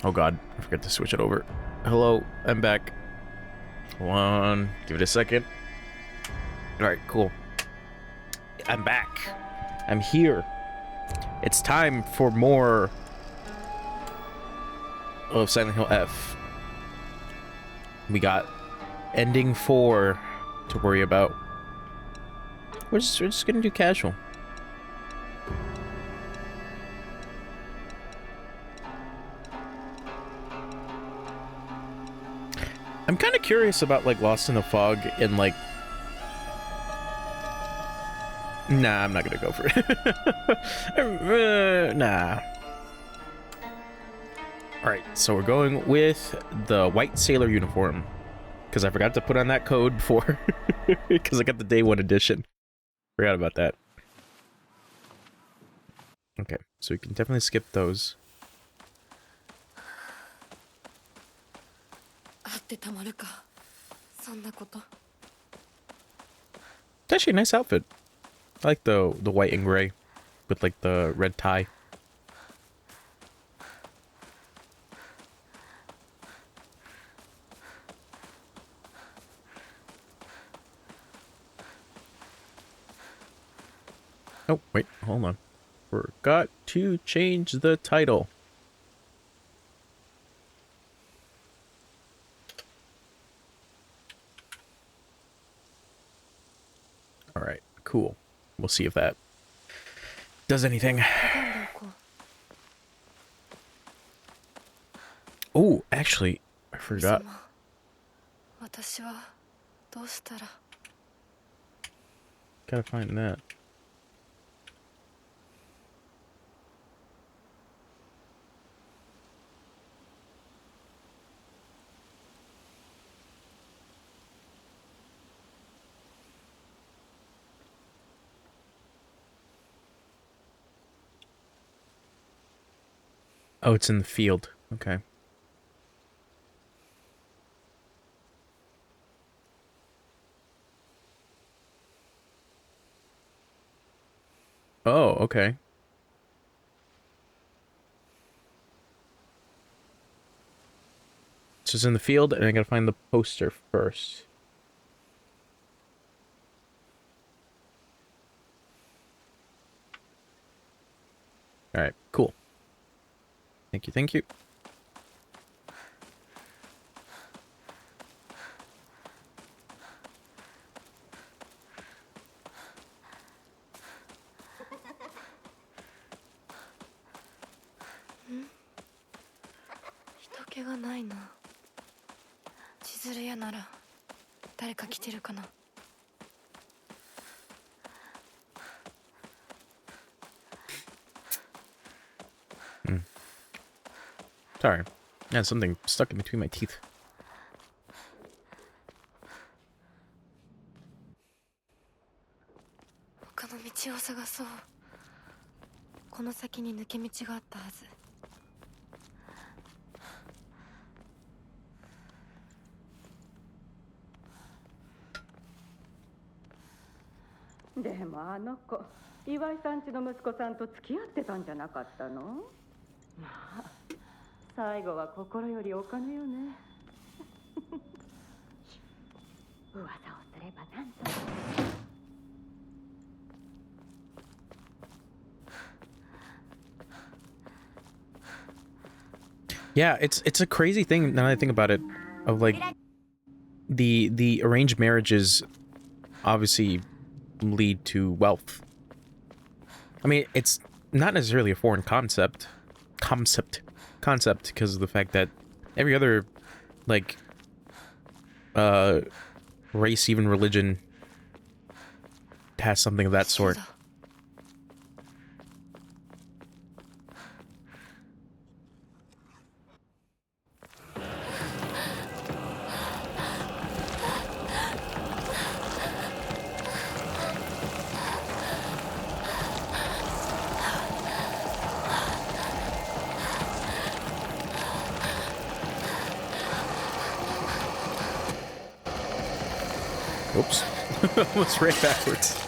Oh god, I forgot to switch it over. Hello, I'm back. Hold on, give it a second. Alright, cool. I'm back. I'm here. It's time for more of Silent Hill F. We got ending 4 to worry about. We're just gonna do casual. I'm kind of curious about like Lost in the Fog and like. Nah, I'm not gonna go for it. Nah. Alright, so we're going with the white sailor uniform. Because I forgot to put on that code before. Because I got the day 1 edition. Forgot about that. Okay, so we can definitely skip those. It's actually a nice outfit. I like the white and gray with like the red tie. Oh, wait, hold on. Forgot to change the title. Alright, cool. We'll see if that does anything. Oh, actually, I forgot. Gotta find that. Oh, it's in the field. Okay. Oh, okay. So it's in the field, and I gotta find the poster first. Alright, cool. Thank you, thank you. Sorry. I had something stuck in between my teeth. Yeah, it's a crazy thing now that I think about it, of like the arranged marriages obviously lead to wealth. I mean, it's not necessarily a foreign concept because of the fact that every other like race, even religion, has something of that sort. Oops. Almost ran backwards.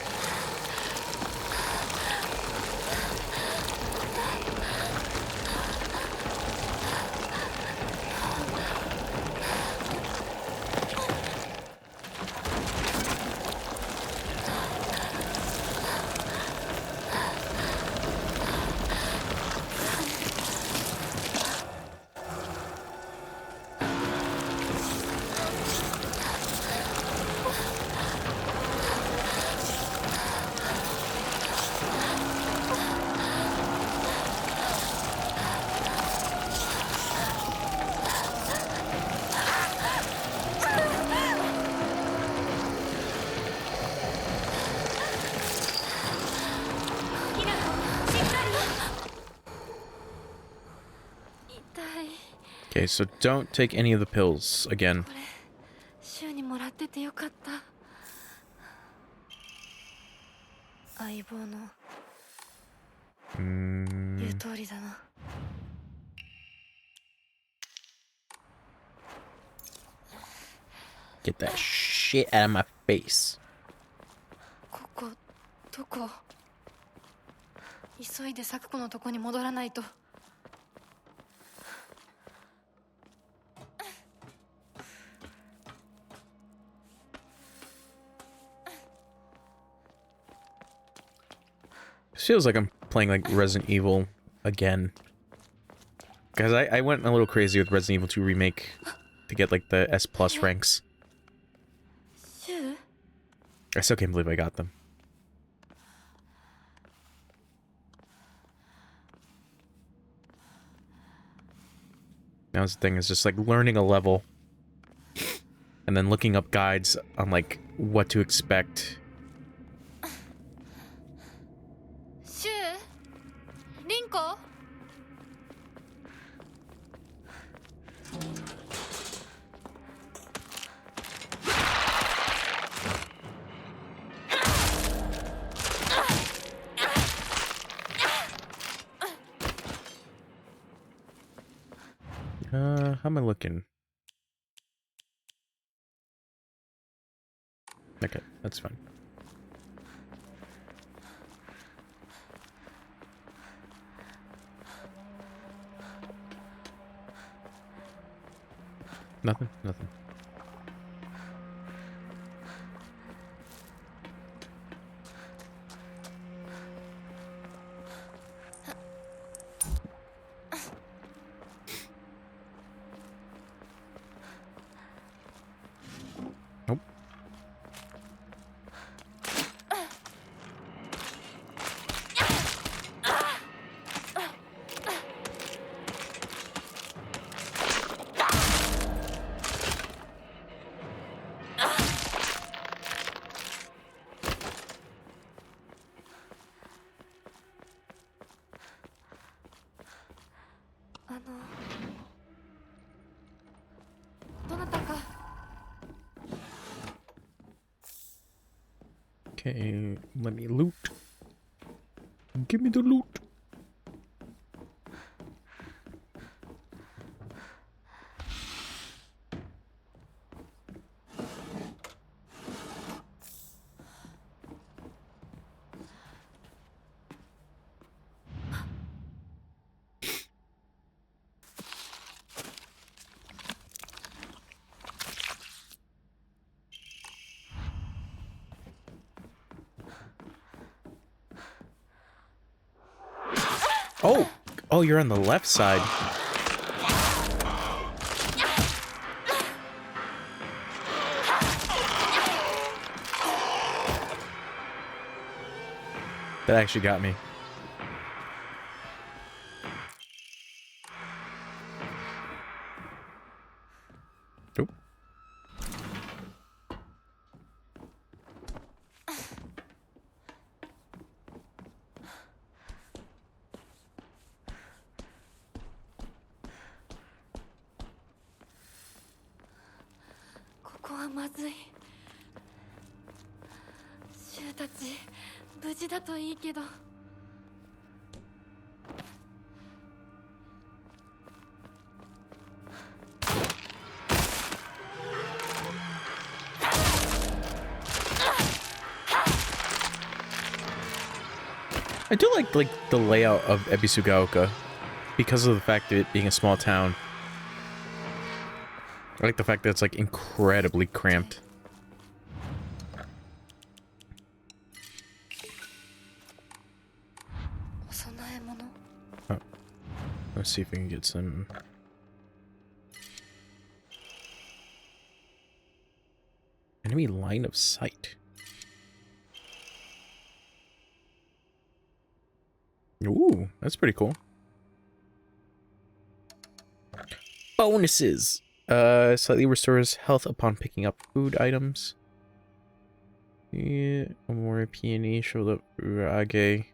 Okay, so don't take any of the pills again. 週にもらっててよかった。相棒の言う通りだな。Get that shit out of my face. ここどこ？急いで咲子のとこに戻らないと。This feels like I'm playing like Resident Evil again. Guys, I went a little crazy with Resident Evil 2 Remake to get like the S+ ranks. I still can't believe I got them. Now the thing is just like learning a level and then looking up guides on like what to expect. Rinko? How am I looking? Okay, that's fine. Nothing? Nothing. Nope. Okay, let me loot. Give me the loot. Oh! Oh, you're on the left side. That actually got me. Nope. I do like the layout of Ebisugaoka because of the fact of it being a small town. I like the fact that it's like incredibly cramped. Oh. Let's see if we can get some. Enemy line of sight. Ooh, that's pretty cool. Bonuses. Slightly restores health upon picking up food items. Yeah, more peony showed up. Urage.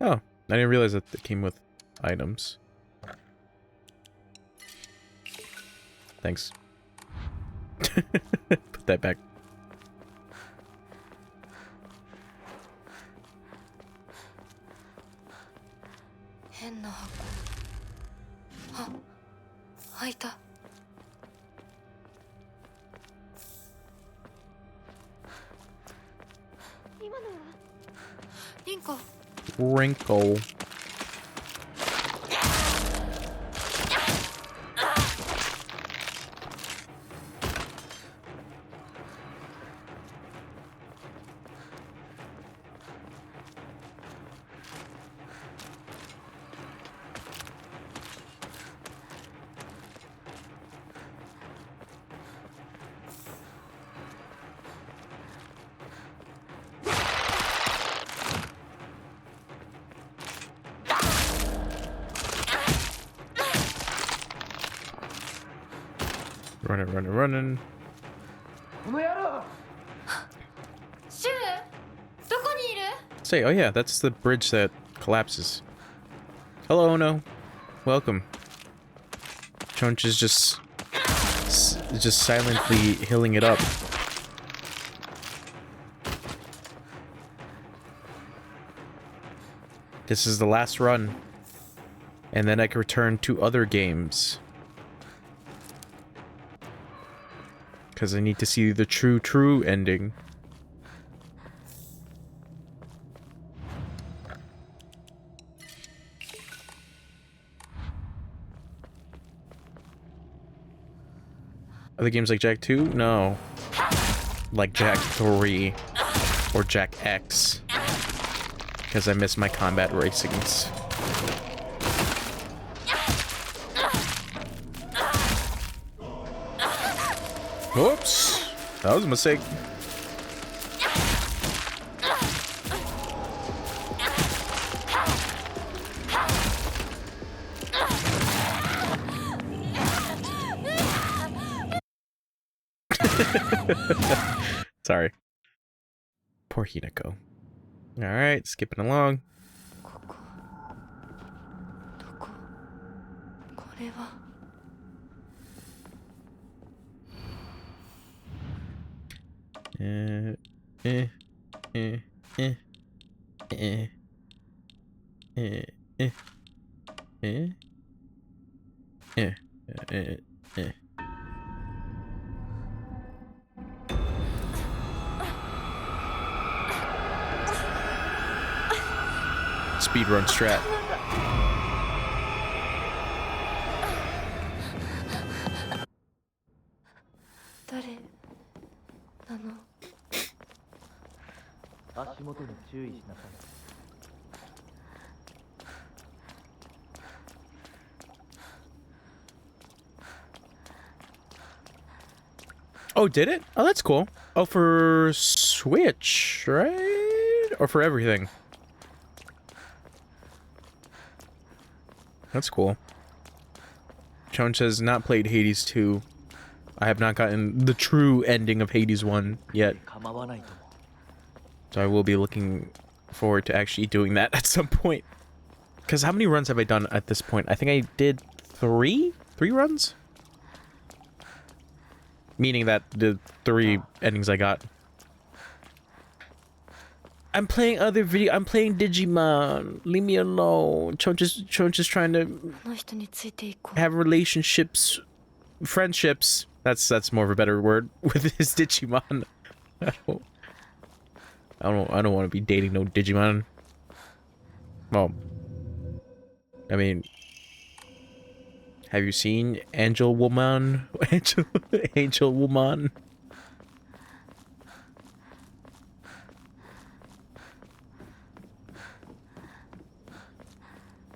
Oh, I didn't realize that it came with items. thanks. Put that back. Wrinkle. Running. この野郎 シュウどこにいる Say, oh yeah, that's the bridge that collapses. Hello, Ono. Welcome. Chonch is just silently healing it up. This is the last run. And then I can return to other games. Because I need to see the true ending. Other games like Jak 2? No. Like Jak 3. Or Jak X. Because I miss my combat racings. Whoops! That was a mistake. Sorry. Poor Hinako. Alright, skipping along. ここどここれは Speedrun strat. 誰なの 足元に注意しなさい Oh, did it? Oh, that's cool. Oh, for Switch, right? Or for everything? That's cool. Chonch has not played Hades 2. I have not gotten the true ending of Hades 1 yet. 構わないとも So I will be looking forward to actually doing that at some point. Because how many runs have I done at this point? I think I did 3? 3 runs? Meaning that the 3 endings I got. I'm playing other video. I'm playing Digimon. Leave me alone. Chonch is trying to この人についていこう have relationships, friendships. That's more of a better word with his Digimon. I don't want to be dating no Digimon. Well, I mean, have you seen Angel Woman? Angel Woman.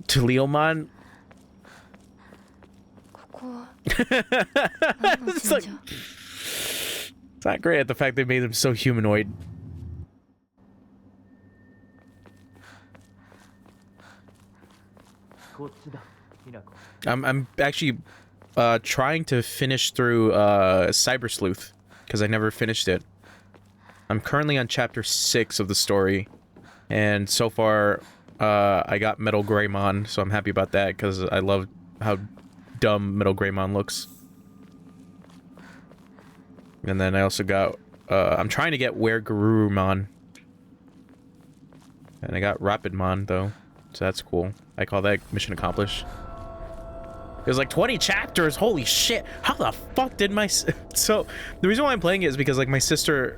To Leomon? ここは何の It's 神 like, 社 it's not great at the fact they made him so humanoid. こっちだひなこ I'm actually trying to finish through Cyber Sleuth because I never finished it. I'm currently on chapter 6 of the story, and so far I got Metal Greymon, so I'm happy about that because I love how dumb Metal Greymon looks. And then I also got, I'm trying to get Where Garurumon. And I got Rapidmon, though. So that's cool. I call that mission accomplished. There's like 20 chapters. Holy shit. How the fuck did my... So, the reason why I'm playing it is because, like, my sister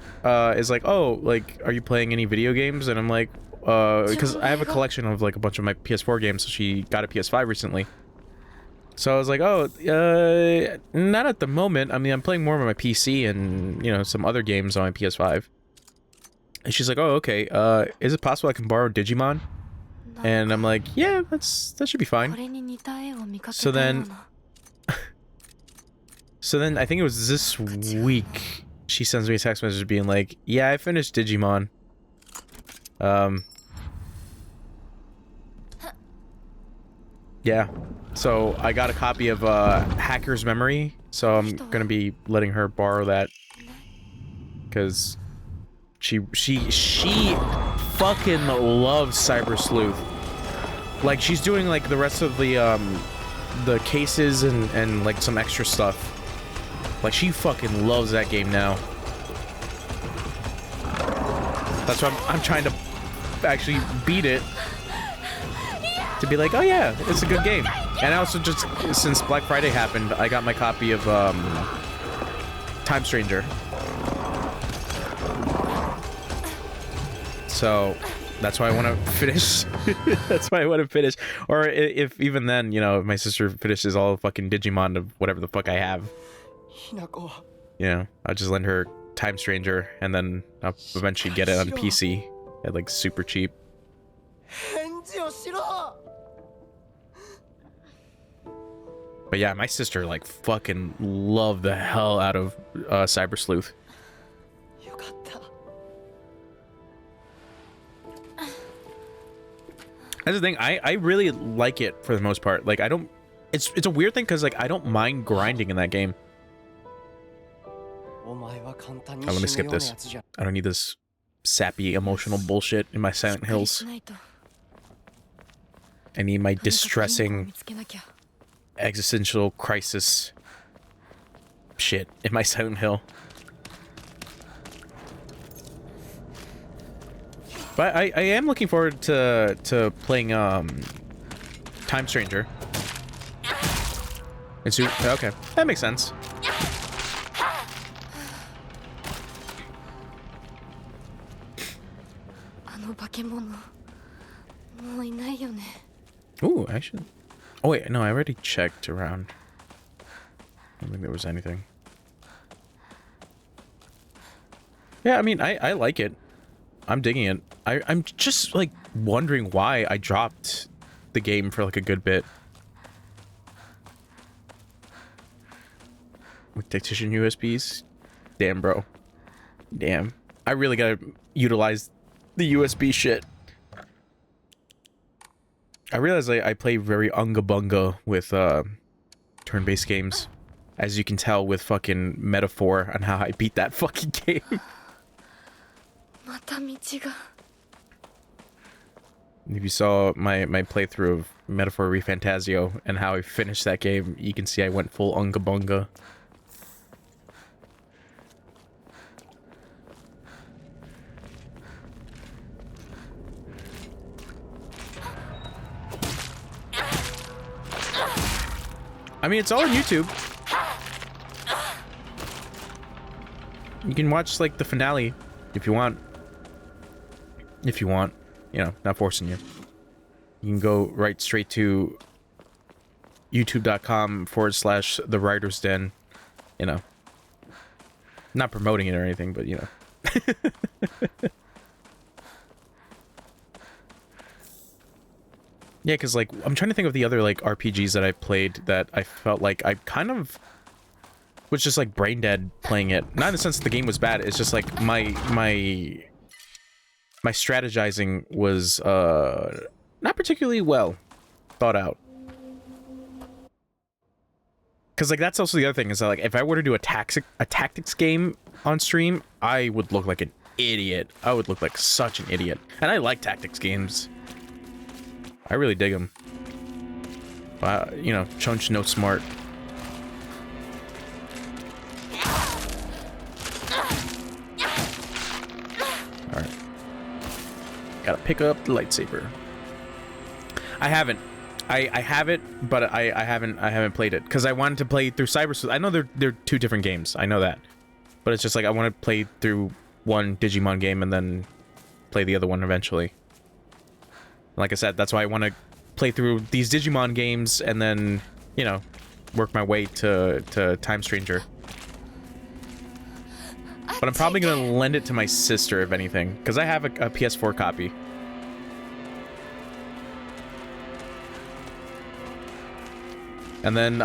is like, oh, like, are you playing any video games? And I'm like, because I have a collection of, like, a bunch of my PS4 games. So she got a PS5 recently. So I was like, oh, not at the moment. I mean, I'm playing more on my PC and, you know, some other games on my PS5. And she's like, oh, okay. Is it possible I can borrow Digimon? And I'm like, yeah, that should be fine. So then I think it was this week, she sends me a text message being like, yeah, I finished Digimon. Yeah. So I got a copy of Hacker's Memory, so I'm gonna be letting her borrow that. Cause she fucking loves Cyber Sleuth. Like, she's doing like the rest of the cases and like some extra stuff. Like, she fucking loves that game now. That's why I'm trying to actually beat it. To be like, oh yeah, it's a good game. And I also just, since Black Friday happened, I got my copy of Time Stranger. So that's why I want to finish. That's why I want to finish. Or if even then, you know, if my sister finishes all the fucking Digimon of whatever the fuck I have, you know, I'll just lend her Time Stranger, and then I'll eventually get it on PC at like super cheap. But yeah, my sister like fucking loved the hell out of Cyber Sleuth. That's the thing. I really like it for the most part. Like, I don't... It's a weird thing because, like, I don't mind grinding in that game. Oh, let me skip this. I don't need this sappy, emotional bullshit in my Silent Hills. I need my distressing existential crisis shit in my Silent Hill. But I am looking forward to playing Time Stranger. It's okay, that makes sense. Ooh, actually. Oh wait, no, I already checked around. I don't think there was anything. Yeah, I mean, I like it. I'm digging it. I'm just, like, wondering why I dropped the game for, like, a good bit. With Dictation USBs? Damn, bro. Damn. I really gotta utilize the USB shit. I realize I play very unga-bunga with, turn-based games. As you can tell with fucking Metaphor on how I beat that fucking game. If you saw my playthrough of Metaphor ReFantazio and how I finished that game, you can see I went full unga bunga. I mean, it's all on YouTube. You can watch, like, the finale if you want. If you want. You know, not forcing you. You can go right straight to youtube.com/The Writer's Den. You know. Not promoting it or anything, but, you know. Yeah, because, like, I'm trying to think of the other, like, RPGs that I played that I felt like I kind of was just, like, brain dead playing it. Not in the sense that the game was bad, it's just, like, my strategizing was, not particularly well thought out. Because, like, that's also the other thing, is that, like, if I were to do a tactics game on stream, I would look like an idiot. I would look like such an idiot. And I like tactics games. I really dig them. You know, Chunch no smart. Gotta pick up the lightsaber. I haven't. I have it, but I haven't played it because I wanted to play through Cyber Sleuth. I know they're two different games. I know that, but it's just like I want to play through one Digimon game and then play the other one eventually. Like I said, that's why I want to play through these Digimon games and then, you know, work my way to Time Stranger. But I'm probably gonna lend it to my sister if anything, because I have a PS4 copy. And then,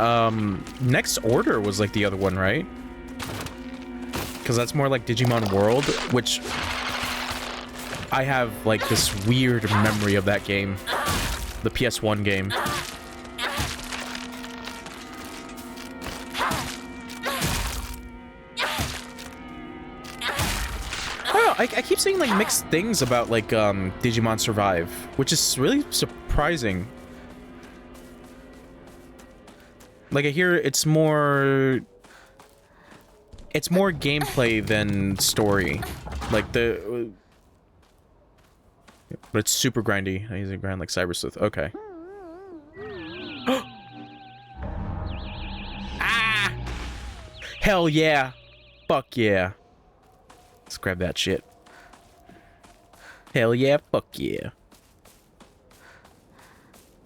Next Order was like the other one, right? Because that's more like Digimon World, which I have like this weird memory of that game. The PS1 game. Oh, I keep seeing like mixed things about like, Digimon Survive, which is really surprising. Like, I hear it's more gameplay than story. Like, but it's super grindy. I use it grind like Cyber Sleuth. Okay. Ah! Hell yeah! Fuck yeah. Let's grab that shit. Hell yeah, fuck yeah.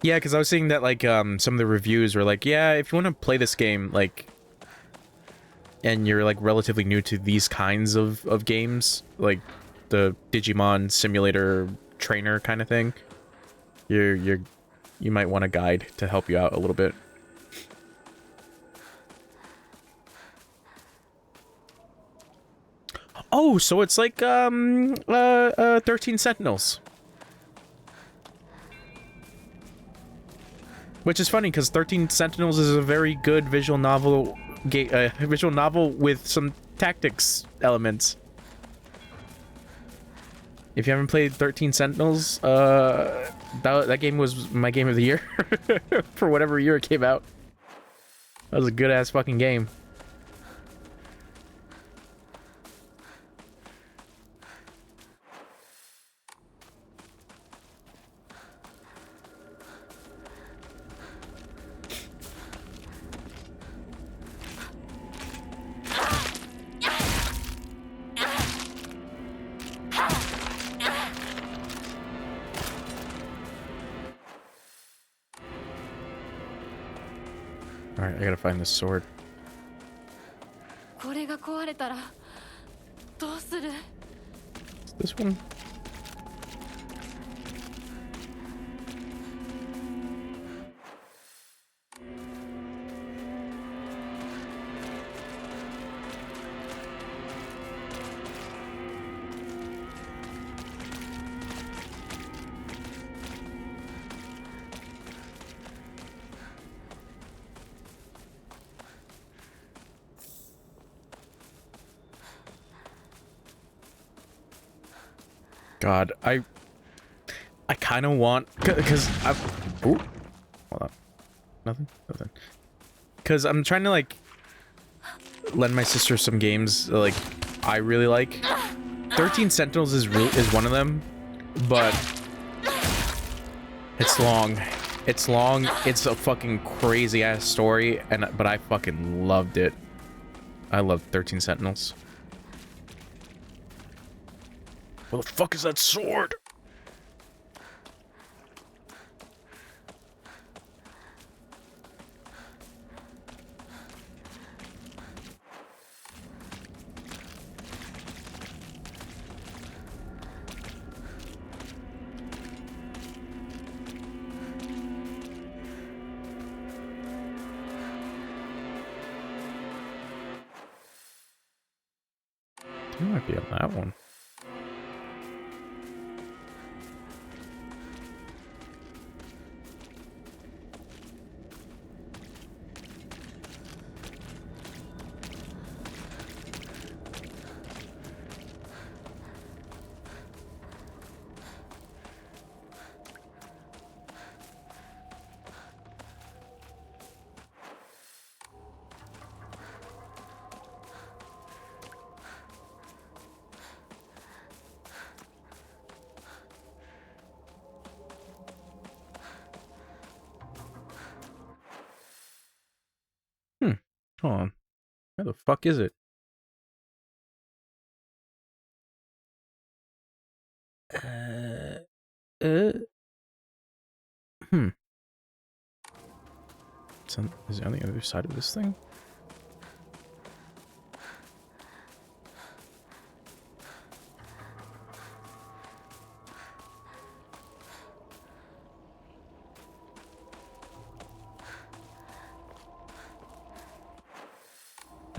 Yeah, because I was seeing that, like, some of the reviews were like, yeah, if you want to play this game, like, and you're, like, relatively new to these kinds of games, like the Digimon simulator trainer kind of thing, you might want a guide to help you out a little bit. Oh, so it's like, 13 Sentinels. Which is funny, because 13 Sentinels is a very good visual novel with some tactics elements. If you haven't played 13 Sentinels, that game was my game of the year. For whatever year it came out. That was a good-ass fucking game. Alright, I gotta find this sword. これが壊れたらどうする? This one? God, I kind of want, because ooh, hold on, nothing. Because I'm trying to like lend my sister some games like I really like. 13 Sentinels is one of them, but it's long. It's long. It's a fucking crazy ass story, but I fucking loved it. I love 13 Sentinels. Where the fuck is that sword? It might be on that one. Hold on. Where the fuck is it? Hmm. Is it on the other side of this thing?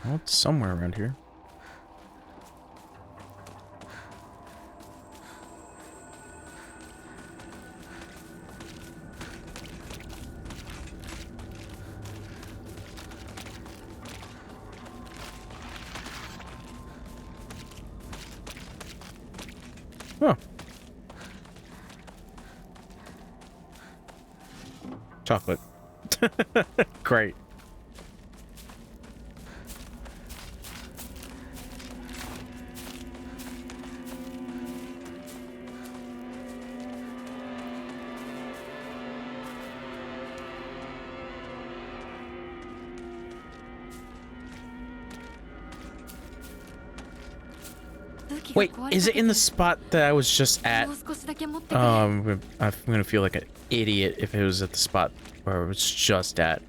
Well, it's somewhere around here. Oh. Chocolate. Great. Wait, is it in the spot that I was just at? もう少しだけ持ってくれ I'm gonna feel like an idiot if it was at the spot where I was just at.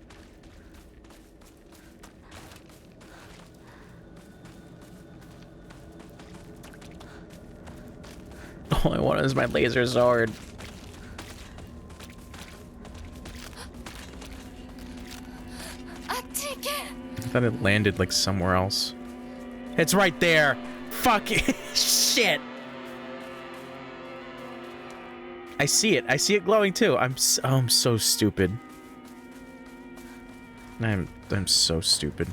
All I want is my laser sword. I thought it landed like somewhere else. It's right there. Fuck it. Shit. I see it. I see it glowing too. I'm so stupid. I'm so stupid.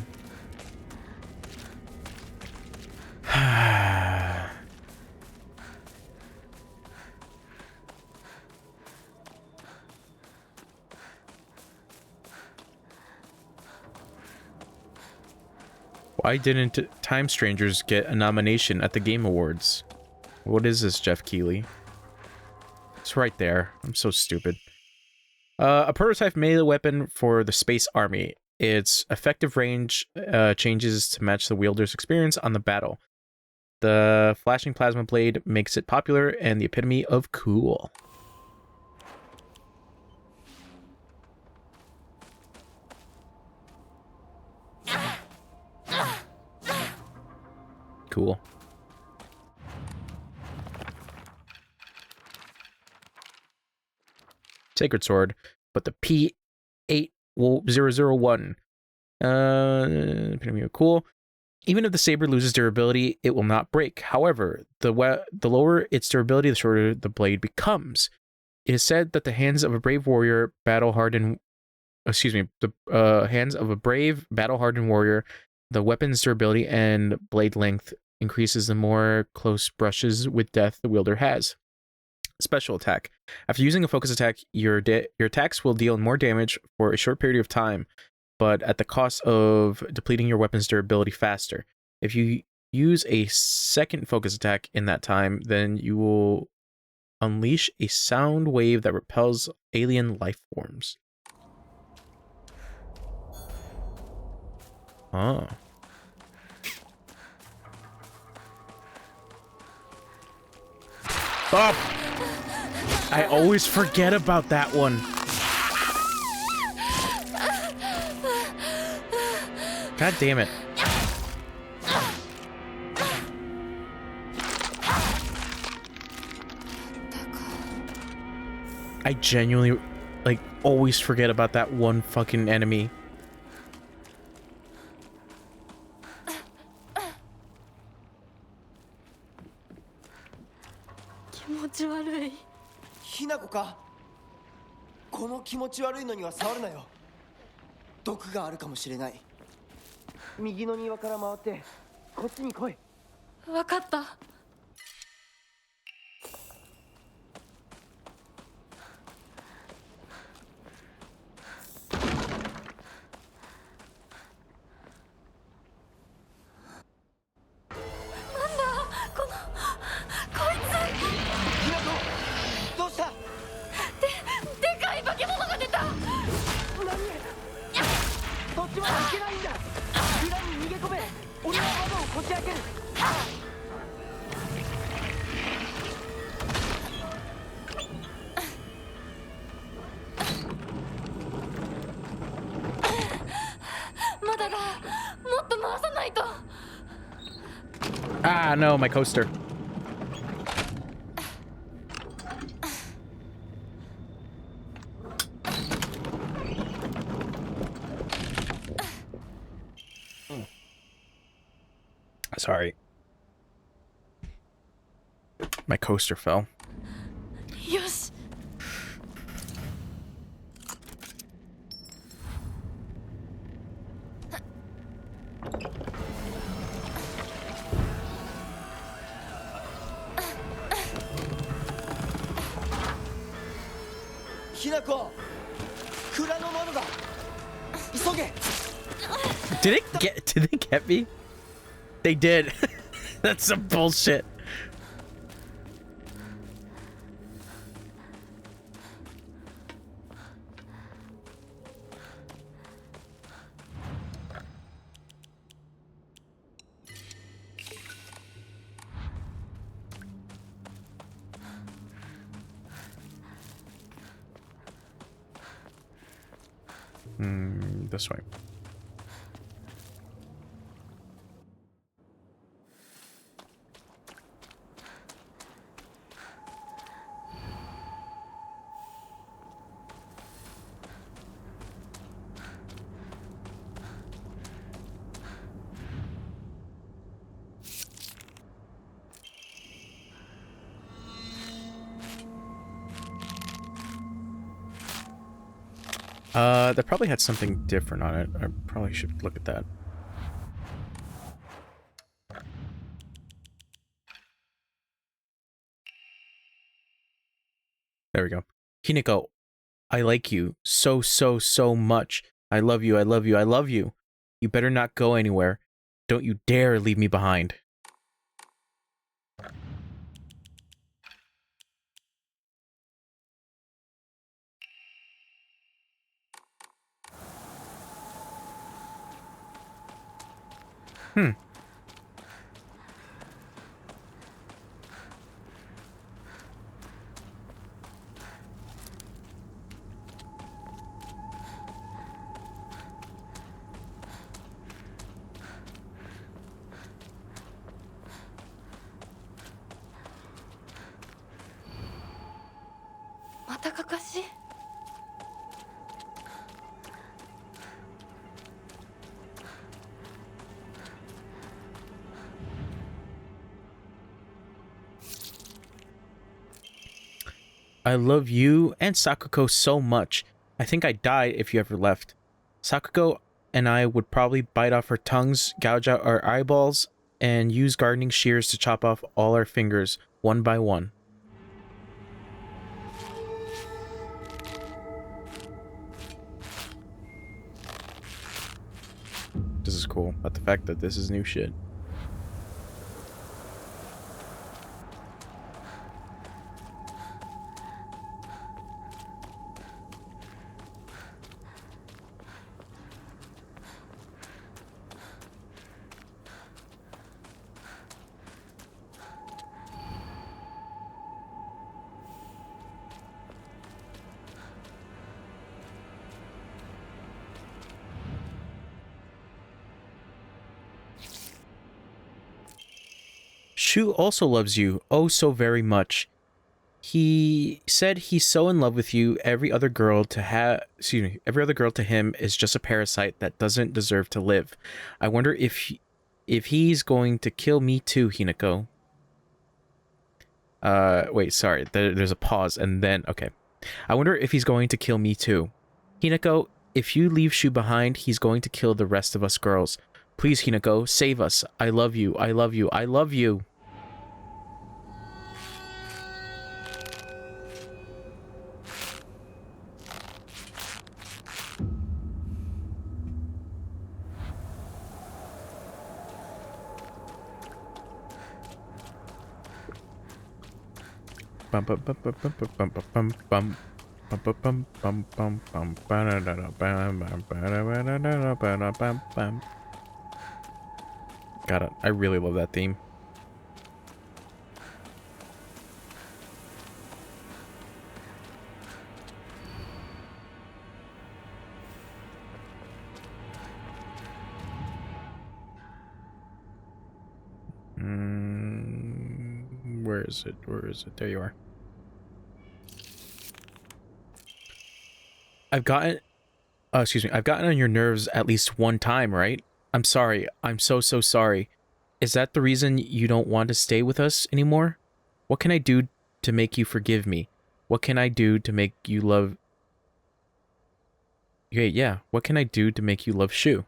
Why didn't Time Strangers get a nomination at the Game Awards? What is this, Jeff Keighley? It's right there. I'm so stupid. A prototype melee weapon for the Space Army. Its effective range changes to match the wielder's experience on the battle. The flashing plasma blade makes it popular and the epitome of cool. Cool. Sacred Sword, but the P8001. Cool. Even if the saber loses durability, it will not break. However, the lower its durability, the shorter the blade becomes. It is said that the hands of a brave warrior, battle-hardened warrior, the weapon's durability and blade length increases the more close brushes with death the wielder has. Special attack. After using a focus attack, your attacks will deal more damage for a short period of time, but at the cost of depleting your weapon's durability faster. If you use a second focus attack in that time, then you will unleash a sound wave that repels alien life forms. Oh. Oh! I always forget about that one. God damn it. I genuinely, like, always forget about that one fucking enemy.悪い ひなこかこの気持ち悪いのには触るなよ毒があるかもしれない右の庭から回ってこっちに来い分かったそっちまでけないんだ。裏に逃げ込め。俺は窓をこじ開ける。まだだ。もっと回さないと。 Ah, no, my coaster. Sorry. My coaster fell. よし。ひなこ、蔵の窓だ。急げ。 Did they get me? They did. That's some bullshit. This way. That probably had something different on it. I probably should look at that. There we go. Hinako, I like you so, so, so much. I love you, I love you, I love you. You better not go anywhere. Don't you dare leave me behind. Hmm. I love you and Sakuko so much. I think I'd die if you ever left. Sakuko and I would probably bite off our tongues, gouge out our eyeballs, and use gardening shears to chop off all our fingers, one by one. This is cool, but the fact that this is new shit. Shu also loves you, oh so very much. He said he's so in love with you, every other girl to him is just a parasite that doesn't deserve to live. I wonder if he's going to kill me too, Hinako. Wait, sorry, there's a pause and then, okay. I wonder if he's going to kill me too. Hinako, if you leave Shu behind, he's going to kill the rest of us girls. Please, Hinako, save us. I love you, I love you, I love you. Bum, bum, bum, bum, bum, bum, bum, bum, bum. Got it. I really love that theme. Where is it? Where is it? There you are. I've gotten on your nerves at least one time, right? I'm sorry. I'm so sorry. Is that the reason you don't want to stay with us anymore? What can I do to make you forgive me? What can I do to make you love... Okay, yeah. What can I do to make you love Shu?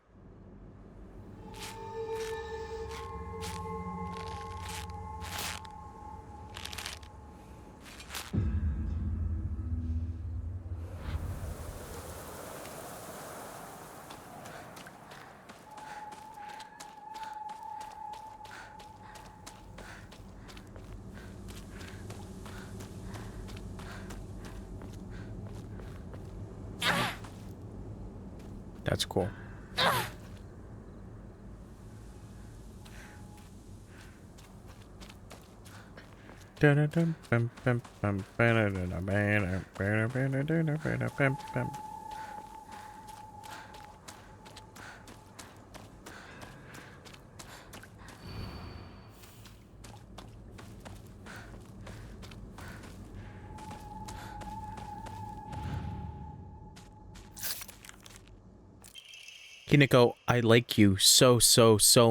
That's cool. Hinako, I like you so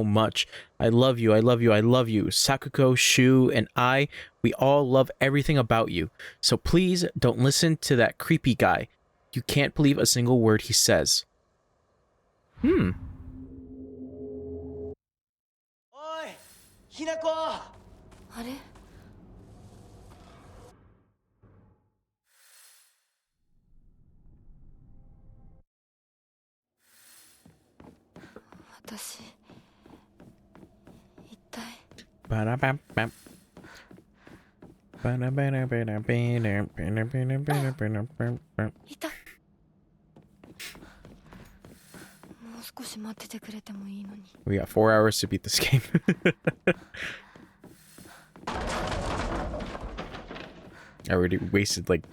much. I love you, I love you, I love you. Sakuko, Shu, and I, we all love everything about you. So please don't listen to that creepy guy. You can't believe a single word he says. おい、ひなこ。あれ私一体 いたもう少し待っててくれてもいいのに We got 4 hours to beat this game. I already wasted like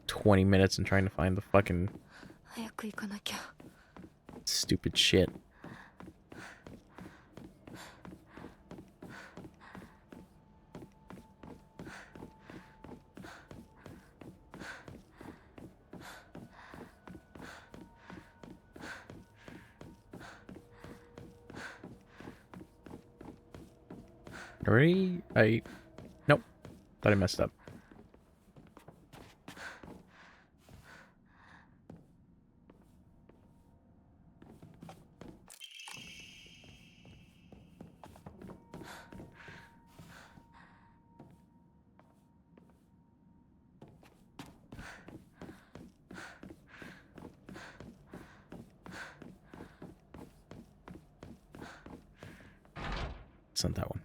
20 minutes in trying to find the fucking 早く行かなきゃ stupid shit. Already? Nope. Thought I messed up. It's not that one.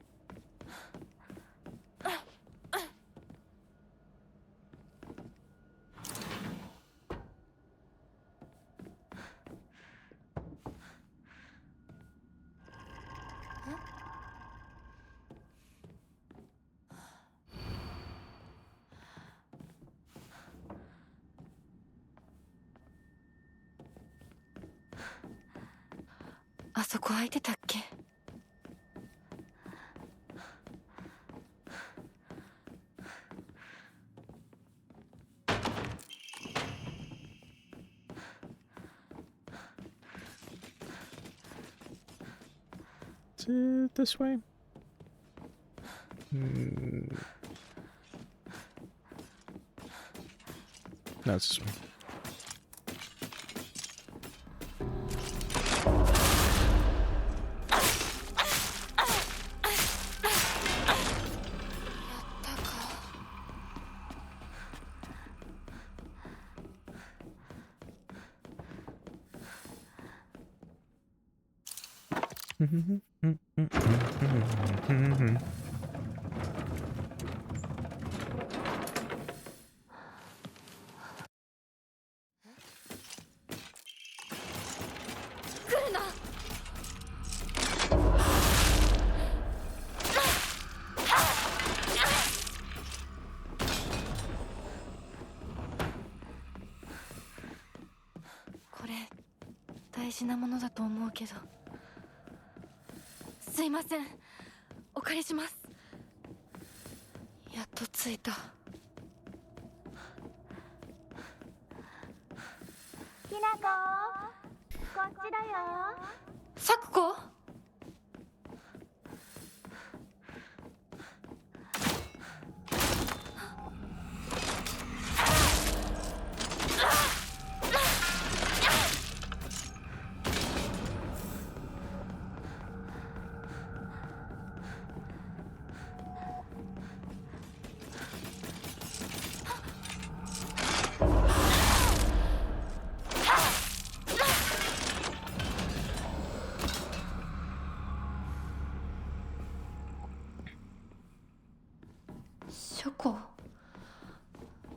「あそこ空いてたっけ?」Is it this way? No, it's this way. 事なものだと思うけど。すいません、お借りします。やっと着いた。きなこ、こっちだよ。さくこ？書庫、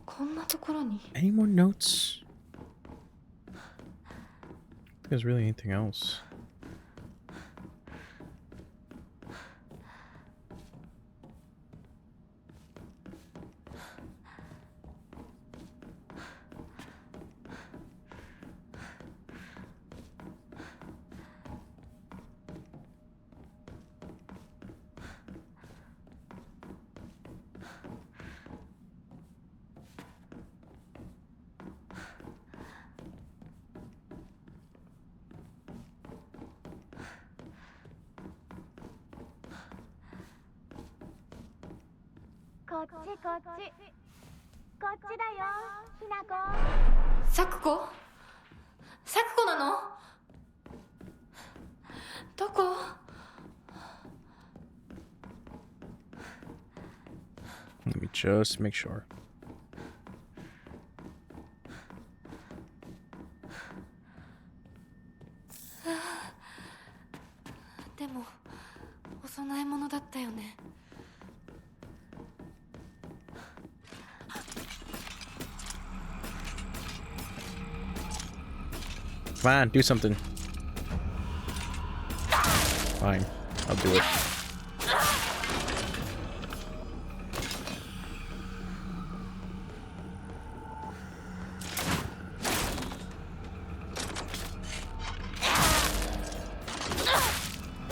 こんなところに。 Any more notes? I think there's really anything else.こっちこっち。こっちだよ、ひなこ。さくこ？さくこなの？どこ？Let me just make sure. でもお供え物だったよね。Come on, do something. Fine, I'll do it.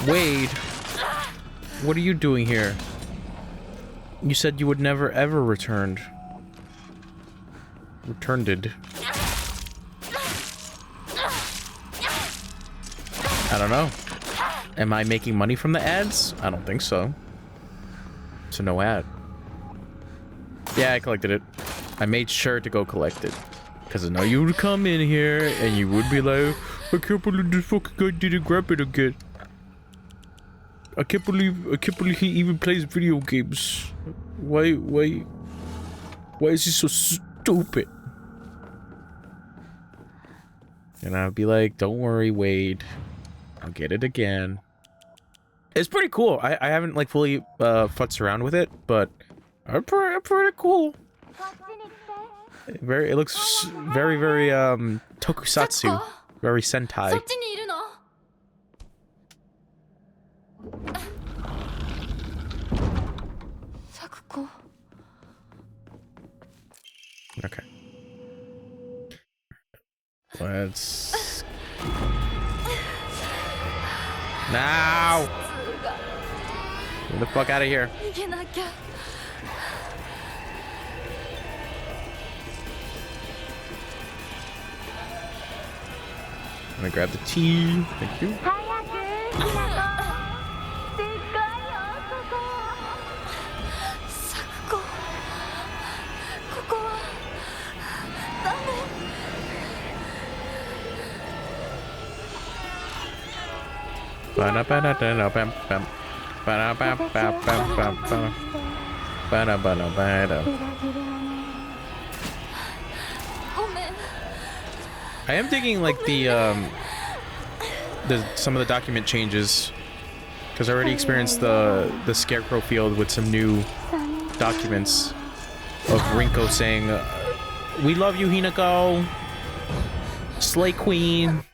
Wade, what are you doing here? You said you would never ever returned. Returned. I don't know. Am I making money from the ads? I don't think so. It's a no ad. Yeah, I collected it. I made sure to go collect it. Because I know you would come in here and you would be like, I can't believe this fucking guy didn't grab it again. I can't believe he even plays video games. Why is he so stupid? And I'd be like, don't worry, Wade. I'll get it again. It's pretty cool. I haven't like fully futzed around with it, but pretty cool. こっちに来て。 It looks very tokusatsu, very そ sentai. っちにいるの？さくこ。 Okay. Let's now. Get the fuck out of here. 逃げなきゃ。 I'm gonna grab the tea. Thank you. 早く、ひなこ。すっごいよ、ここ。さくこ。ここはダメ。 Ba-da-ba-da-da-da-bam-bam. Ba-da-ba-ba-bam-bam-bam. Ba-da-ba-da-ba-da. ごめん。 I am digging like the some of the document changes because I already experienced the scarecrow field with some new documents of Rinko saying, "We love you, Hinako, Slay Queen,"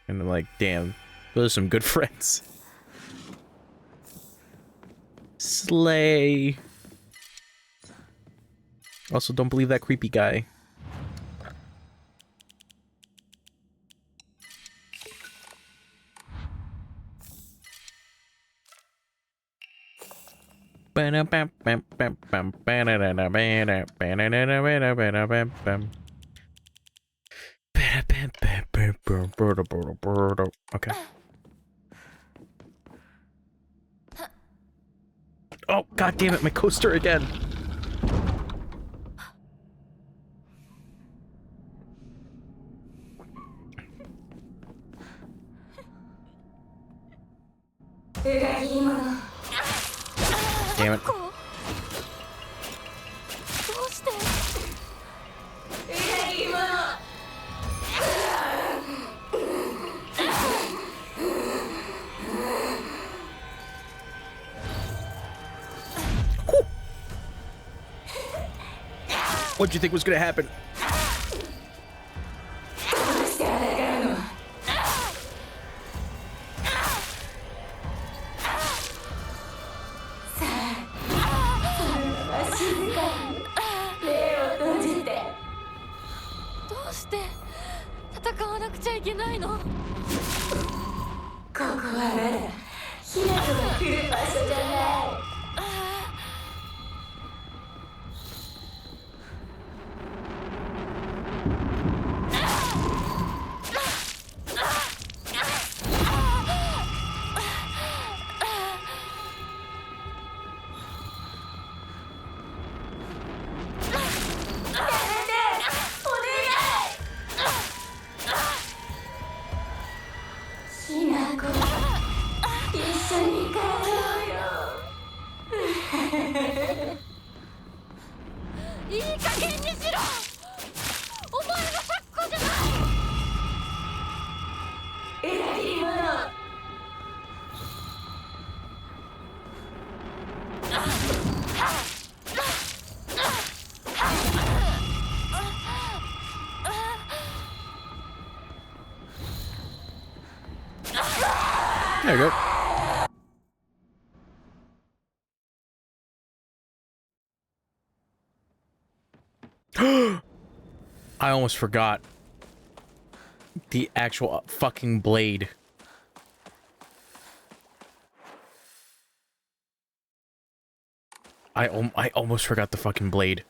and I'm like, damn, those are some good friends. Slay. Also, don't believe that creepy guy. Okay. Oh, god damn it, my coaster again. Damn it. こうどうして What'd you think was gonna happen?いい加減にしろ。お前が咲子じゃない。偉いもの。There you go. I almost forgot. The actual fucking blade. I almost forgot the fucking blade.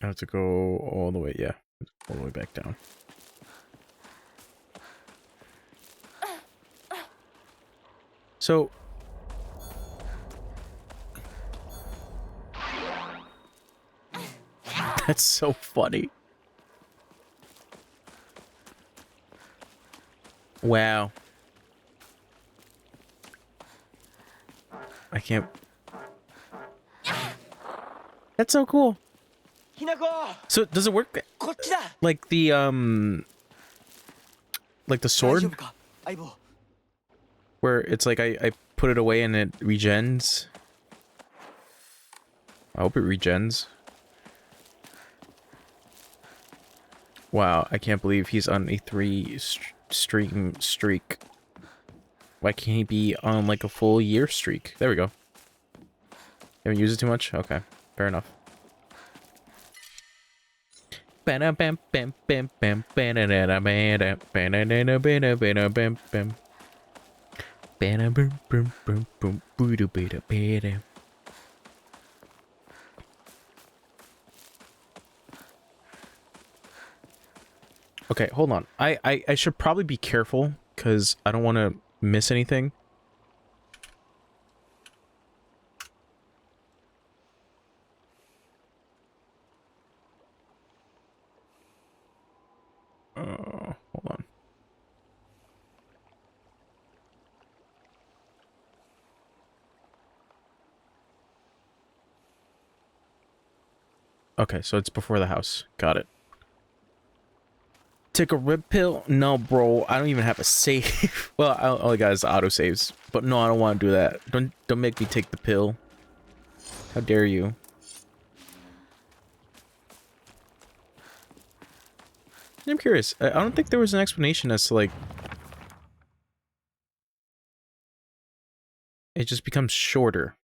I have to go all the way, yeah. All the way back down. So... That's so funny. Wow. I can't... That's so cool. So does it work like the sword? Where it's like I put it away and it regens? I hope it regens. Wow, I can't believe he's on a 3-stream streak. Why can't he be on like a full year streak? There we go. You haven't used it too much? Okay, fair enough. Okay, hold on. I should probably be careful because I don't want to miss anything. Hold on. Okay, so it's before the house. Got it. Take a red pill? No, bro. I don't even have a save. Well, all I got is auto saves. But no, I don't want to do that. Don't make me take the pill. How dare you? I'm curious. I don't think there was an explanation as to like... It just becomes shorter.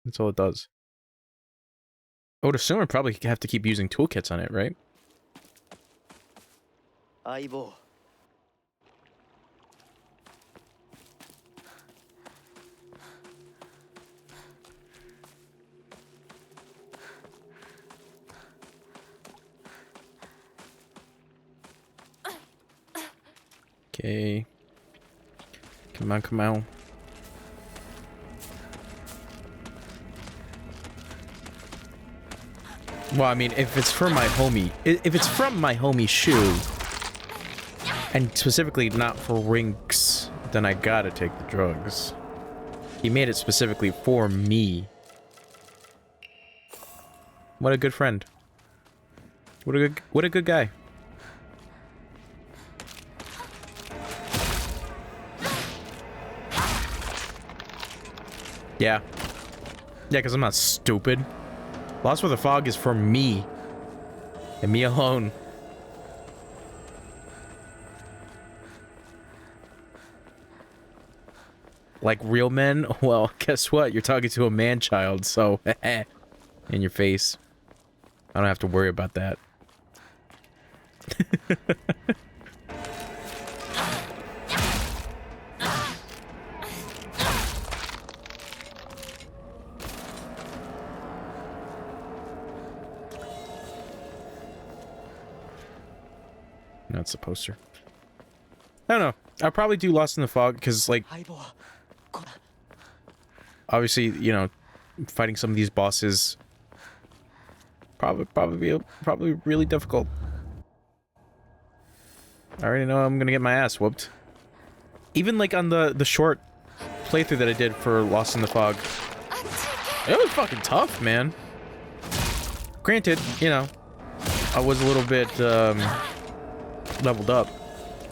That's all it does. I would assume I probably have to keep using toolkits on it, right? 相棒 Okay. Come on, come on. Well, I mean, if it's from my homie, if it's from my homie Shu, and specifically not for Rinks, then I gotta take the drugs. He made it specifically for me. What a good friend. What a good guy. Yeah. Yeah, because I'm not stupid. Lost with the Fog is for me. And me alone. Like real men? Well, guess what? You're talking to a man-child, so... in your face. I don't have to worry about that. That's the poster. I don't know. I'll probably do Lost in the Fog because, like, 相棒はこうだ obviously, you know, fighting some of these bosses probably really difficult. I already know I'm gonna get my ass whooped. Even like on the short playthrough that I did for Lost in the Fog, it was fucking tough, man. Granted, you know, I was a little bit leveled up,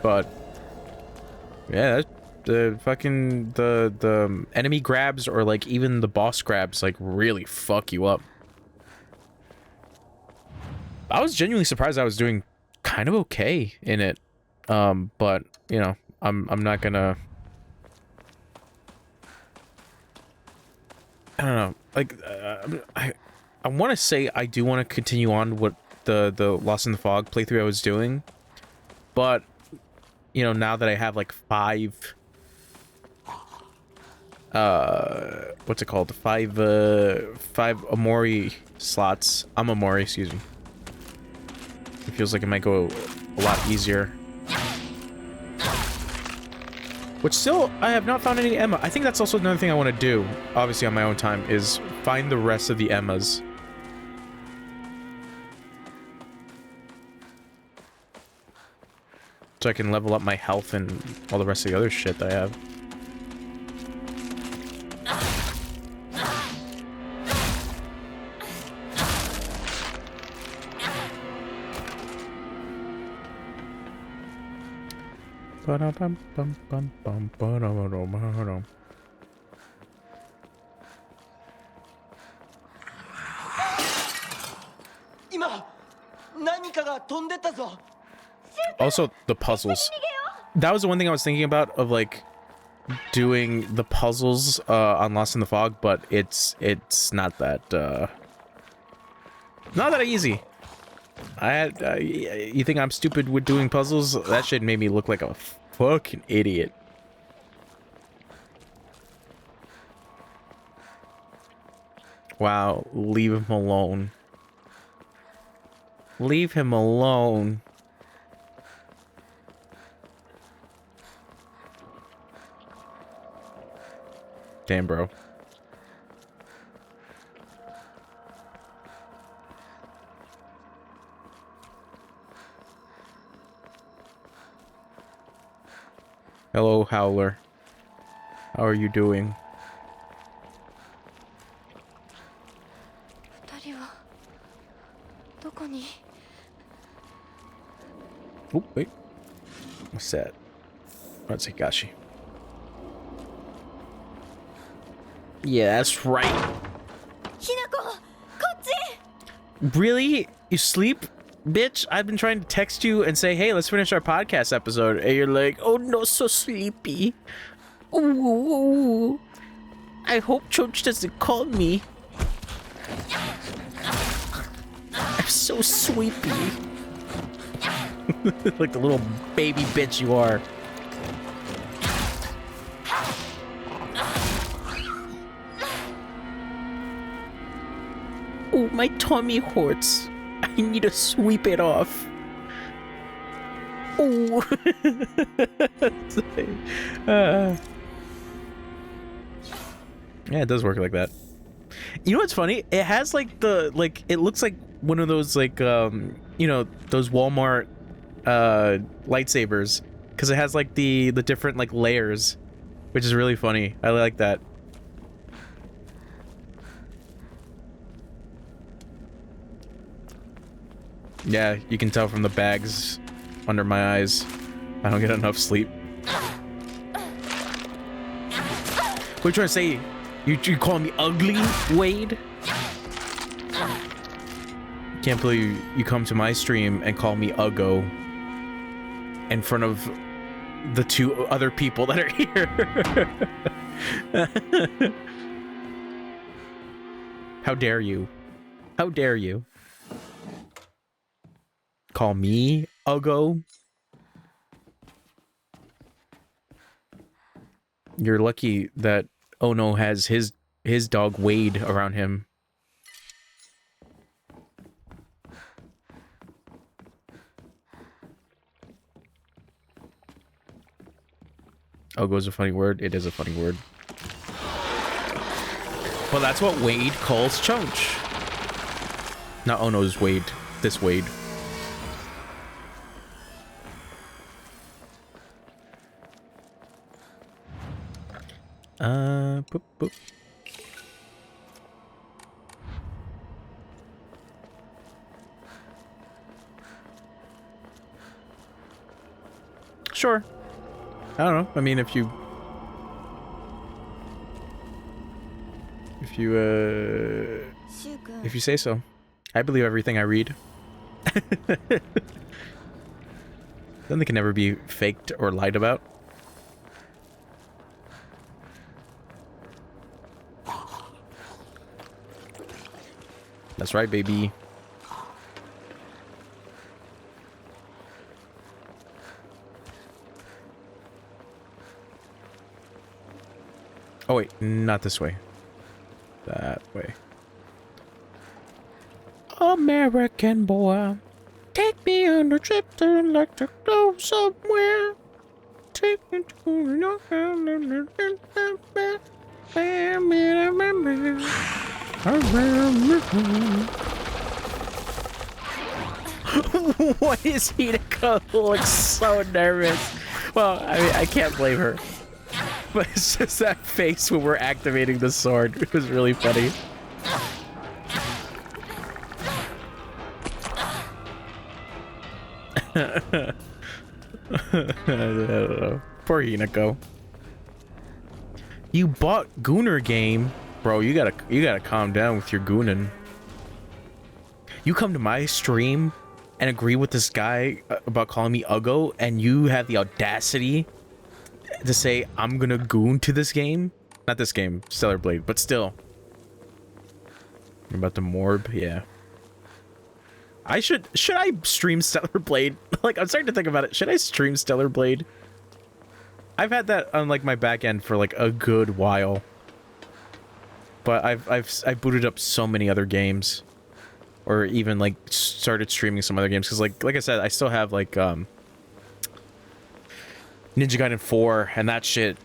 but yeah, the fucking the enemy grabs or like even the boss grabs like really fuck you up. I was genuinely surprised I was doing kind of okay in it, but you know, I'm not gonna. I don't know. Like, I want to say I do want to continue on what the Lost in the Fog playthrough I was doing, but you know, now that I have like 5 what's it called? 5 Omori slots. Amamori, excuse me. It feels like it might go a lot easier. Which still, I have not found any Emma. I think that's also another thing I want to do, obviously on my own time, is find the rest of the Emmas. So I can level up my health and all the rest of the other shit that I have. Also, the puzzles. That was the one thing I was thinking about, of like doing the puzzles on Lost in the Fog, but it's not that easy. You think I'm stupid with doing puzzles? That shit made me look like a fucking idiot. Wow, leave him alone. Leave him alone. Damn, bro. Hello, Howler. How are you doing? 二人はどこに Oh, wait. What's that? That's Hikashi. Yeah, that's right. ひなここっち Really? You sleep? Bitch, I've been trying to text you and say, hey, let's finish our podcast episode. And you're like, oh no, so sleepy. Ooh. I hope Choach doesn't call me. I'm so sleepy. Like the little baby bitch you are. Oh, my tummy hurts. I need to sweep it off. Oh. Yeah, it does work like that. You know what's funny? It has like it looks like one of those like you know, those Walmart lightsabers, because it has like the different like layers, which is really funny. I like that. Yeah, you can tell from the bags under my eyes. I don't get enough sleep. What are you trying to say? You call me ugly, Wade? Can't believe you come to my stream and call me Uggo in front of the 2 other people that are here. How dare you? How dare you? Call me Uggo? You're lucky that Ono has his dog Wade around him. Uggo is a funny word. It is a funny word. Well, that's what Wade calls Chunch. Not Ono's Wade. This Wade. Boop, boop. Sure. I don't know. I mean, if you say so. I believe everything I read. Then they can never be faked or lied about. That's right, baby. Oh wait, not this way. That way. American boy, take me on a trip to like to go somewhere. Take me to your What is Hinako looks so nervous? Well, I mean, I can't blame her. But it's just that face when we're activating the sword. It was really funny. I don't know. Poor Hinako. You bought Gooner game? Bro, you gotta calm down with your goonin'. You come to my stream and agree with this guy about calling me Uggo, and you have the audacity to say I'm gonna goon to this game? Not this game, Stellar Blade, but still. You're about to morb? Yeah. Should I stream Stellar Blade? Like, I'm starting to think about it. Should I stream Stellar Blade? I've had that on like my back end for like a good while. But I've booted up so many other games, or even like started streaming some other games, because like I said, I still have like Ninja Gaiden 4, and that shit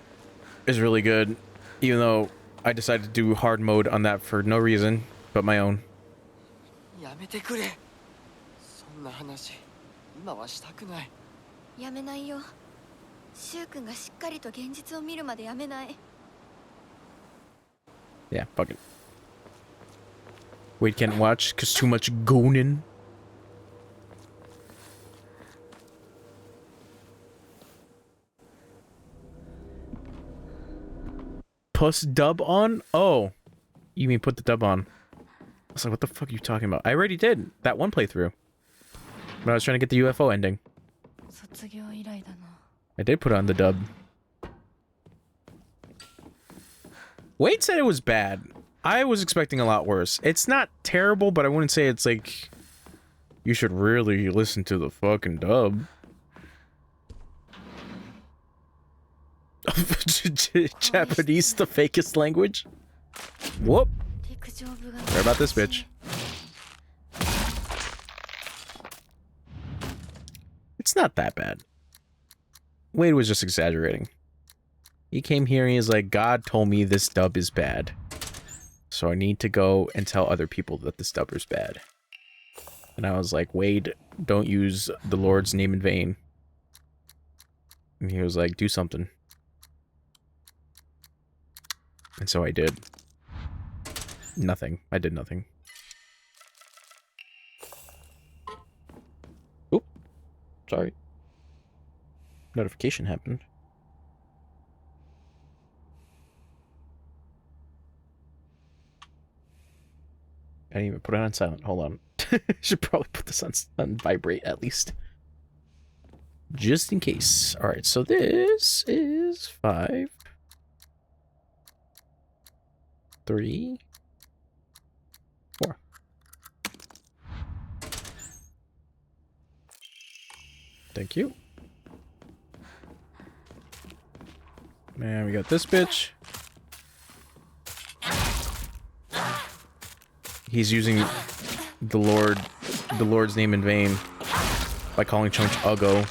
is really good, even though I decided to do hard mode on that for no reason but my own. やめてくれ。そんな話今はしたくない。やめないよ。シュウ君がしっかりと現実を見るまでやめない。Yeah, fuck it. Wait, can't watch because too much goonin'. Puss dub on? Oh, you mean put the dub on? I was like, what the fuck are you talking about? I already did that one playthrough. But I was trying to get the UFO ending. I did put on the dub. Wade said it was bad. I was expecting a lot worse. It's not terrible, but I wouldn't say it's like... You should really listen to the fucking dub. Japanese, the fakest language? Whoop. Sorry about this, bitch. It's not that bad. Wade was just exaggerating. He came here and he's like, God told me this dub is bad. So I need to go and tell other people that this dub is bad. And I was like, Wade, don't use the Lord's name in vain. And he was like, do something. And so I did. Nothing. I did nothing. Oop. Sorry. Notification happened. I didn't even put it on silent. Hold on. Should probably put this on vibrate at least. Just in case. Alright, so this is 5, 3, 4. Thank you. Man, we got this bitch. He's using the Lord's name in vain by calling Chunch Uggo.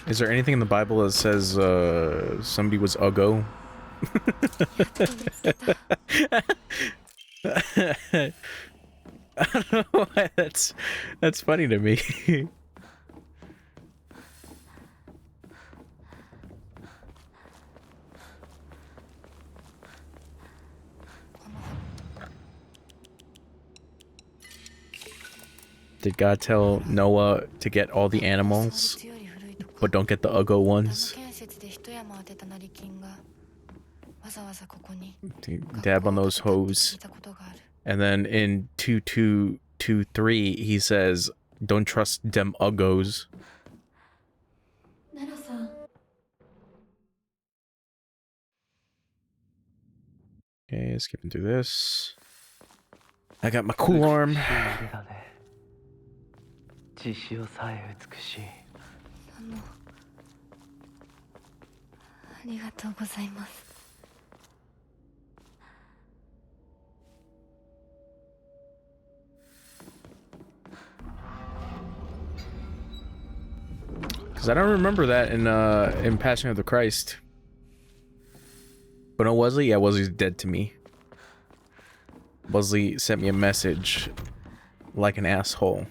Is there anything in the Bible that says somebody was Uggo? I don't know why that's funny to me. Did God tell Noah to get all the animals, but don't get the Uggo ones? Dab on those hoes. And then in 2223 he says, don't trust them Uggos. Okay, skipping through this. I got my cool arm. 血潮さえ美しい。ありがとうございます。 Because I don't remember that in Passion of the Christ. But no, Wesley? Yeah, Wesley's dead to me. Wesley sent me a message like an asshole.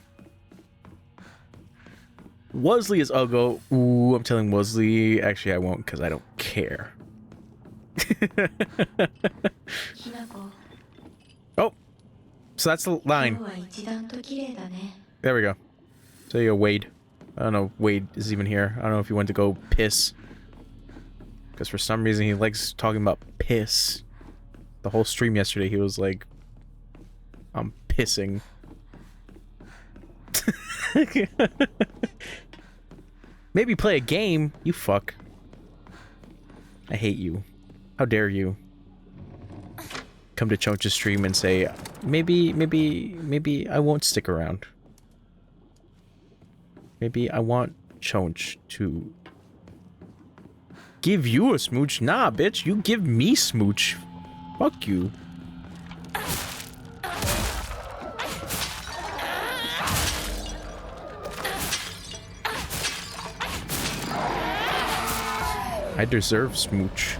Wesley is Uggo. Ooh, I'm telling Wesley. Actually, I won't because I don't care. Oh, so that's the line. There we go. So you go, Wade. I don't know if Wade is even here. I don't know if he went to go piss. Because for some reason he likes talking about piss. The whole stream yesterday he was like, I'm pissing. Maybe play a game, you fuck. I hate you. How dare you come to Chonch's stream and say, maybe I won't stick around. Maybe I want Chonch to give you a smooch. Nah, bitch, you give me smooch. Fuck you. I deserve smooch.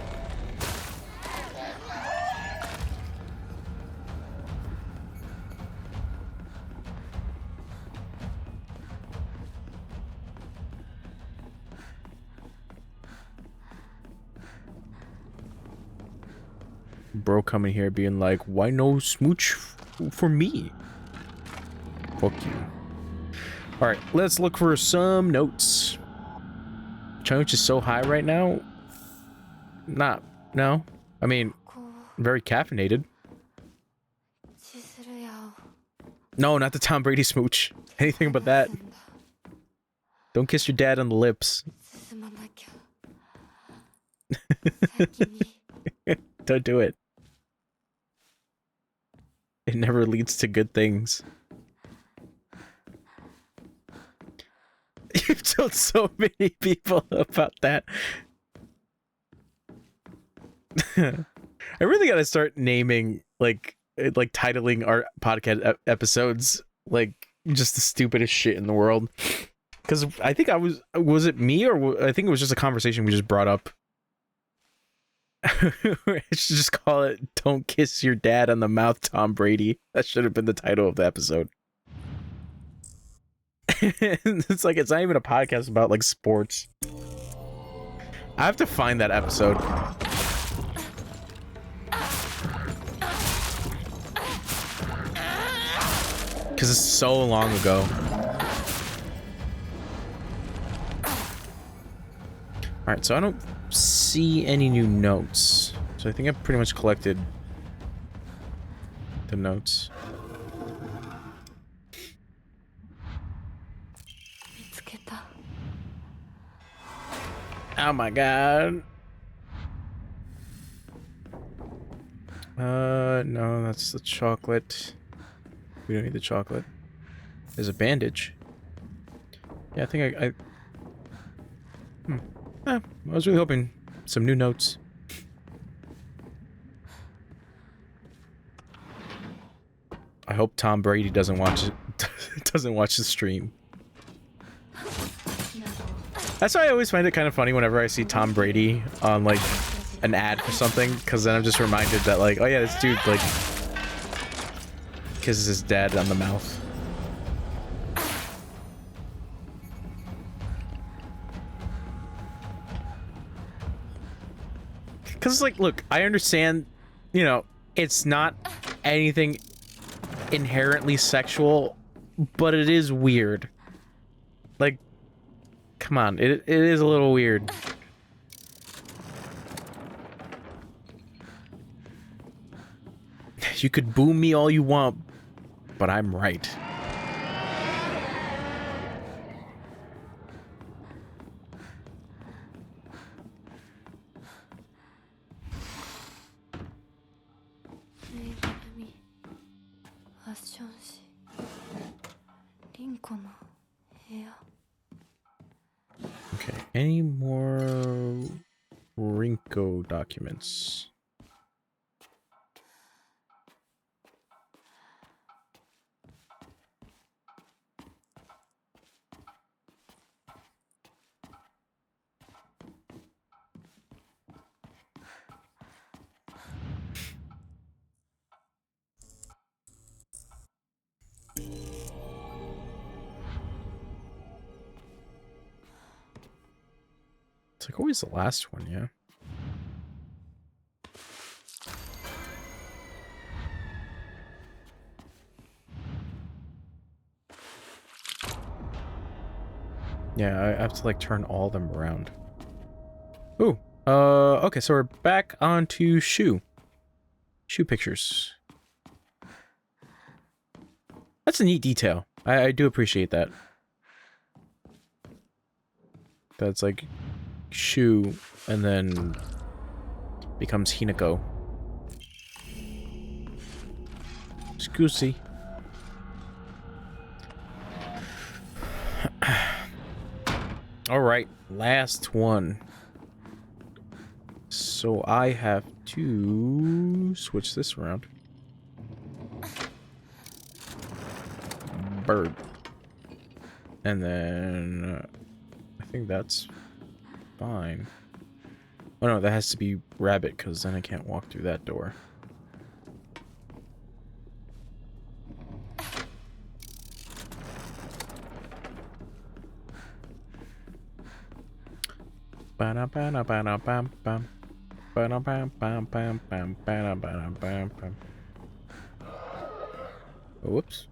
Bro coming here being like, why no smooch for me? Fuck you. Alright, let's look for some notes. Chonch is so high right now. No. I mean, very caffeinated. No, not the Tom Brady smooch. Anything but that. Don't kiss your dad on the lips. Don't do it. It never leads to good things. I've told so many people about that. I really gotta start naming like titling our podcast episodes like just the stupidest shit in the world. Because I think was it me, or I think it was just a conversation we just brought up. I should just call it "Don't Kiss Your Dad on the Mouth, Tom Brady." That should have been the title of the episode. It's like, it's not even a podcast about like sports. I have to find that episode. Because it's so long ago. Alright, so I don't see any new notes. So I think I've pretty much collected the notes. Oh my god. No, that's the chocolate. We don't need the chocolate. There's a bandage. Yeah, I think I was really hoping some new notes. I hope Tom Brady doesn't watch it. Doesn't watch the stream. That's why I always find it kind of funny whenever I see Tom Brady on like an ad for something, because then I'm just reminded that like, oh yeah, this dude like kisses his dad on the mouth. Because it's like, look, I understand, you know, it's not anything inherently sexual, but it is weird. Like, come on, it is a little weird. You could boo me all you want, but I'm right. Okay, any more Rinko documents? It's like always the last one, yeah. Yeah, I have to like turn all of them around. Ooh, okay, so we're back onto shoe pictures. That's a neat detail. I do appreciate that. That's like Shu and then becomes Hinako. Scusi. Alright, last one. So I have to switch this around. Bird. And then I think that's fine. Oh no, that has to be rabbit, because then I can't walk through that door. Ba-da-ba-da-ba-da-bam-bam. Ba-da-bam-bam-bam-bam. Ba-da-ba-da-bam-bam. Oh, whoops.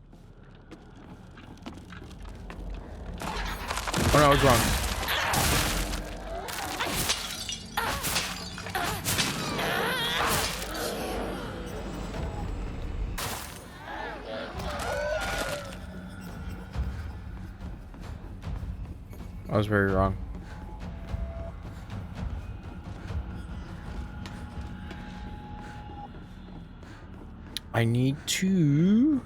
Oh no, I was wrong. I was very wrong. I need to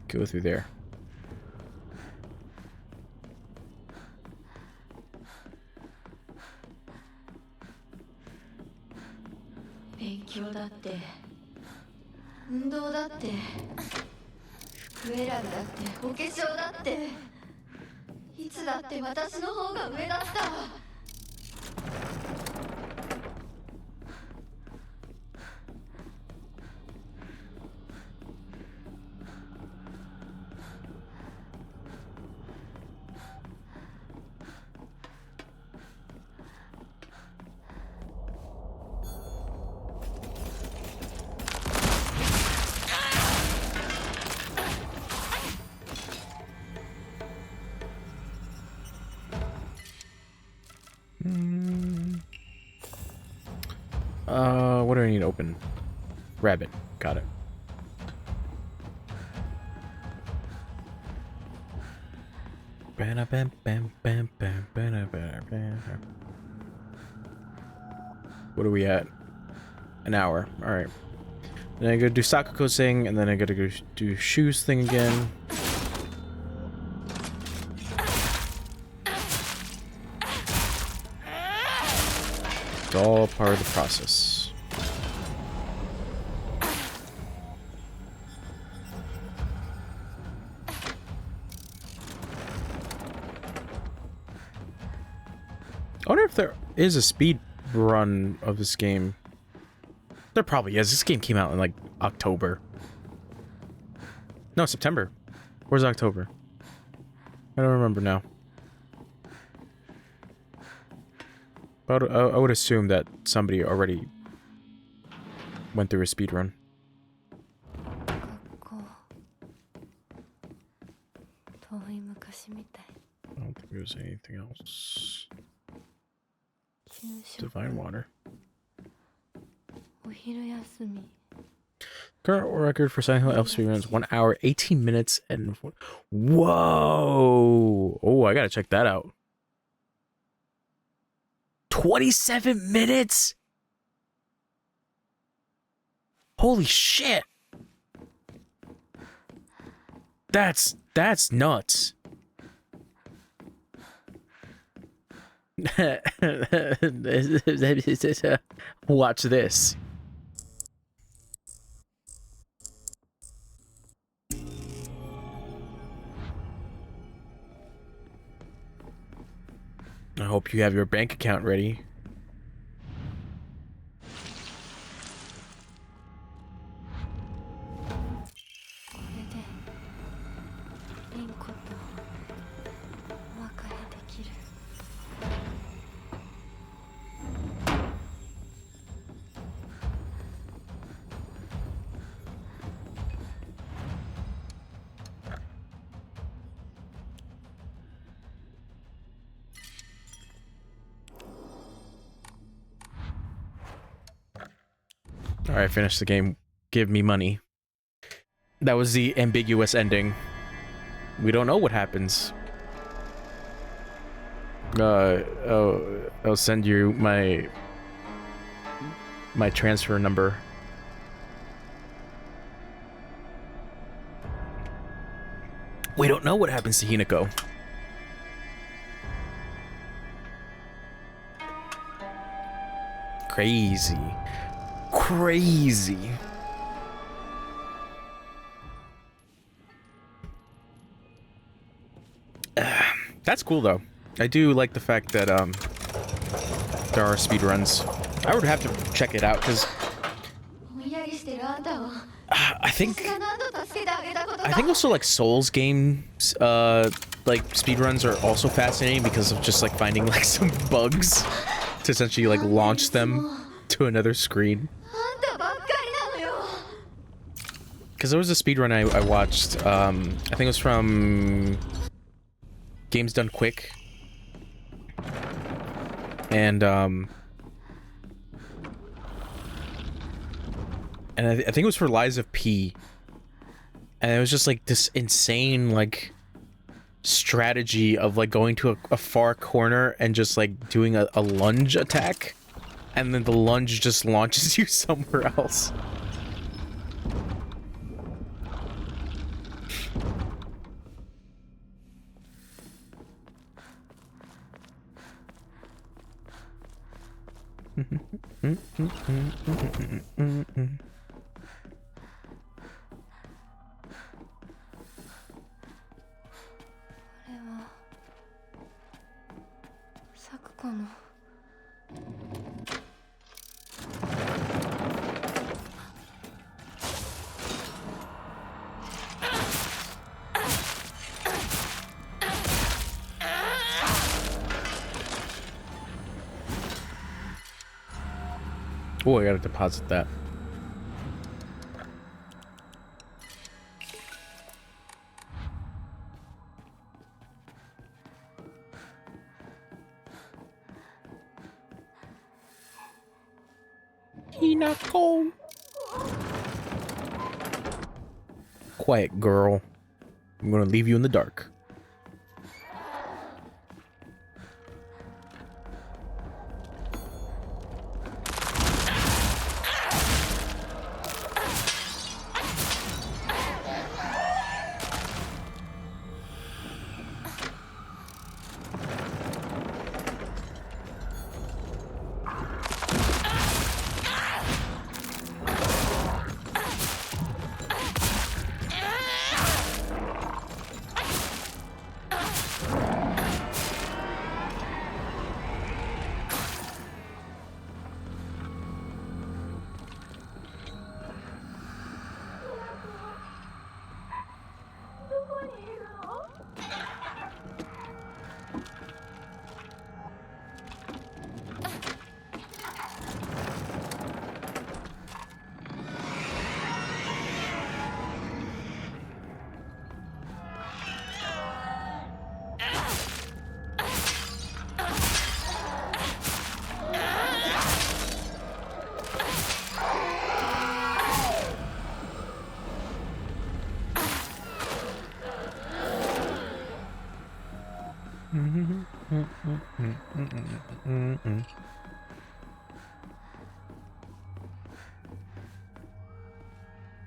go through there. 強だって運動だって服選びだってお化粧だっていつだって私の方が上だった。What do I need to open? Rabbit. Got it. What are we at? An hour. Alright. Then I gotta do Sakuko thing, and then I gotta go do shoes thing again. It's all part of the process. I wonder if there is a speed run of this game. There probably is. This game came out in like October. No, September. Where's October? I don't remember now. But I would assume that somebody already went through a speed run. 遠い昔みたい。 I don't think there's anything else. 給食 Divine water. お昼休み Current record for Silent Hill Elf speedruns 1 hour 18 minutes and whoa! Oh, I gotta check that out. 27 minutes? Holy shit! That's nuts. Watch this. I hope you have your bank account ready. これでリンコとお別れできる。 Alright, finish the game. Give me money. That was the ambiguous ending. We don't know what happens. I'll send you my transfer number. We don't know what happens to Hinako. Crazy. Crazy. That's cool though. I do like the fact that there are speedruns. I would have to check it out because I think also like Souls games like speedruns are also fascinating because of just like finding like some bugs to essentially like launch them to another screen. Because there was a speedrun I watched, I think it was from Games Done Quick. And I think it was for Lies of P. And it was just like this insane like strategy of like going to a far corner and just like doing a lunge attack. And then the lunge just launches you somewhere else. れは咲子の。Oh, I gotta deposit that. Hinako. Quiet, girl. I'm gonna leave you in the dark.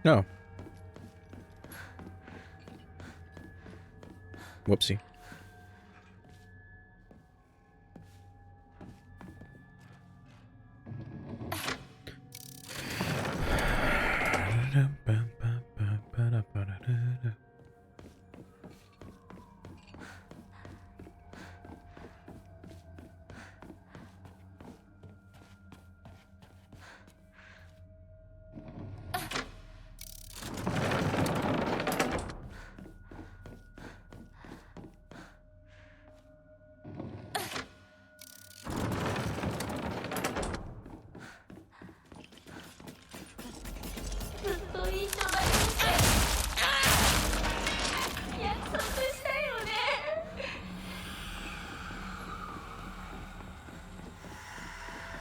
No. Whoopsie.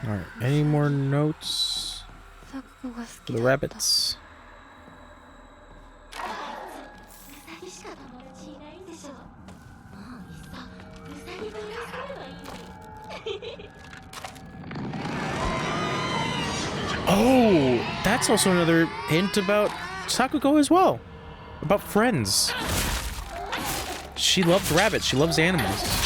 Alright, any more notes for the rabbits? ウサギしか友達いないんでしょ。もういっそウサギ分類すればいいのに。Oh, that's also another hint about Sakugo as well. About friends. She loved rabbits. She loves animals.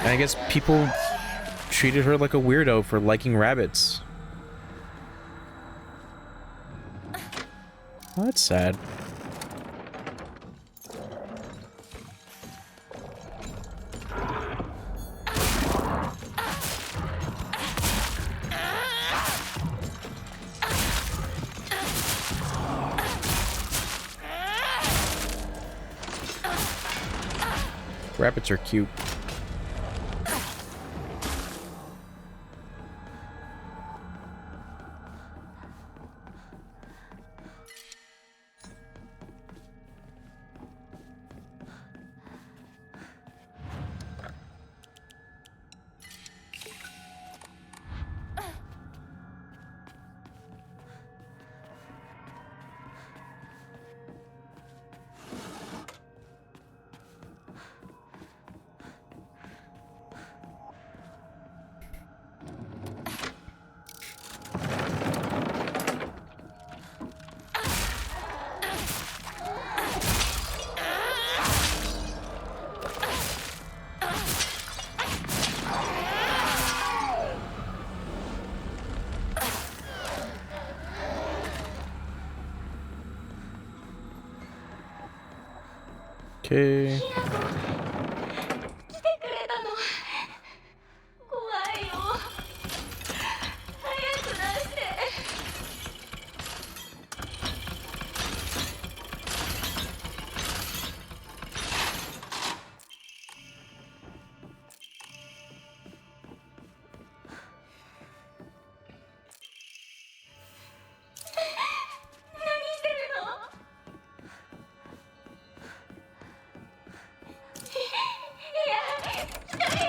And I guess people treated her like a weirdo for liking rabbits. Oh, that's sad. Rabbits are cute. Okay. 来てくれたの。怖いよ。早く出して。何してるの？いや、一人は嫌。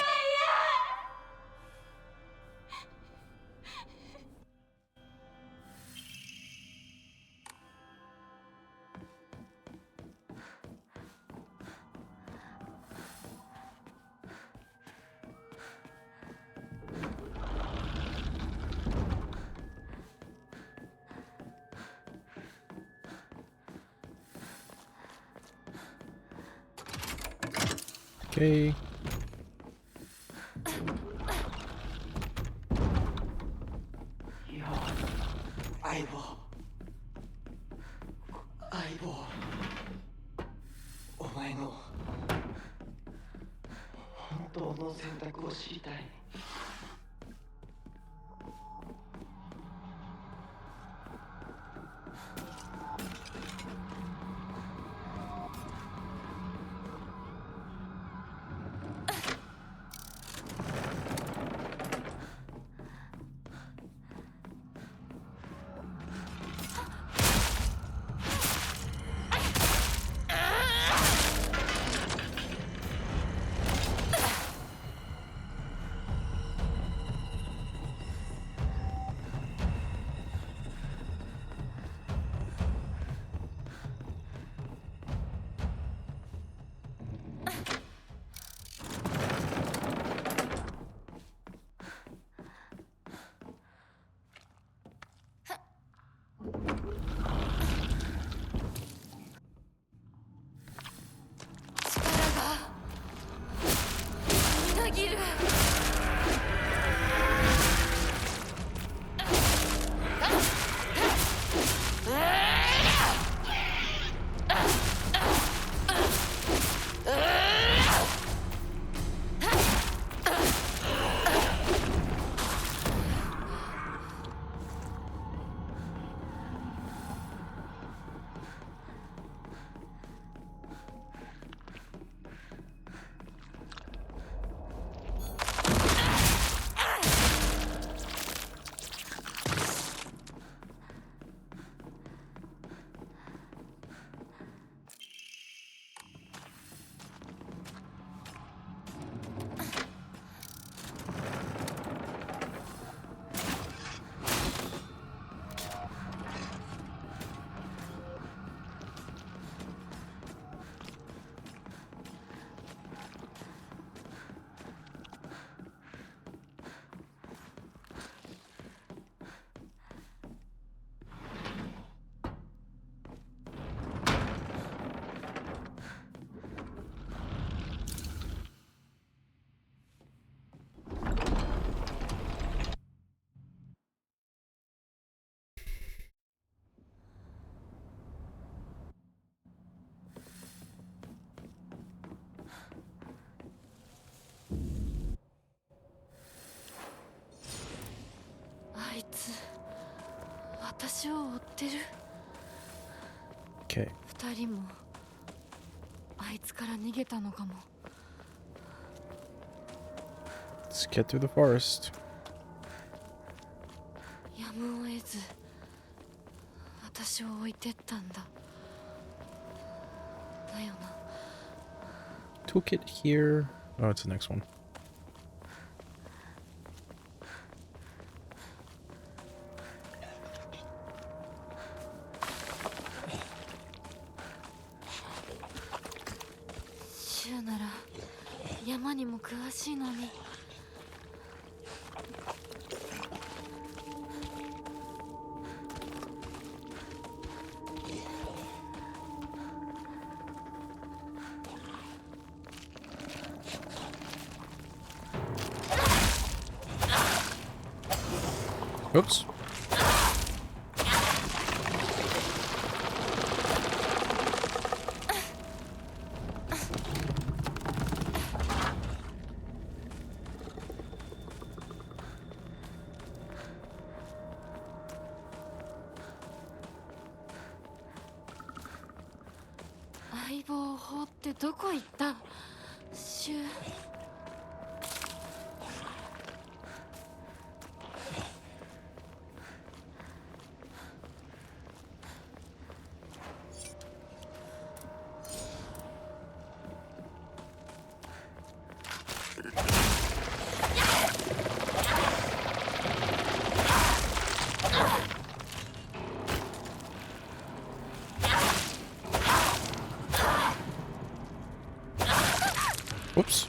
Okay. いや、相棒、相棒、お前の本当の選択を知りたい。力がみなぎる。あいつ私を追ってる。 Okay. 二人もあいつから逃げたのかも。 Let's get through the forest. やむを得ず私を置いてったんだ。だよな。 Toolkit here. Oh, it's the next one. シュウなら山にも詳しいのに。Oops. 相棒法ってどこ行ったシュ。Whoops.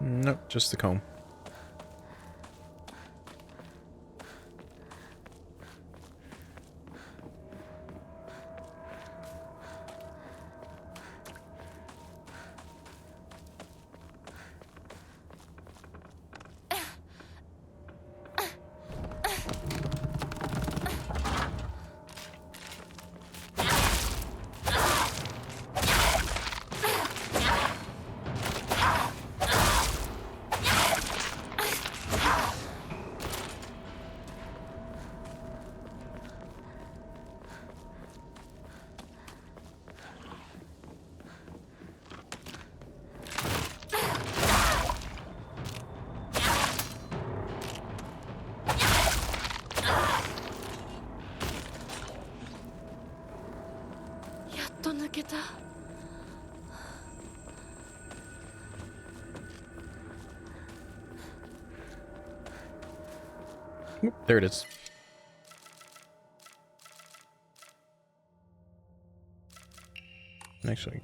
Nope, just the comb. Oop, there it is. Actually,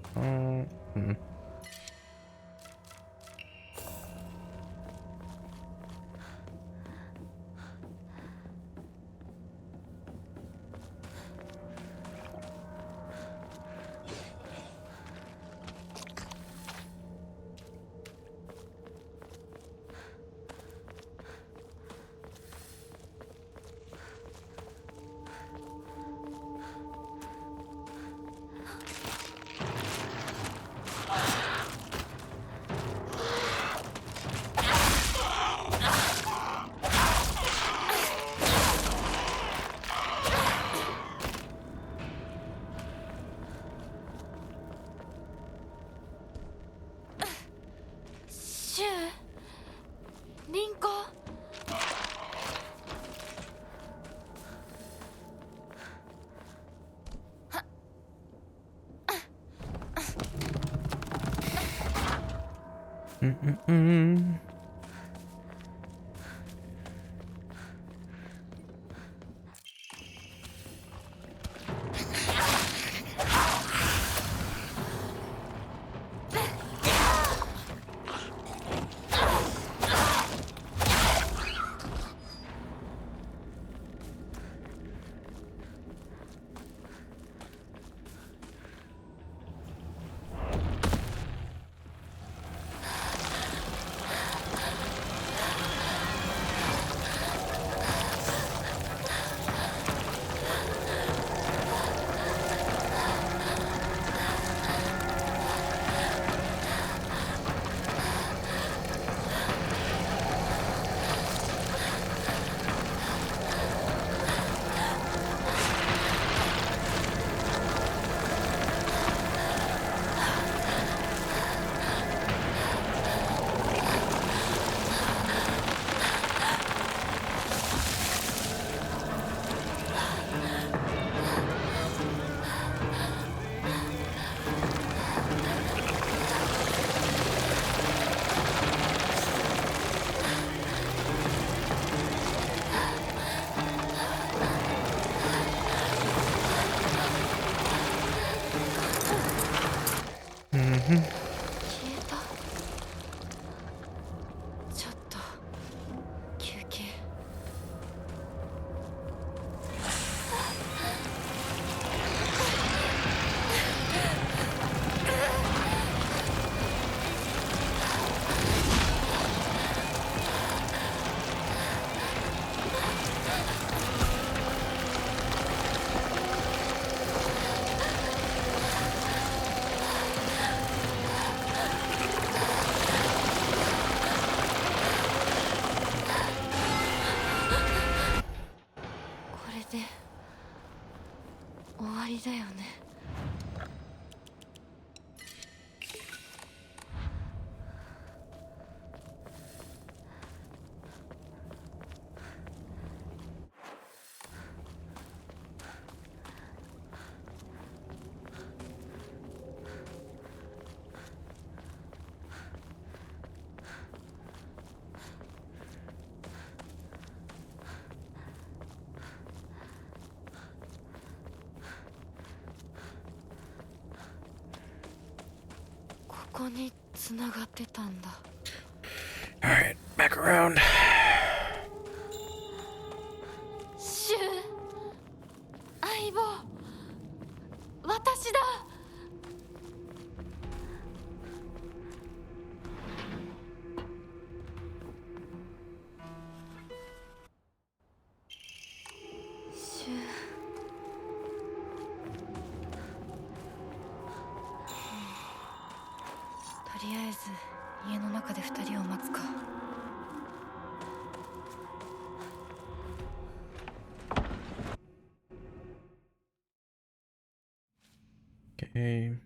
りだよね。ここに繋がってたんだ。Alright, back around. シュウ、相棒、私だ。シュウ。とりあえず家の中で2人を待つか。Okay.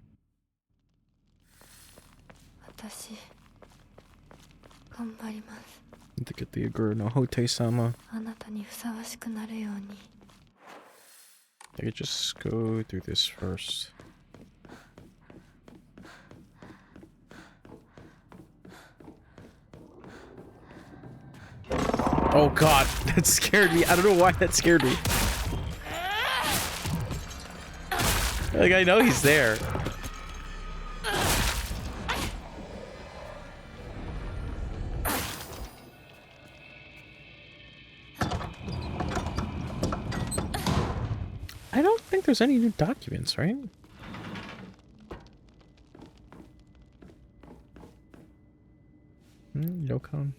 私頑張ります。 To get the Aguro no Hote-sama. あなたにふさわしくなるように。 I could just go through this first. Oh god, that scared me. I don't know why that scared me. Like, I know he's there. I don't think there's any new documents, right? Yokon.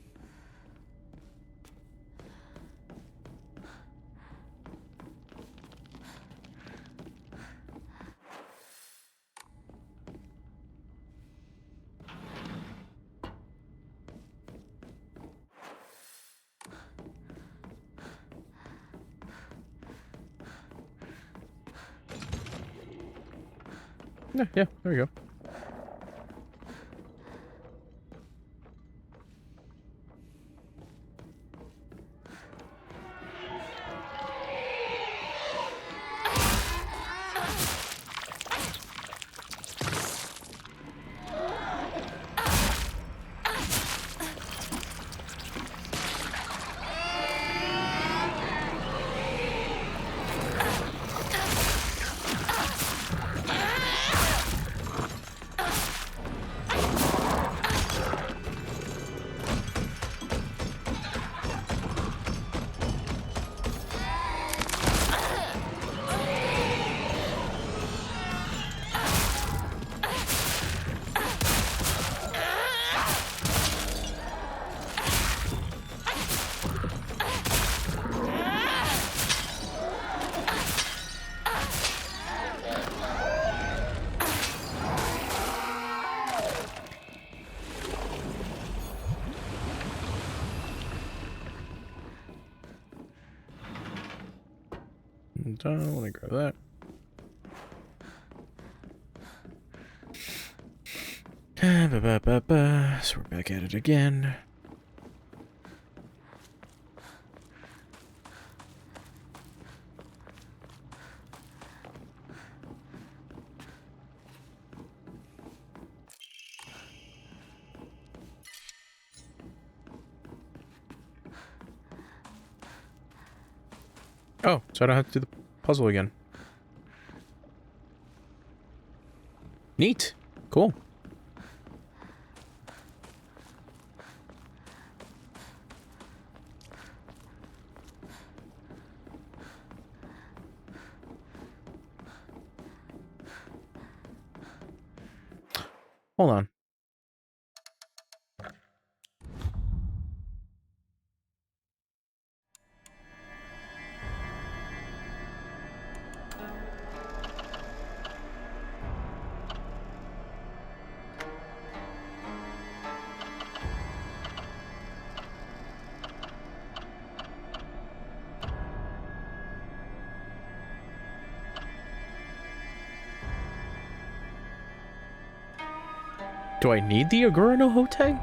Yeah, there we go. Let me grab that. So we're back at it again. Oh, so I don't have to do the puzzle again. Neat. Cool. Hold on. Do I need the Agura no Hote?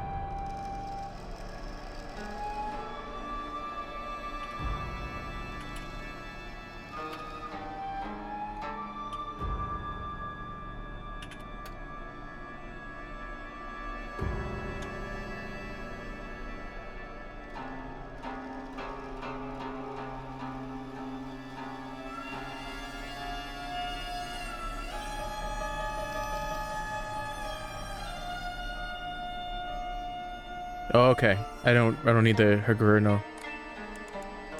Oh, okay. I don't need the Agura no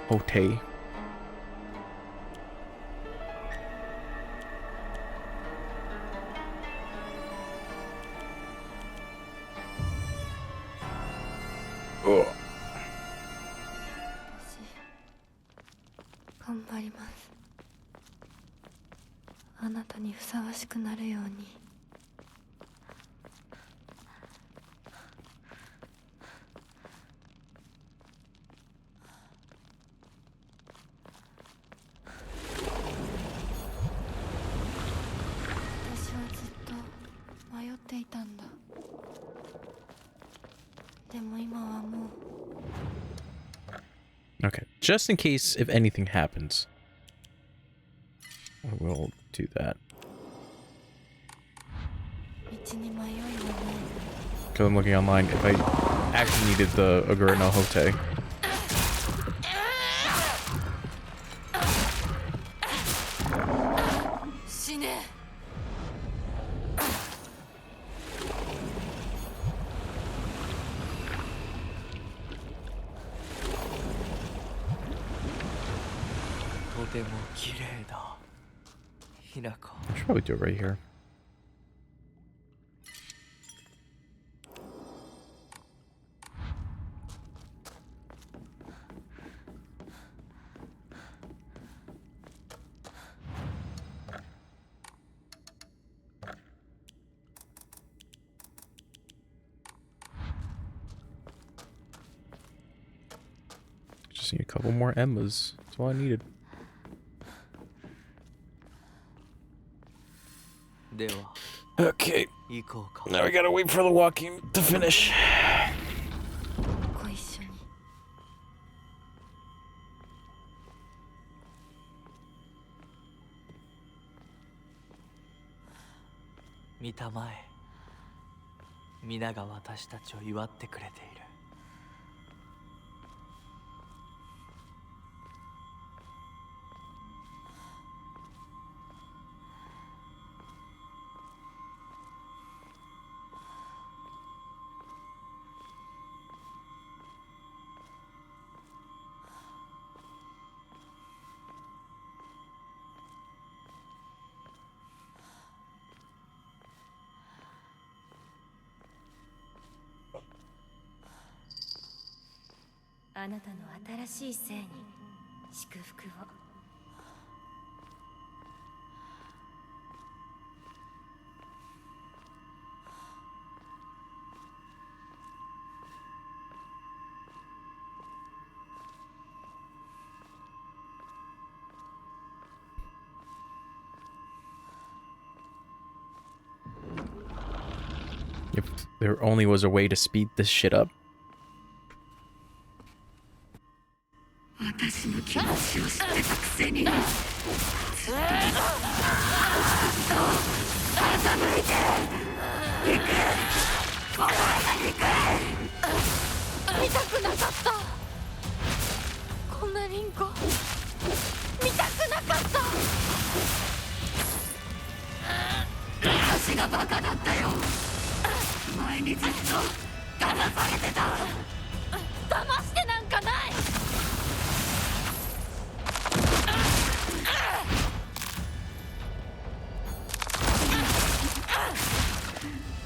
Hote. Oh. 頑張ります。あなたにふさわしくなるように。私はずっと迷っていたんだ。でも今はもう。 Okay, just in case if anything happens, I will do that. 道に迷いはない。 Because I'm looking online if I actually needed the Agura no Hote. 死ね。とても綺麗だ。ひなこ。 I should probably do it right here. Just need a couple more Emmas. That's all I needed. では Okay, 行こうか。 now we gotta wait for the walking to finish. ご一緒に。見たまえ。皆が私たちを祝ってくれている。あなたの新しい生に祝福を。If there only was a way to speed this shit up. 私の気持ちを知ってたくせに。見たくなかった。こんなリンコ見たくなかった。私がバカだったよ。前にずっと騙されてた。騙してなんかない。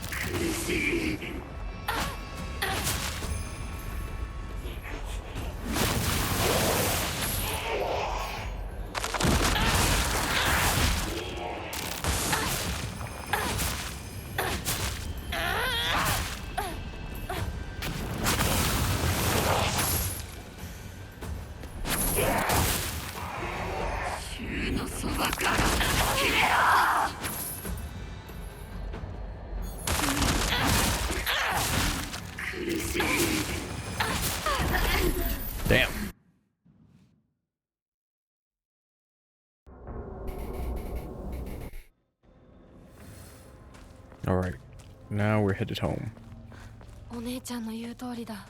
苦しい。衆のそばから消えろ。Damn. All right. Now we're headed home. お姉ちゃんの言う通りだ。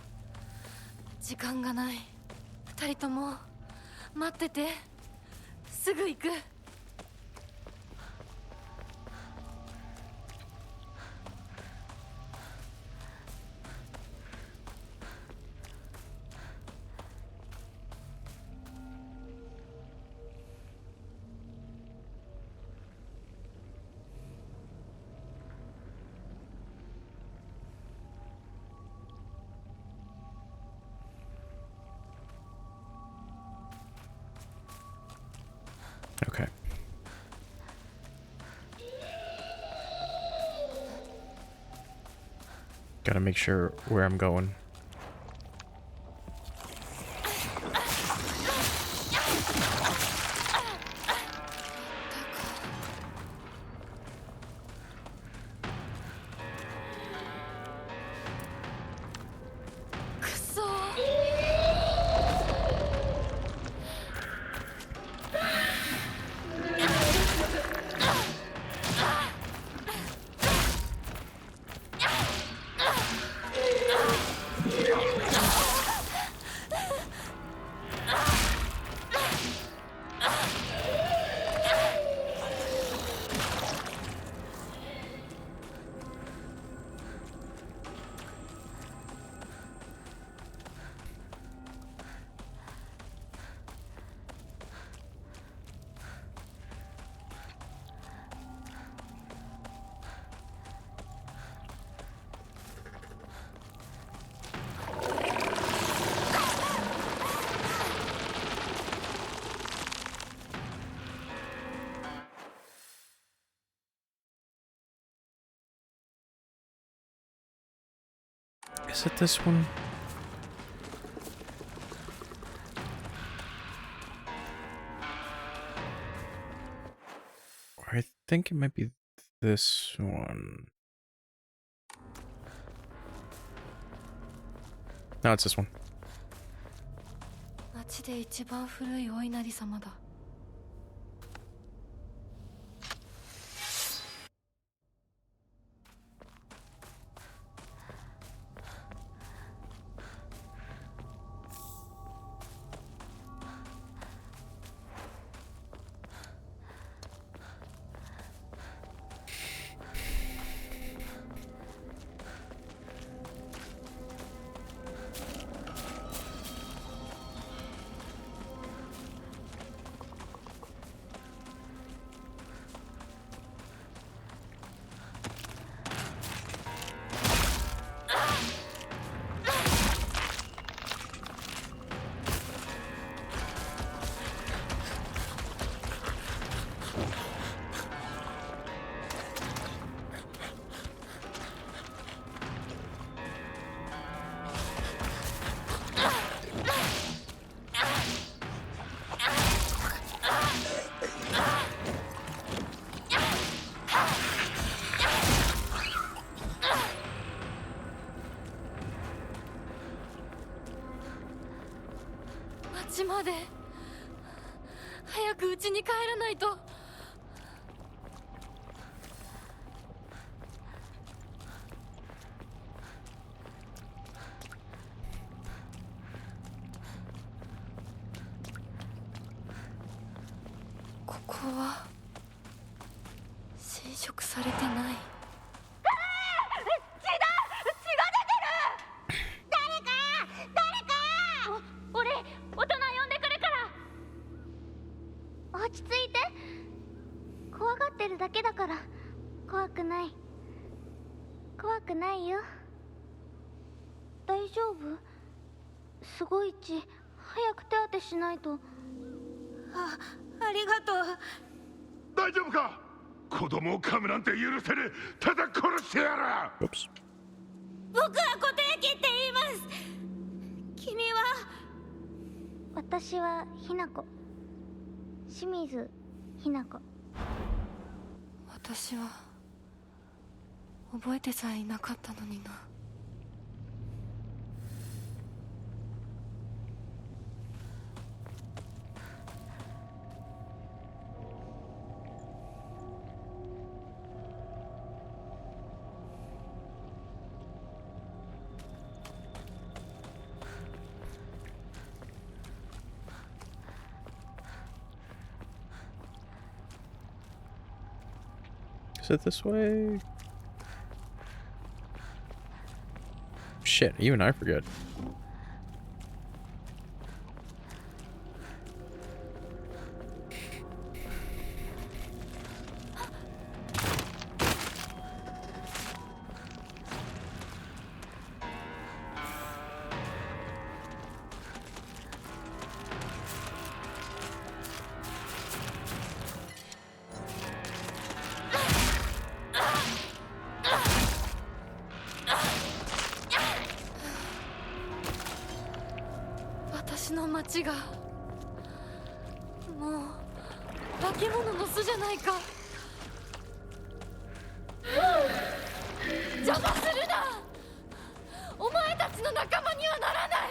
時間がない。二人とも待ってて。すぐ行く。Okay. Gotta make sure where I'm going. Is it this one? I think it might be this one. No, it's this one. 町で一番古いお稲荷様だ。町まで早く家に帰らないと。ここは侵食されてない。落ち着いて。怖がってるだけだから。怖くない。怖くないよ。大丈夫？すごい血。早く手当てしないと。ありがとう。大丈夫か？子供を噛むなんて許せねえ。ただ殺してやる。 Oops. 僕は固定機って言います。君は？私はひな子。清水ひな子。私は覚えてさえいなかったのにな。Is it this way? Shit, even I forget.私の町がもう化け物の巣じゃないか。邪魔するな。お前たちの仲間にはならない。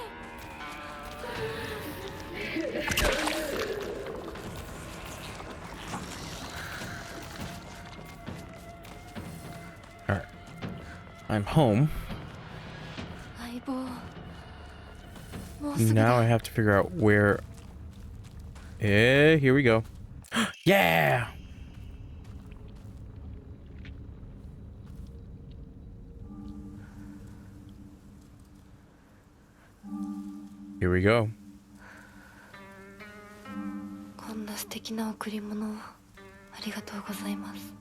Alright. I'm home. 相棒、もうすぐ Now だ。 I have to figure out where... here we go. Yeah! Here we go. こんな素敵な贈り物をありがとうございます。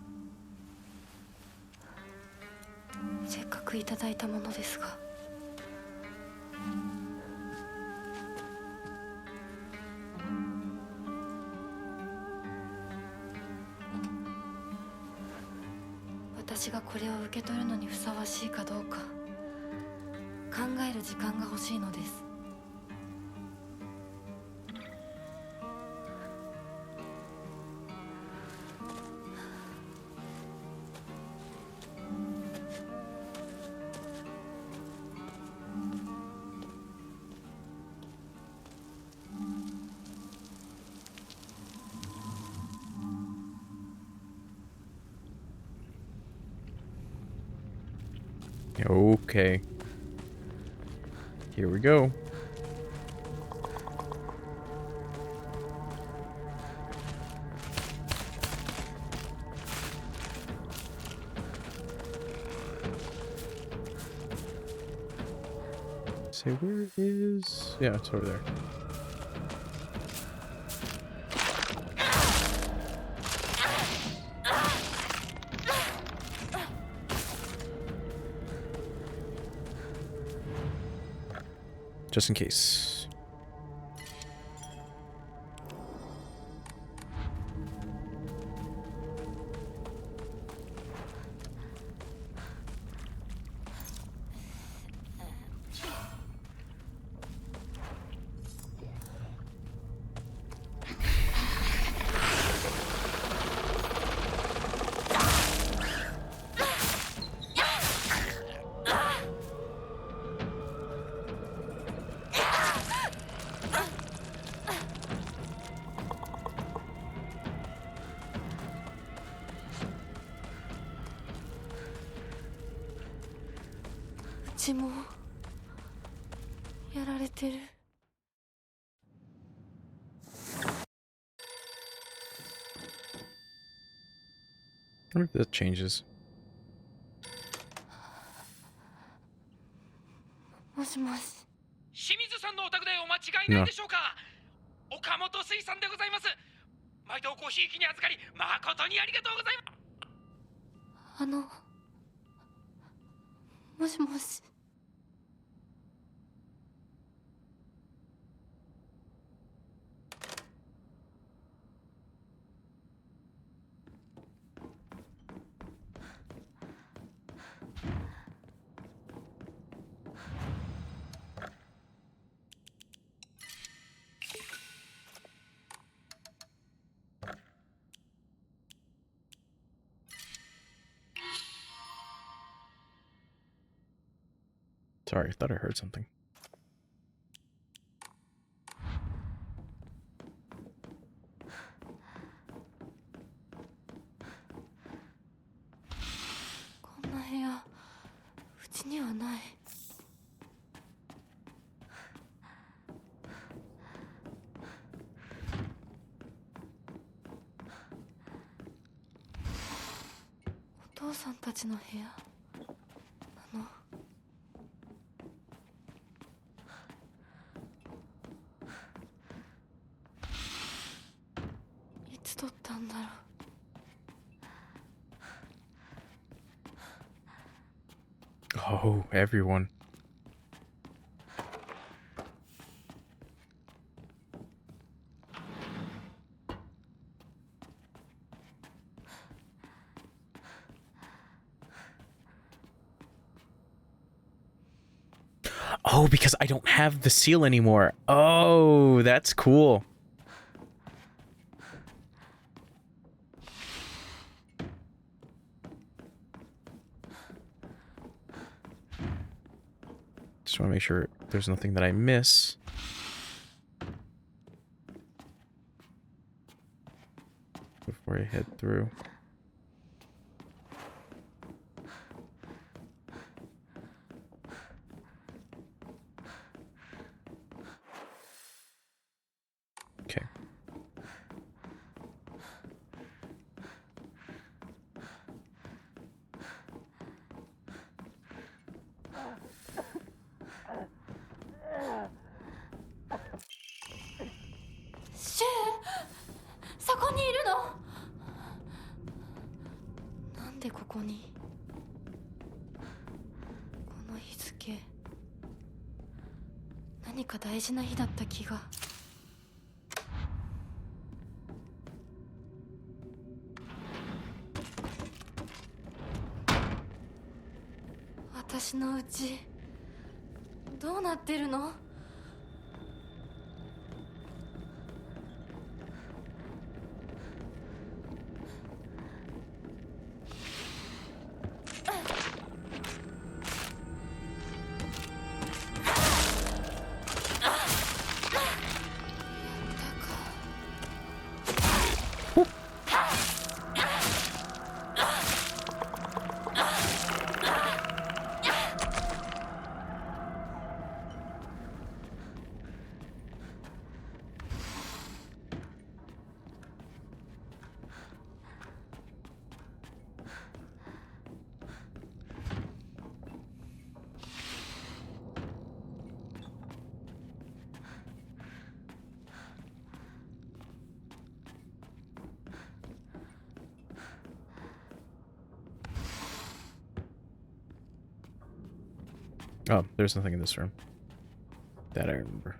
せっかくいただいたものですが。私がこれを受け取るのにふさわしいかどうか考える時間が欲しいのです。Okay. Here we go. Say, where is... Yeah, it's over there. Just in case.うちもやられてる。I wonder if that changes. もしもし。清水さんのお宅でお間違いないでしょうか。岡本水産でございます。毎度ごひいきに預かり誠にありがとうございます。もしもし。Sorry, I thought I heard something. こんな部屋うちにはない。父さんたちの部屋なの？いつ撮ったんだろう。Oh, everyone. Oh, because I don't have the seal anymore. Oh, that's cool. Just want to make sure there's nothing that I miss. Before I head through. Okay. Shu! そこにいるの？なんでここに？この日付、何か大事な日だった気が。私のうちどうなってるの？Oh, there's nothing in this room. That I remember.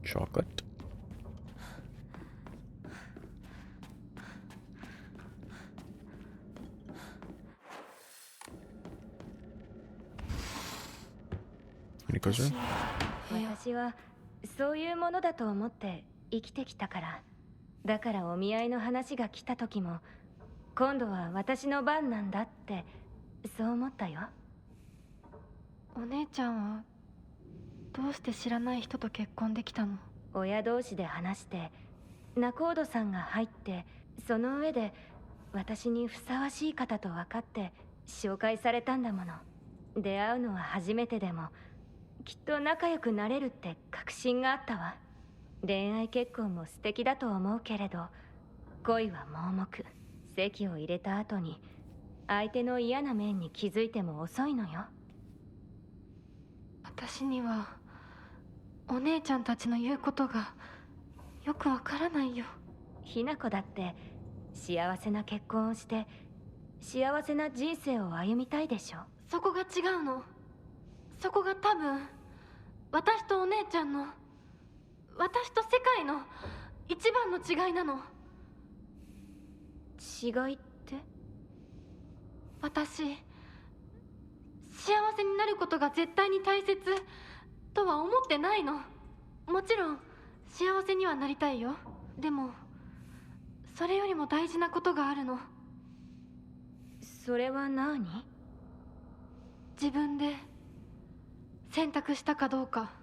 Chocolate. Nico's room? 私はそういうものだと思って生きてきたから。だからお見合いの話が来た時も、今度は私の番なんだってそう思ったよ。お姉ちゃんはどうして知らない人と結婚できたの？親同士で話して仲人さんが入って、その上で私にふさわしい方と分かって紹介されたんだもの。出会うのは初めてでもきっと仲良くなれるって確信があったわ。恋愛結婚も素敵だと思うけれど、恋は盲目。籍を入れた後に相手の嫌な面に気づいても遅いのよ。私にはお姉ちゃんたちの言うことがよくわからないよ。ひな子だって幸せな結婚をして幸せな人生を歩みたいでしょ。そこが違うの。そこが多分私とお姉ちゃんの、私と世界の一番の違いなの。違いって？私、幸せになることが絶対に大切とは思ってないの。もちろん幸せにはなりたいよ。でもそれよりも大事なことがあるの。それは何？自分で選択したかどうか。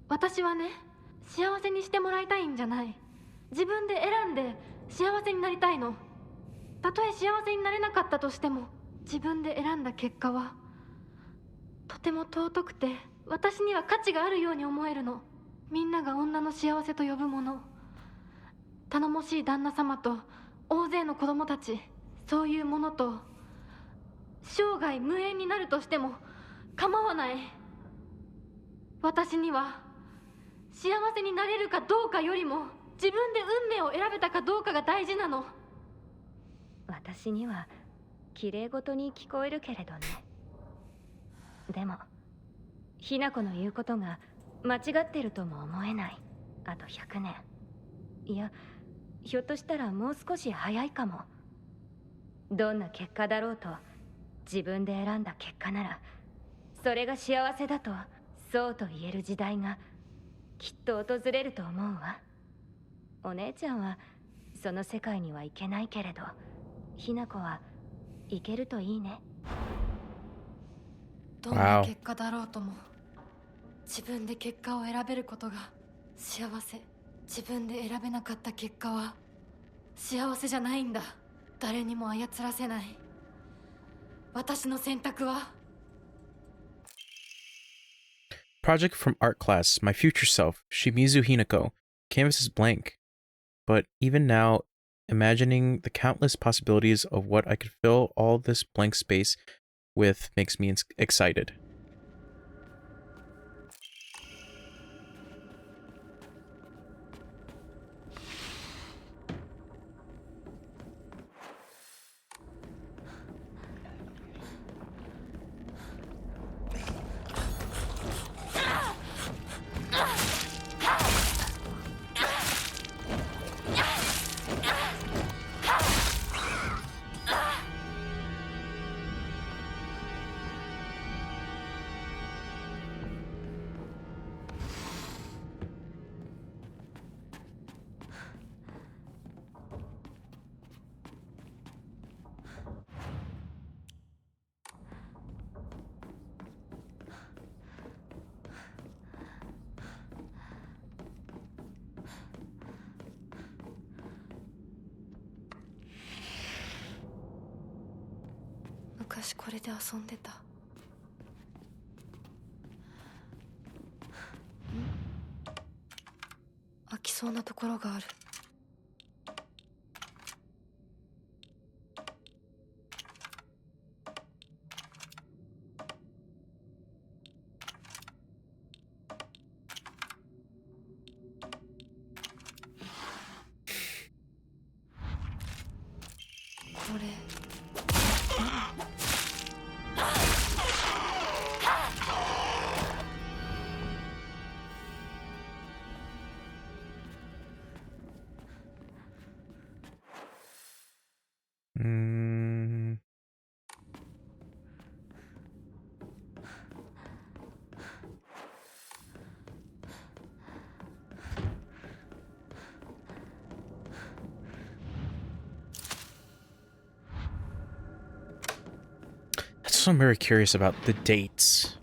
私はね、幸せにしてもらいたいんじゃない。自分で選んで幸せになりたいの。たとえ幸せになれなかったとしても、自分で選んだ結果はとても尊くて私には価値があるように思えるの。みんなが女の幸せと呼ぶもの、頼もしい旦那様と大勢の子供たち、そういうものと生涯無縁になるとしても構わない。私には幸せになれるかどうかよりも自分で運命を選べたかどうかが大事なの。私には綺麗事に聞こえるけれどね。でもひな子の言うことが間違ってるとも思えない。あと100年、いやひょっとしたらもう少し早いかも。どんな結果だろうと自分で選んだ結果ならそれが幸せだとそうと言える時代がきっと訪れると思うわ。お姉ちゃんはその世界には行けないけれど、ひな子は行けるといいね。どんな結果だろうとも自分で結果を選べることが幸せ。自分で選べなかった結果は幸せじゃないんだ。誰にも操らせない。私の選択は。 Project from art class. My future self, Shimizu Hinako. Canvas is blank. But even now, imagining the countless possibilities of what I could fill all this blank space with makes me excited.昔これで遊んでた。飽きそうなところがある。これThat's what I'm very curious about, the dates.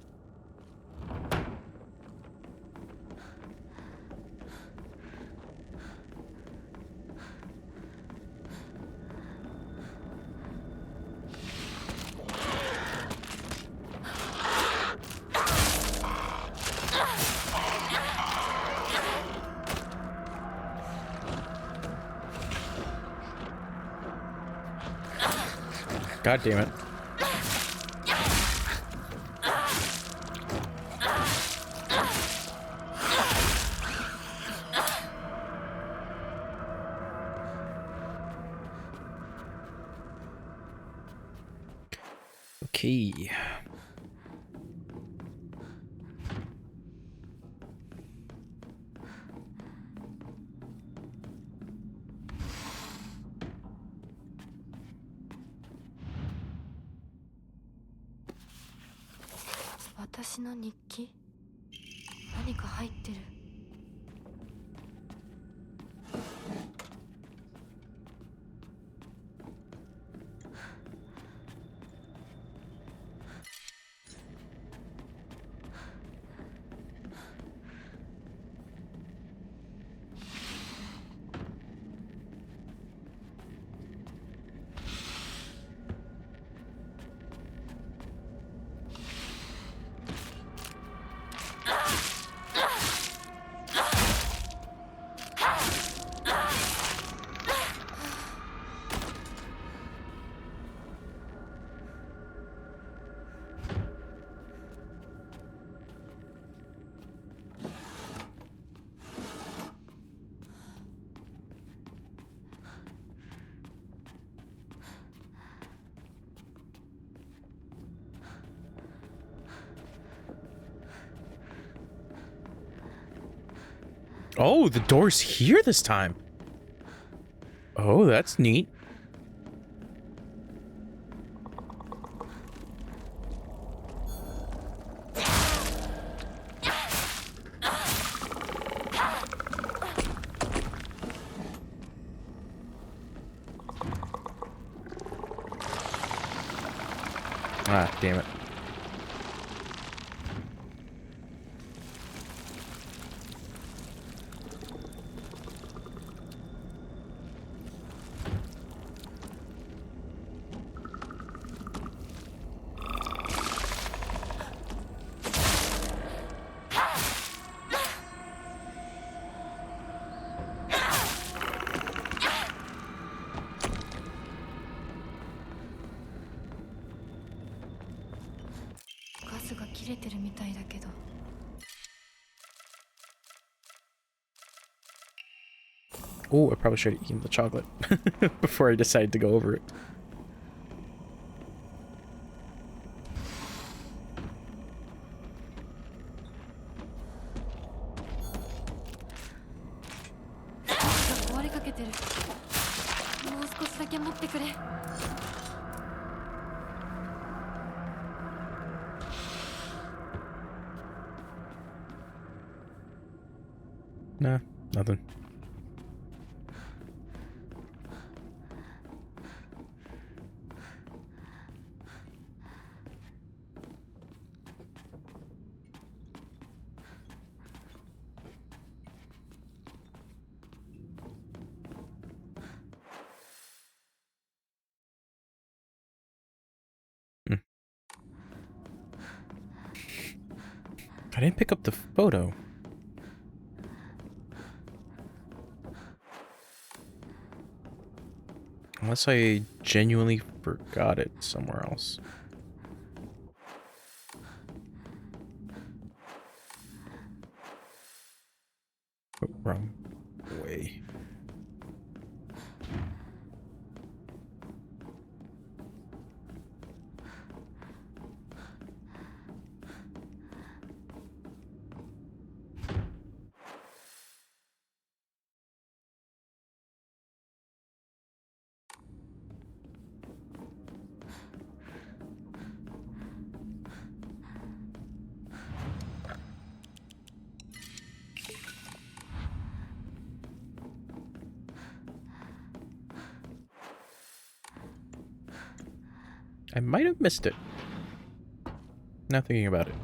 God damn it. Okay.「私の日記」何か入ってる。Oh, the door's here this time. Oh, that's neat. Ah, damn it. Oh, I probably should have eaten the chocolate before I decided to go over it. Nah, nothing. I didn't pick up the photo. Unless I genuinely forgot it somewhere else. Oh, wrong way. I might have missed it. Not thinking about it.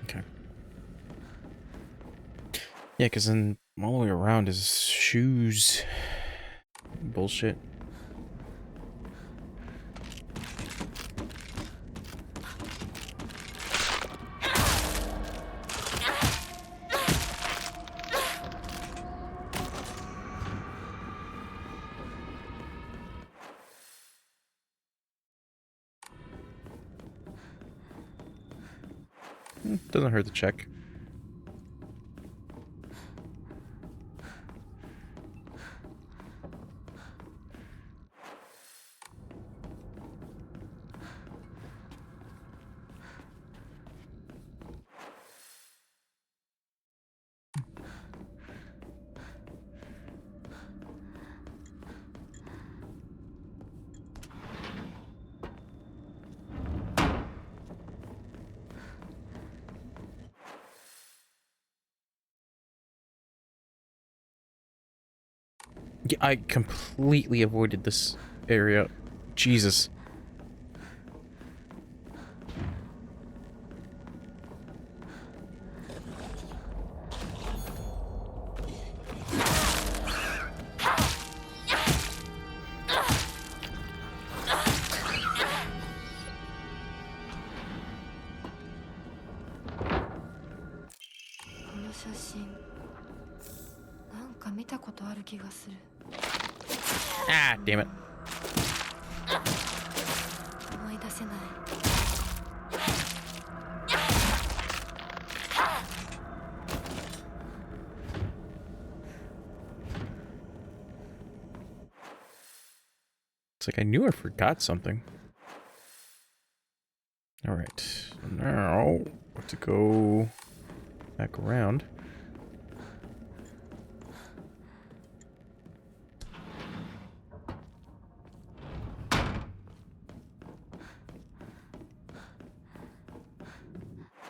Okay. Yeah, because then all the way around is shoes. Bullshit. Doesn't hurt to check. Yeah, I completely avoided this area. Jesus. Ah, damn it. It's like I knew I forgot something. Alright, now to go back around.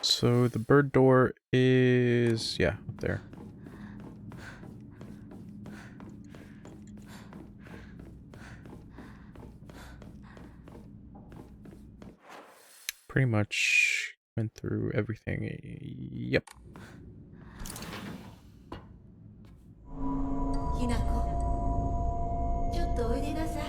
So the bird door is, yeah, up there. Pretty much went through everything. Yep. ひなこ、ちょっとおいでなさい。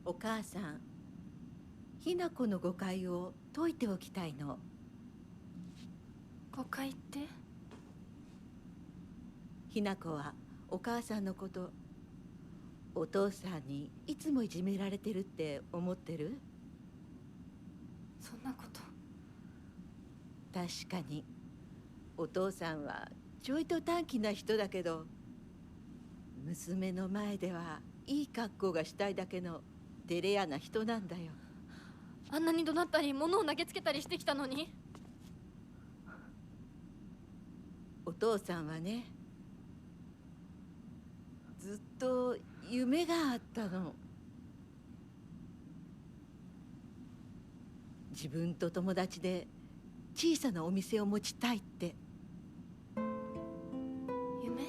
お母さん、ひなこの誤解を解いておきたいの。誤解って？ひなこはお母さんのこと、お父さんにいつもいじめられてるって思ってる？そんなこと。確かにお父さんはちょいと短気な人だけど、娘の前ではいい格好がしたいだけの照れ屋な人なんだよ。あんなに怒鳴ったり物を投げつけたりしてきたのに。お父さんはね、ずっと夢があったの。自分と友達で小さなお店を持ちたいって。夢？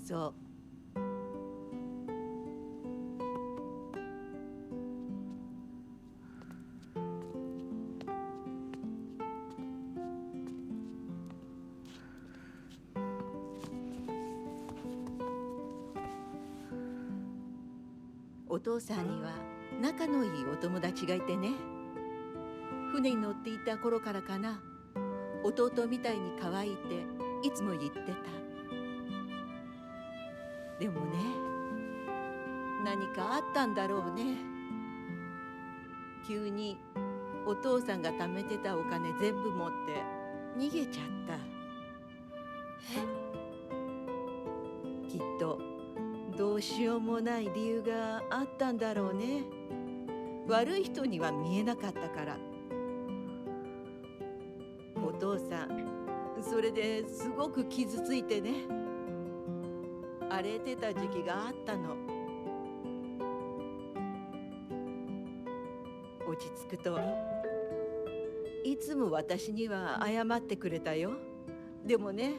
そう。お父さんには仲のいいお友達がいてね、船に乗っていた頃からかな、弟みたいに可愛いっていつも言ってた。でもね、何かあったんだろうね。急にお父さんが貯めてたお金全部持って逃げちゃった。きっとどうしようもない理由があったんだろうね。悪い人には見えなかったから。お父さん、それですごく傷ついてね、荒れてた時期があったの。落ち着くといつも私には謝ってくれたよ。でもね、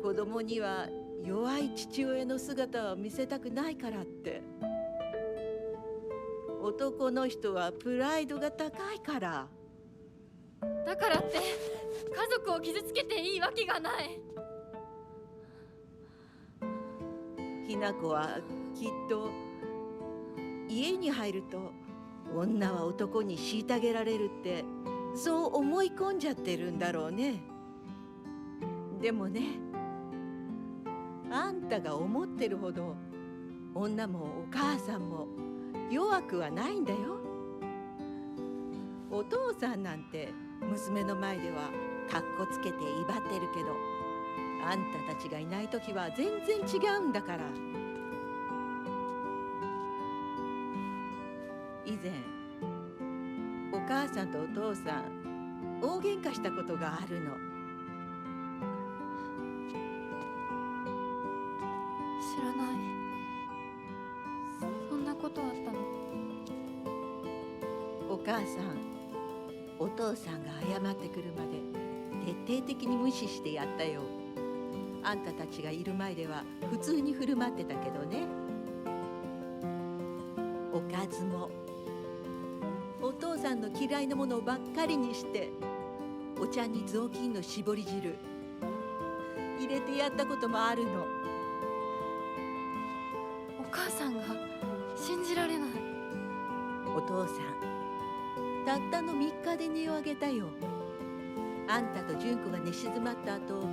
子供には弱い父親の姿を見せたくないからって。男の人はプライドが高いから。だからって家族を傷つけていいわけがない。ひな子はきっと家に入ると女は男に虐げられるってそう思い込んじゃってるんだろうね。でもね、あんたが思ってるほど女もお母さんも弱くはないんだよ。お父さんなんて娘の前ではカッコつけて威張ってるけど、あんたたちがいない時は全然違うんだから。以前お母さんとお父さん大喧嘩したことがあるの。知らない。そんなことあったの？さん、お父さんが謝ってくるまで徹底的に無視してやったよ。あんたたちがいる前では普通に振る舞ってたけどね。おかずもお父さんの嫌いなものばっかりにして、お茶に雑巾の絞り汁入れてやったこともあるの。お母さんが信じられない。お父さんたったの3日で音をあげたよ。あんたと純子が寝静まった後、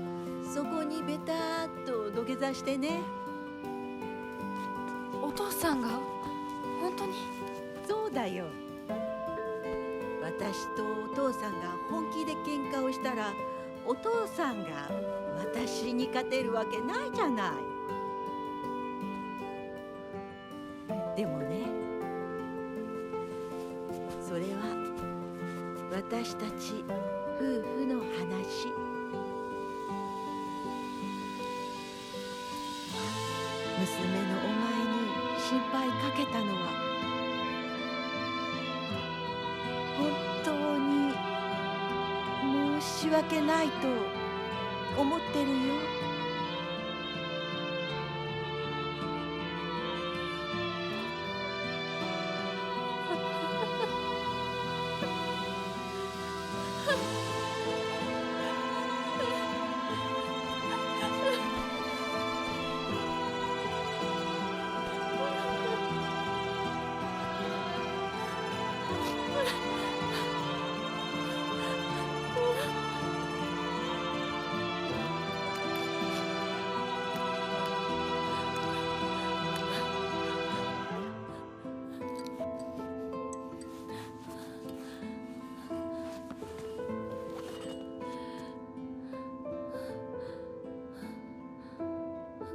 そこにベターっと土下座してね。お父さんが本当に？そうだよ。私とお父さんが本気で喧嘩をしたら、お父さんが私に勝てるわけないじゃない。でもね、それは私たち夫婦の話。娘のお前に心配かけたのは本当に申し訳ないと思ってるよ。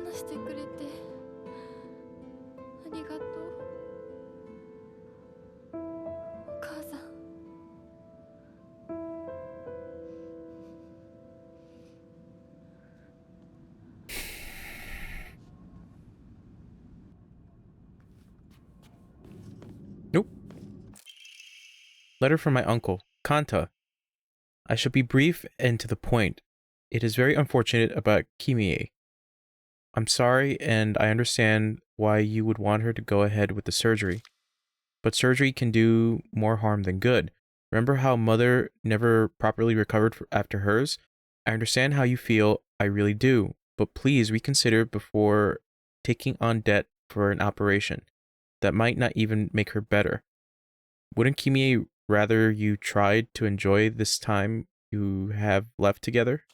話してくれてありがとう、お母さん。Nope. Letter from my uncle, Kanta. I shall be brief and to the point. It is very unfortunate about Kimie. I'm sorry, and I understand why you would want her to go ahead with the surgery. But surgery can do more harm than good. Remember how Mother never properly recovered after hers? I understand how you feel, I really do. But please reconsider before taking on debt for an operation. That might not even make her better. Wouldn't Kimie rather you tried to enjoy this time you have left together?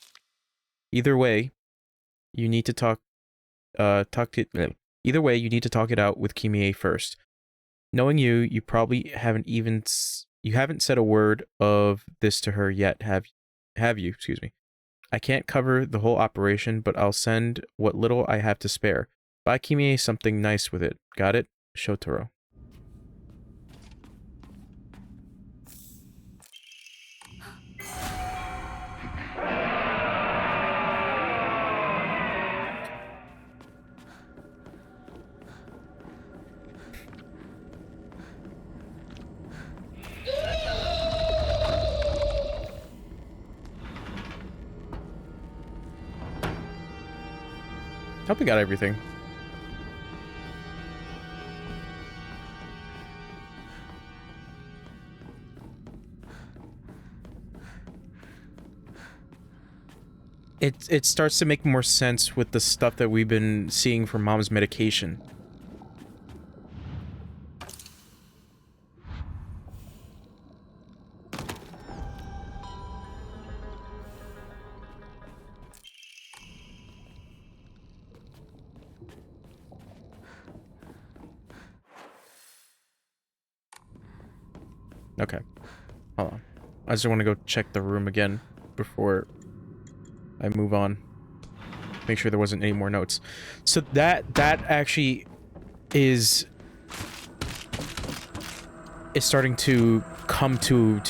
Either way, you need to talk it out with Kimie first. Knowing you, you probably haven't said a word of this to her yet, have you? Excuse me. I can't cover the whole operation, but I'll send what little I have to spare. Buy Kimie something nice with it. Got it? Shotaro. Hope we got everything. It starts to make more sense with the stuff that we've been seeing from Mom's medication. Okay, hold on. I just want to go check the room again before I move on. Make sure there wasn't any more notes. So that actually is starting to come to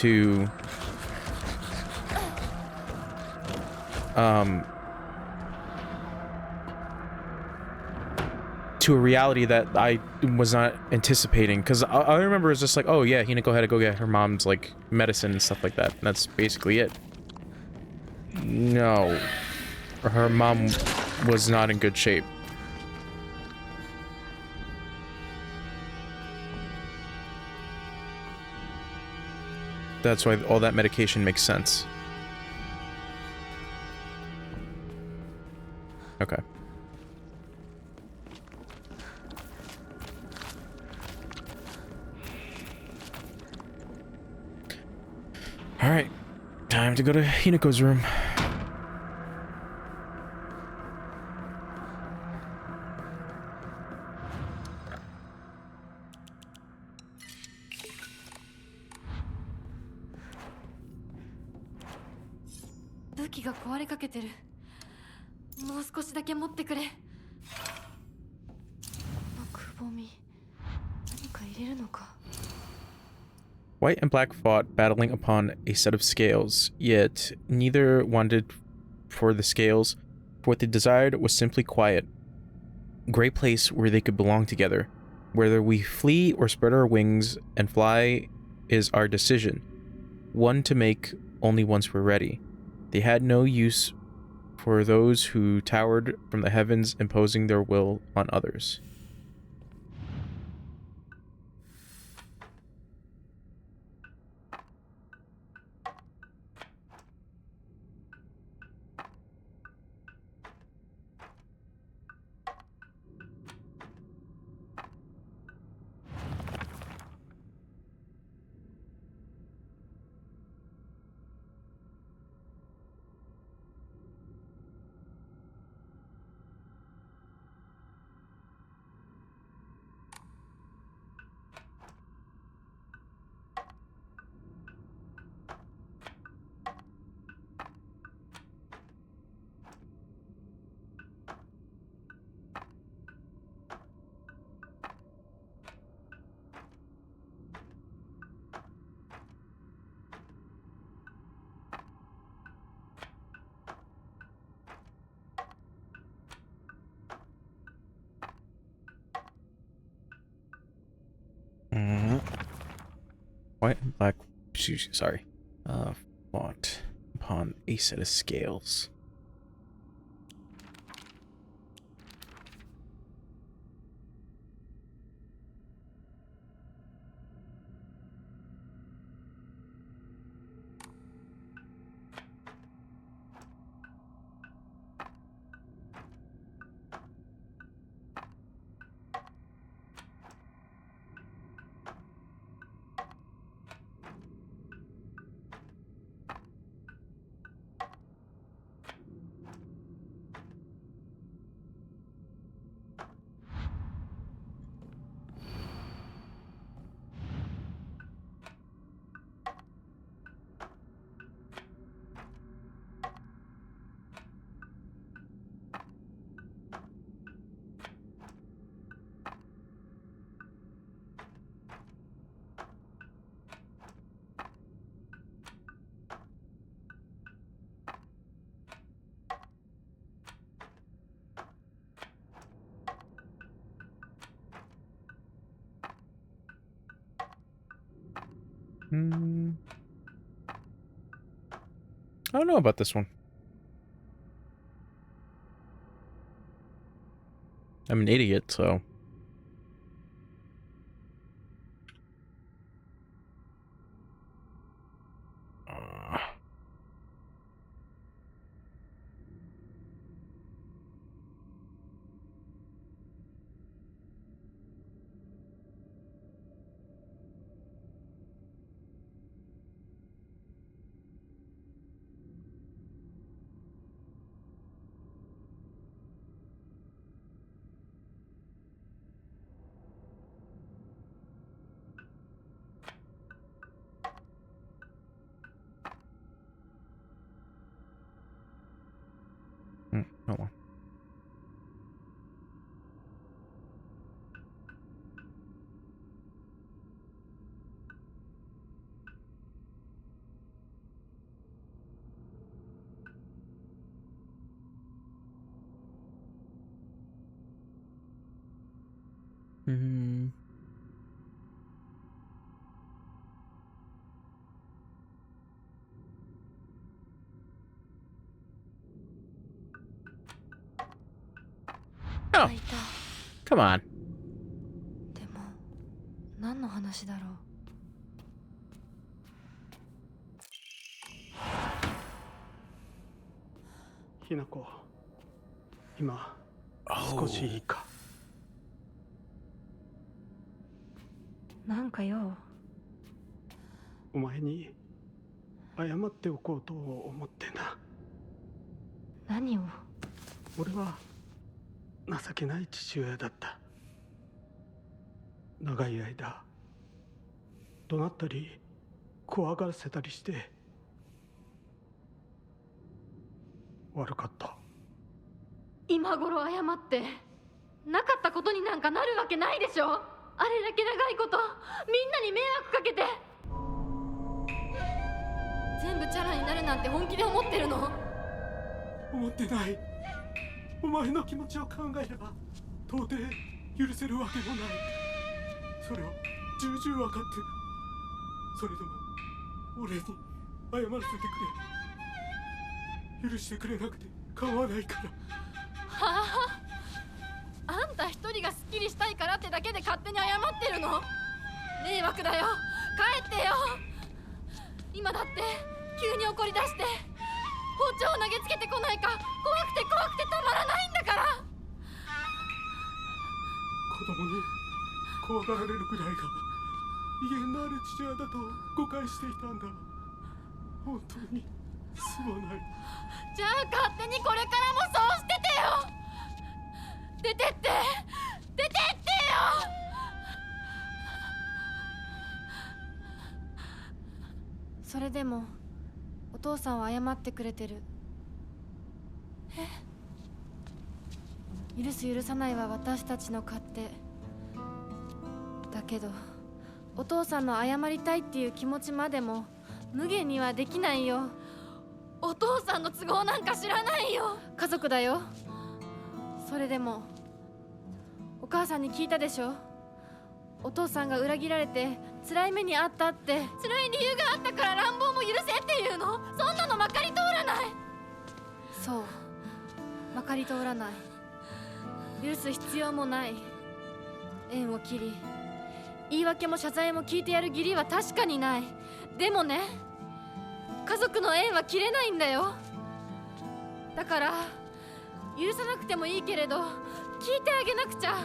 to a reality that I was not anticipating. Because I remember it's just like, oh yeah, Hinako had to go get her mom's like medicine and stuff like that. And that's basically it. No, her mom was not in good shape. That's why all that medication makes sense. Okay. All right, time to go to Hinako's room. White and Black fought, battling upon a set of scales, yet neither wanted for the scales, for what they desired was simply quiet. A great place where they could belong together. Whether we flee or spread our wings and fly is our decision, one to make only once we're ready. They had no use for those who towered from the heavens, imposing their will on others. White and Black, sorry, fought upon a set of scales. I don't know about this one. I'm an idiot, so... hold on. Oh, 泣いた。 come on. でも何の話だろう。ひなこ、今少しいいか。なんかよ。お前に謝っておこうと思ってな。何を。俺は情けない父親だった。長い間怒鳴ったり怖がらせたりして悪かった。今頃謝ってなかったことになんかなるわけないでしょ。あれだけ長いことみんなに迷惑かけて、全部チャラになるなんて本気で思ってるの？思ってない。お前の気持ちを考えれば到底許せるわけもない。それを重々分かってる。それでも俺に謝らせてくれ。許してくれなくて構わないから。はあ、あんた一人がスッキリしたいからってだけで勝手に謝ってるの？迷惑だよ。帰ってよ。今だって急に怒り出して包丁を投げつけてこないか怖くてたまらないんだから。子供に怖がられるくらいが威厳のある父親だと誤解していたんだ。本当にすまない。じゃあ勝手にこれからもそうしててよ。出てって出てってよ。それでもお父さんは謝ってくれてる。許す許さないは私たちの勝手だけど、お父さんの謝りたいっていう気持ちまでも無限にはできないよ。お父さんの都合なんか知らないよ。家族だよ。それでもお母さんに聞いたでしょ。お父さんが裏切られて辛い目にあったって。辛い理由があったから乱暴も許せっていうの？そんなのまかり通らない。そう、まかり通らない。許す必要もない。縁を切り言い訳も謝罪も聞いてやる義理は確かにない。でもね、家族の縁は切れないんだよ。だから許さなくてもいいけれど聞いてあげなくちゃ。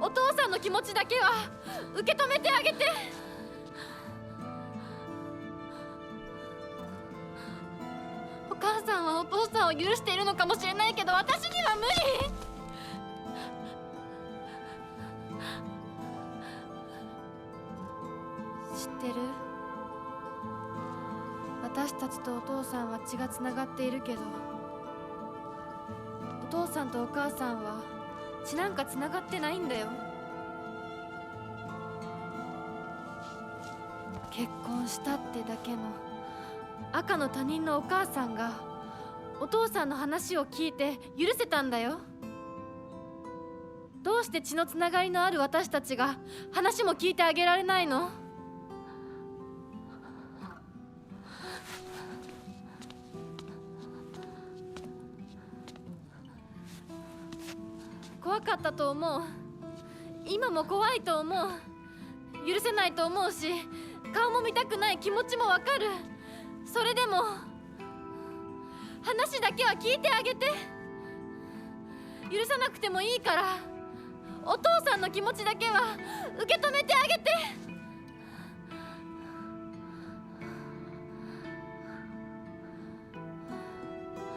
お父さんの気持ちだけは受け止めてあげて。お母さんはお父さんを許しているのかもしれないけど私には無理。知ってる？私たちとお父さんは血がつながっているけど、お父さんとお母さんは血なんかつながってないんだよ。結婚したってだけの赤の他人のお母さんがお父さんの話を聞いて許せたんだよ。どうして血のつながりのある私たちが話も聞いてあげられないの？怖かったと思う。今も怖いと思う。許せないと思うし、顔も見たくない気持ちもわかる。それでも話だけは聞いてあげて。許さなくてもいいからお父さんの気持ちだけは受け止めてあげて。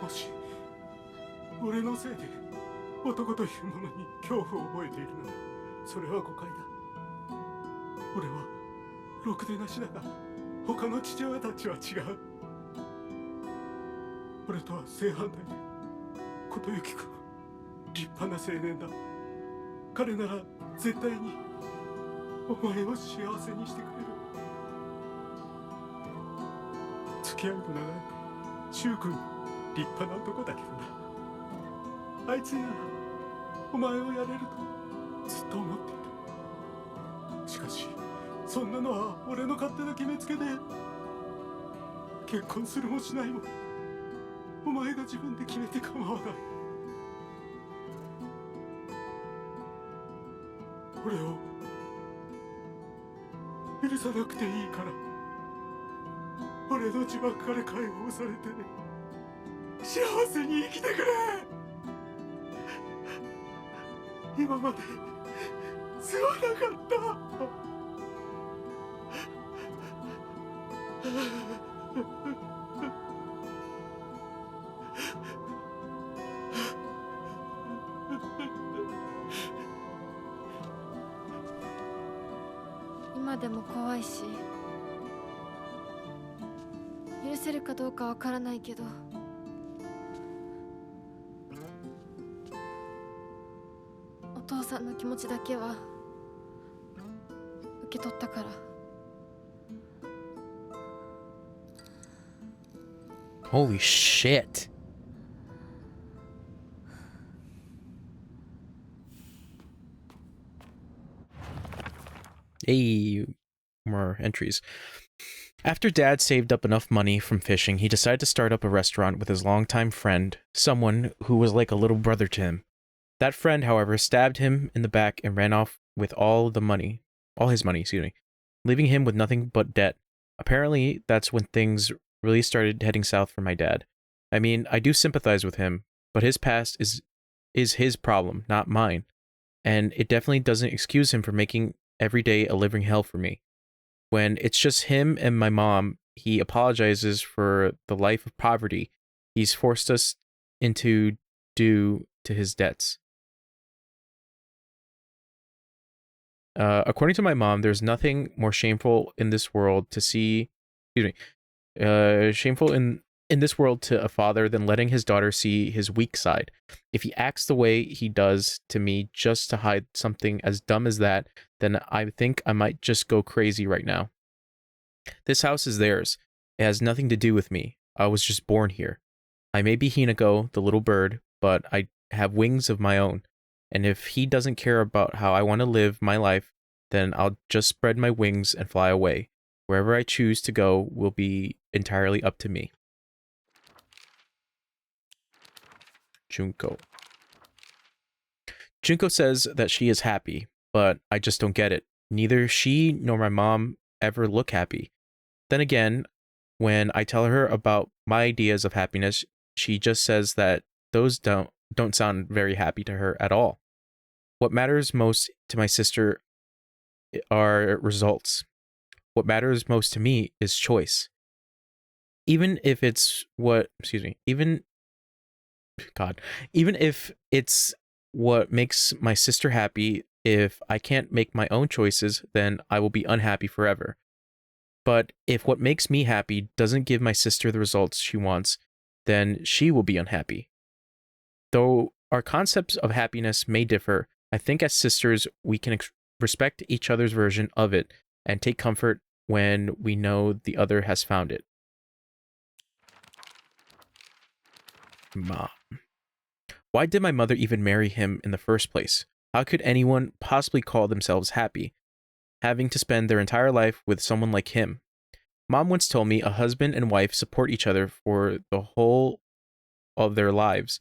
もし俺のせいで男というものに恐怖を覚えているならそれは誤解だ。俺はろくでなしだが他の父親たちは違う。俺とは正反対で琴行君立派な青年だ。彼なら絶対にお前を幸せにしてくれる。付き合いの長い柊君立派な男だけどな。あいつにならお前をやれるとずっと思っていた。しかしそんなのは俺の勝手な決めつけで結婚するもしないもお前が自分で決めて構わない。俺を許さなくていいから、俺の呪縛から解放されて幸せに生きてくれ。今まですまなかった。今でも怖いし、許せるかどうかわからないけど、お父さんの気持ちだけは受け取ったから。Holy shit. Hey, more entries. After Dad saved up enough money from fishing, he decided to start up a restaurant with his longtime friend, someone who was like a little brother to him. That friend, however, stabbed him in the back and ran off with all his money, leaving him with nothing but debt. Apparently, that's when things really started heading south for my dad. I mean, I do sympathize with him, but his past is his problem, not mine. And it definitely doesn't excuse him for making every day a living hell for me. When it's just him and my mom, he apologizes for the life of poverty he's forced us into due to his debts. According to my mom, there's nothing more shameful in this world to see, shameful in this world to a father than letting his daughter see his weak side. If he acts the way he does to me just to hide something as dumb as that, then I think I might just go crazy right now. This house is theirs. It has nothing to do with me. I was just born here. I may be Hinako, the little bird, but I have wings of my own. And if he doesn't care about how I want to live my life, then I'll just spread my wings and fly away. Wherever I choose to go will be entirely up to me. Junko. Junko says that she is happy, but I just don't get it. Neither she nor my mom ever look happy. Then again, when I tell her about my ideas of happiness, she just says that those don't sound very happy to her at all. What matters most to my sister are results. What matters most to me is choice. Even if it's even if it's what makes my sister happy, if I can't make my own choices, then I will be unhappy forever. But if what makes me happy doesn't give my sister the results she wants, then she will be unhappy. Though our concepts of happiness may differ, I think as sisters we can respect each other's version of it and take comfort when we know the other has found it. Mom. Why did my mother even marry him in the first place? How could anyone possibly call themselves happy, having to spend their entire life with someone like him? Mom once told me a husband and wife support each other for the whole of their lives,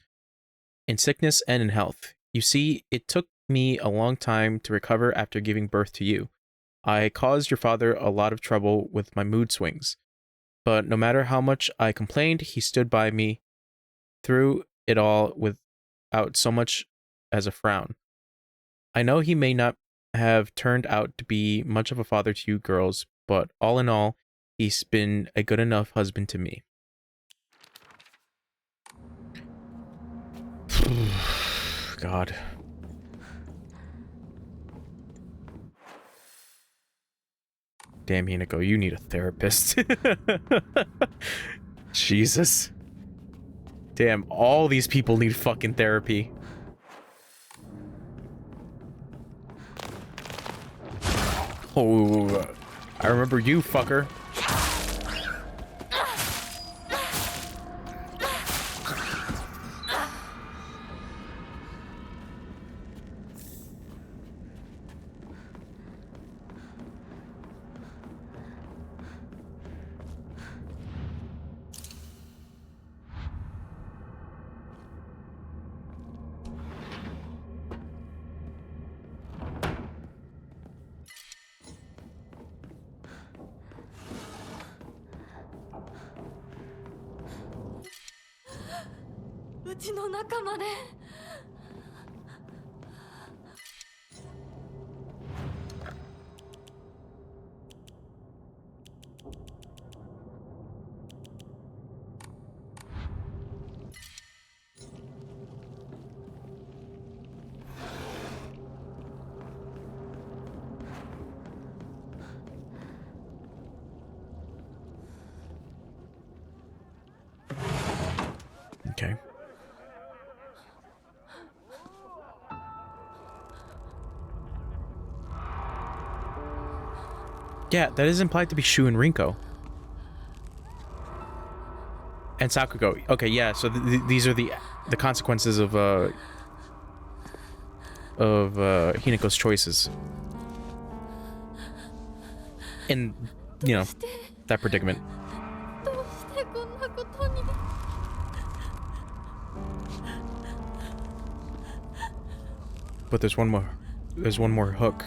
in sickness and in health. You see, it took me a long time to recover after giving birth to you. I caused your father a lot of trouble with my mood swings, but no matter how much I complained, he stood by me through it all without so much as a frown. I know he may not have turned out to be much of a father to you girls, but all in all, he's been a good enough husband to me. God. Damn, Hinako, you need a therapist. Jesus. Damn, all these people need fucking therapy. Oh, I remember you, fucker. うちの仲間で。Okay. Yeah, that is implied to be Shu and Rinko. And Sakugo. Okay, yeah, so these are the consequences of Hinako's choices. In, you know, that predicament. But there's one more hook.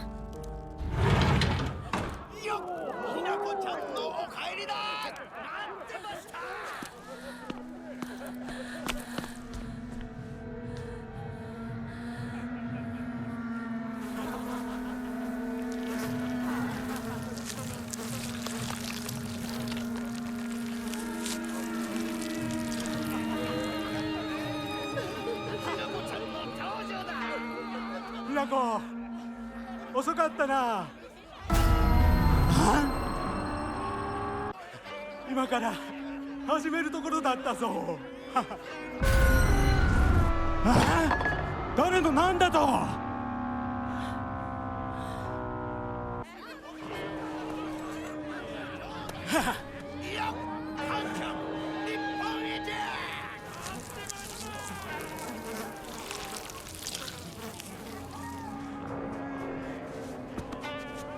Hinako, 遅かったな。今から始めるところだったぞ。誰のなんだと。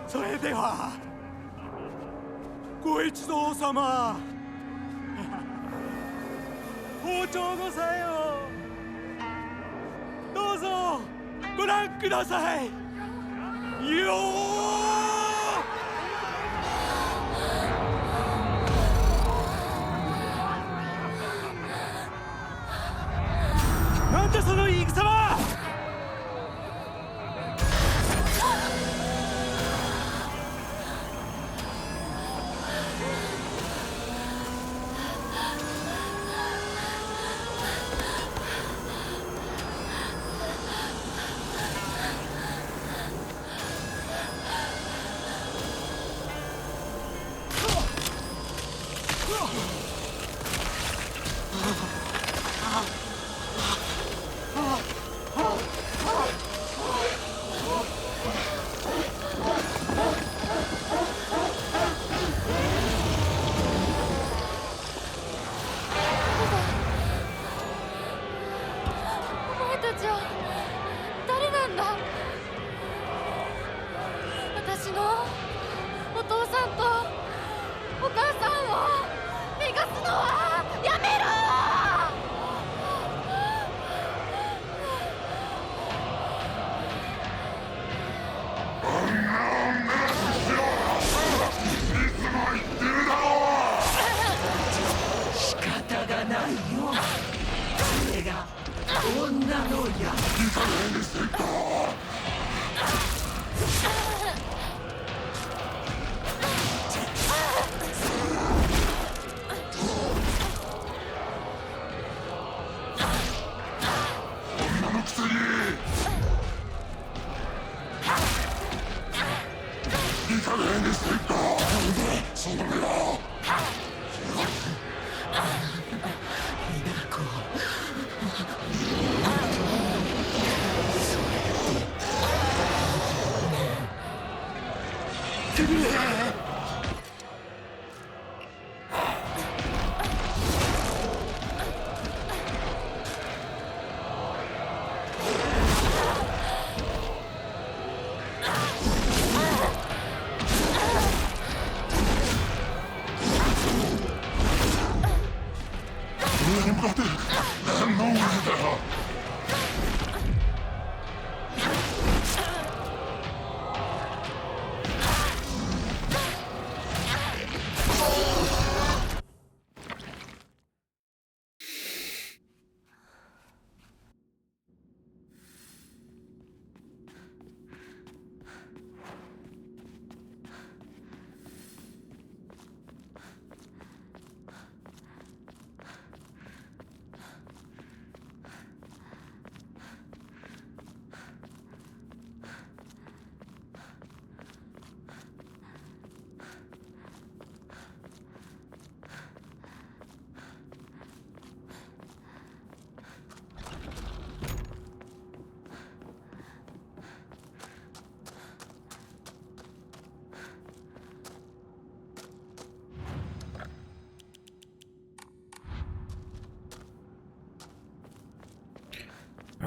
それではご一同様、包丁のさえをどうぞご覧くださいよー。なんだその言い草は。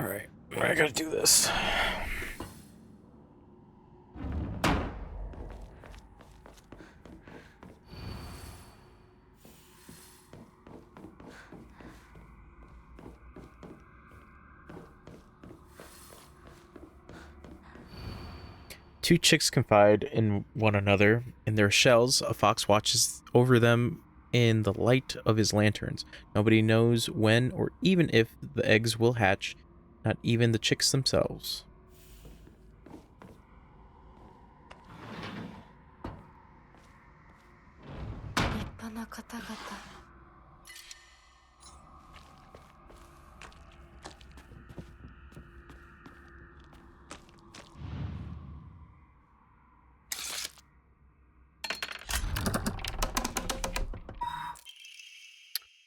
Alright, I gotta do this. Two chicks confide in one another. In their shells, a fox watches over them in the light of his lanterns. Nobody knows when or even if the eggs will hatch, not even the chicks themselves.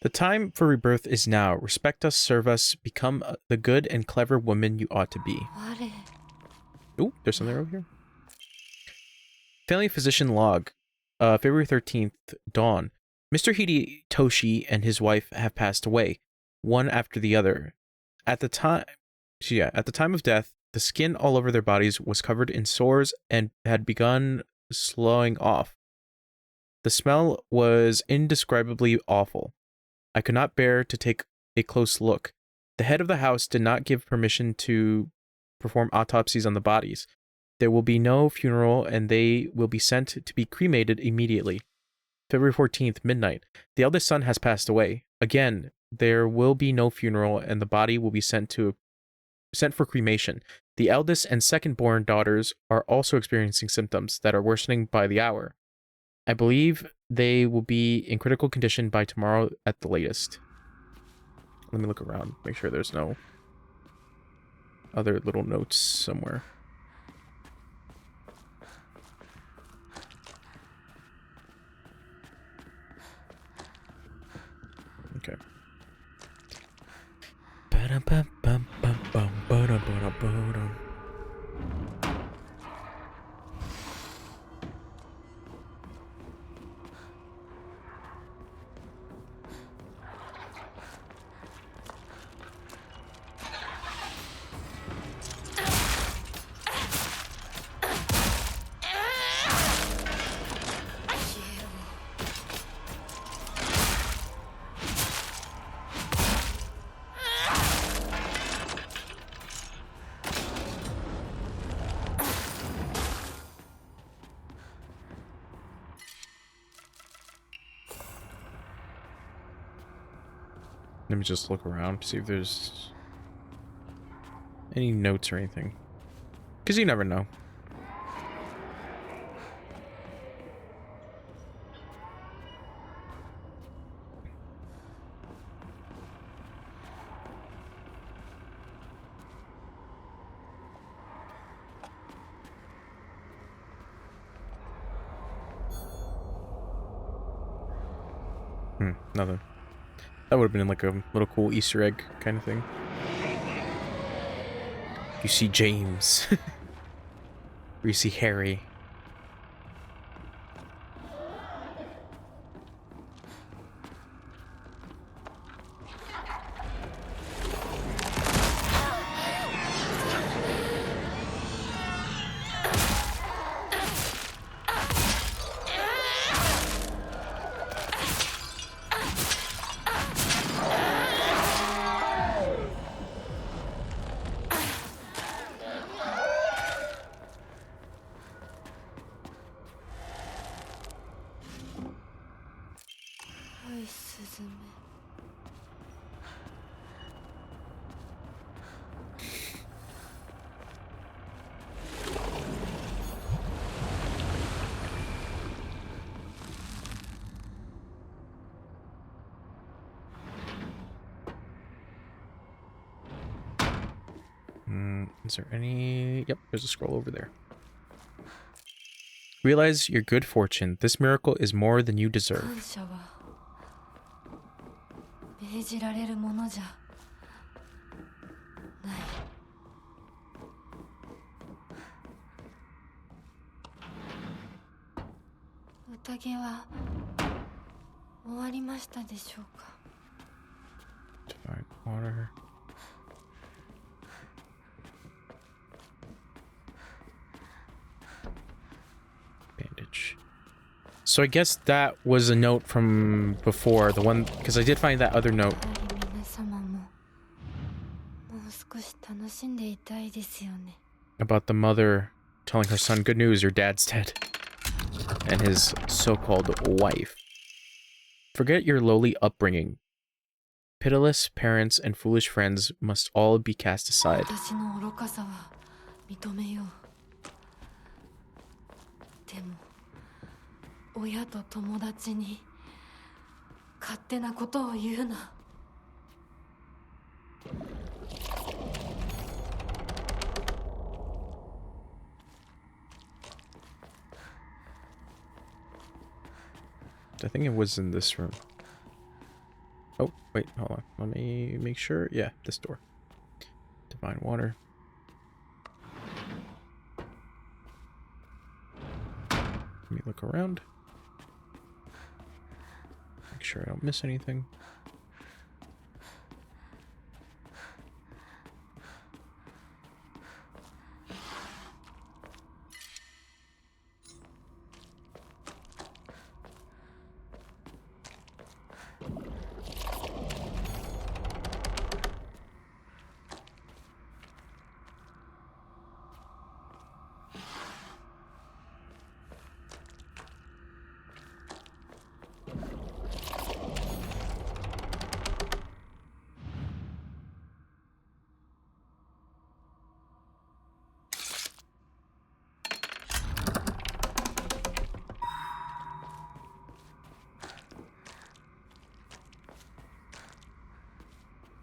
The time for rebirth is now. Respect us, serve us, become the good and clever woman you ought to be. Ooh, there's something over here. Family physician log. February 13th, dawn. Mr. Hidetoshi and his wife have passed away, one after the other. At the time of death, the skin all over their bodies was covered in sores and had begun sloughing off. The smell was indescribably awful. I could not bear to take a close look. The head of the house did not give permission to perform autopsies on the bodies. There will be no funeral, and they will be sent to be cremated immediately. February 14th, midnight. The eldest son has passed away. Again, there will be no funeral, and the body will be sent for cremation. The eldest and second-born daughters are also experiencing symptoms that are worsening by the hour. I believe they will be in critical condition by tomorrow at the latest. Let me look around, make sure there's no other little notes somewhere. Okay. Let me just look around, see if there's any notes or anything. Because you never know. Nothing. That would have been like a little cool Easter egg kind of thing. You see James. Or you see Harry. Is there any... Yep, there's a scroll over there. Realize your good fortune. This miracle is more than you deserve. Divine water. So I guess that was a note from before, the one, because I did find that other note. 皆様ももう少し楽しんでいたいですよね。 About the mother telling her son, good news, your dad's dead. And his so-called wife. Forget your lowly upbringing. Pitiless parents and foolish friends must all be cast aside. 私の愚かさは認めよう。でも親と友達に勝手なことを言うな。 I think it was in this room. Oh, wait, hold on. Let me make sure. Yeah, this door. Divine water. Let me look around. Make sure I don't miss anything.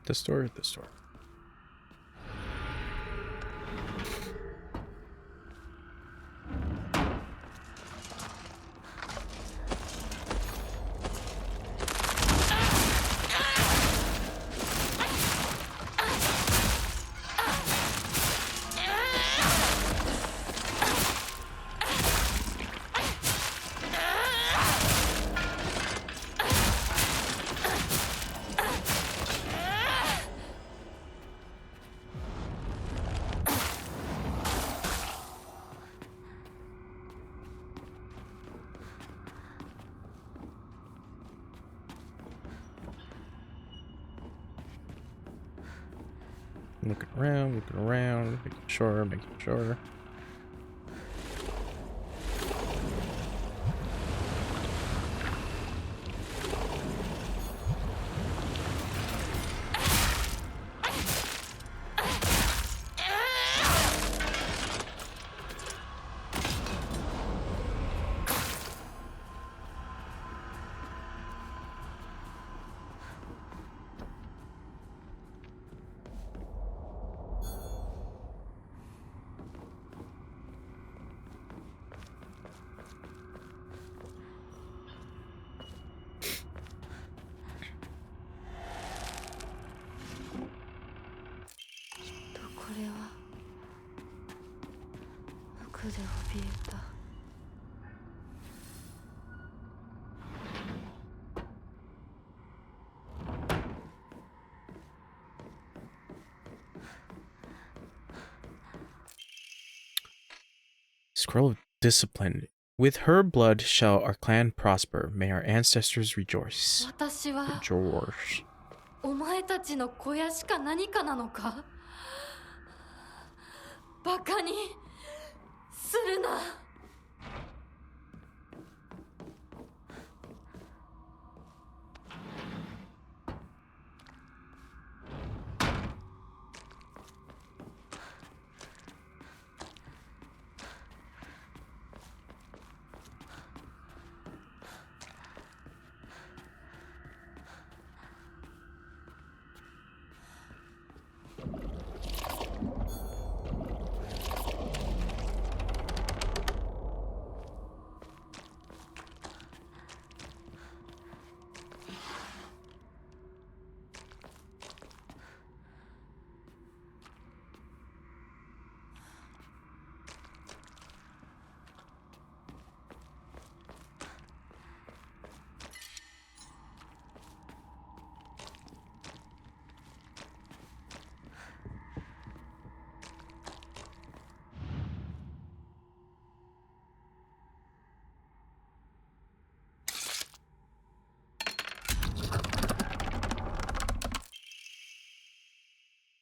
This door, this door. Looking around, making sure. Scroll of Discipline. With her blood shall our clan prosper. May our ancestors rejoice. 私は Rejoice. お前たちの小屋しか何かなのか？バカにするな。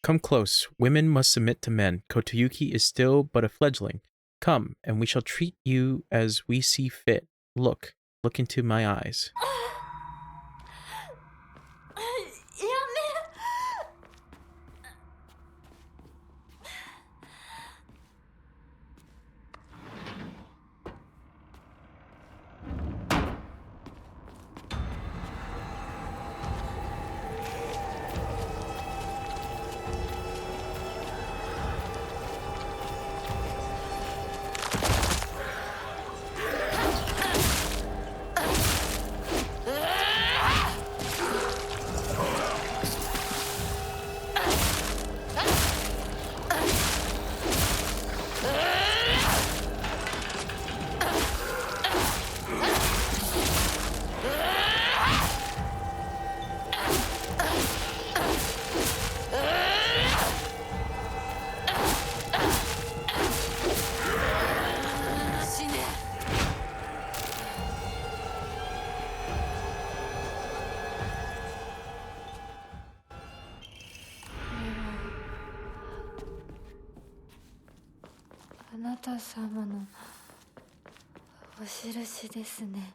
Come close. Women must submit to men. Kotoyuki is still but a fledgling. Come, and we shall treat you as we see fit. Look into my eyes. やめ。あなた様のお印ですね。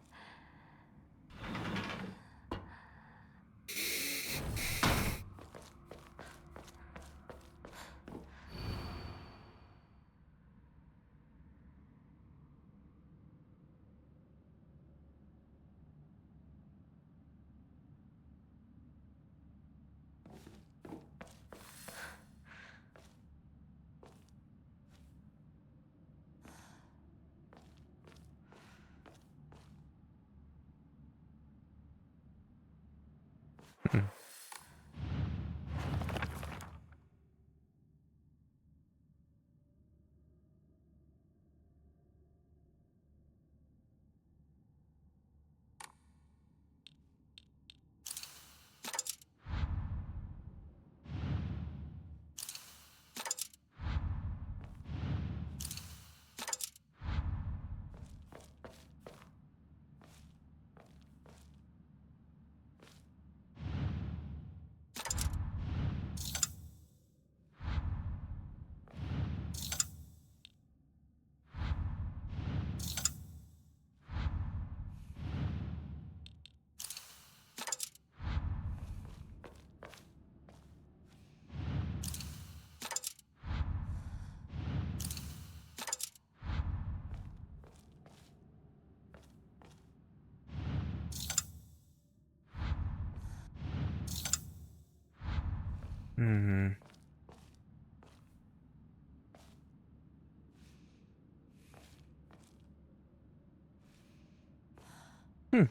Hmm.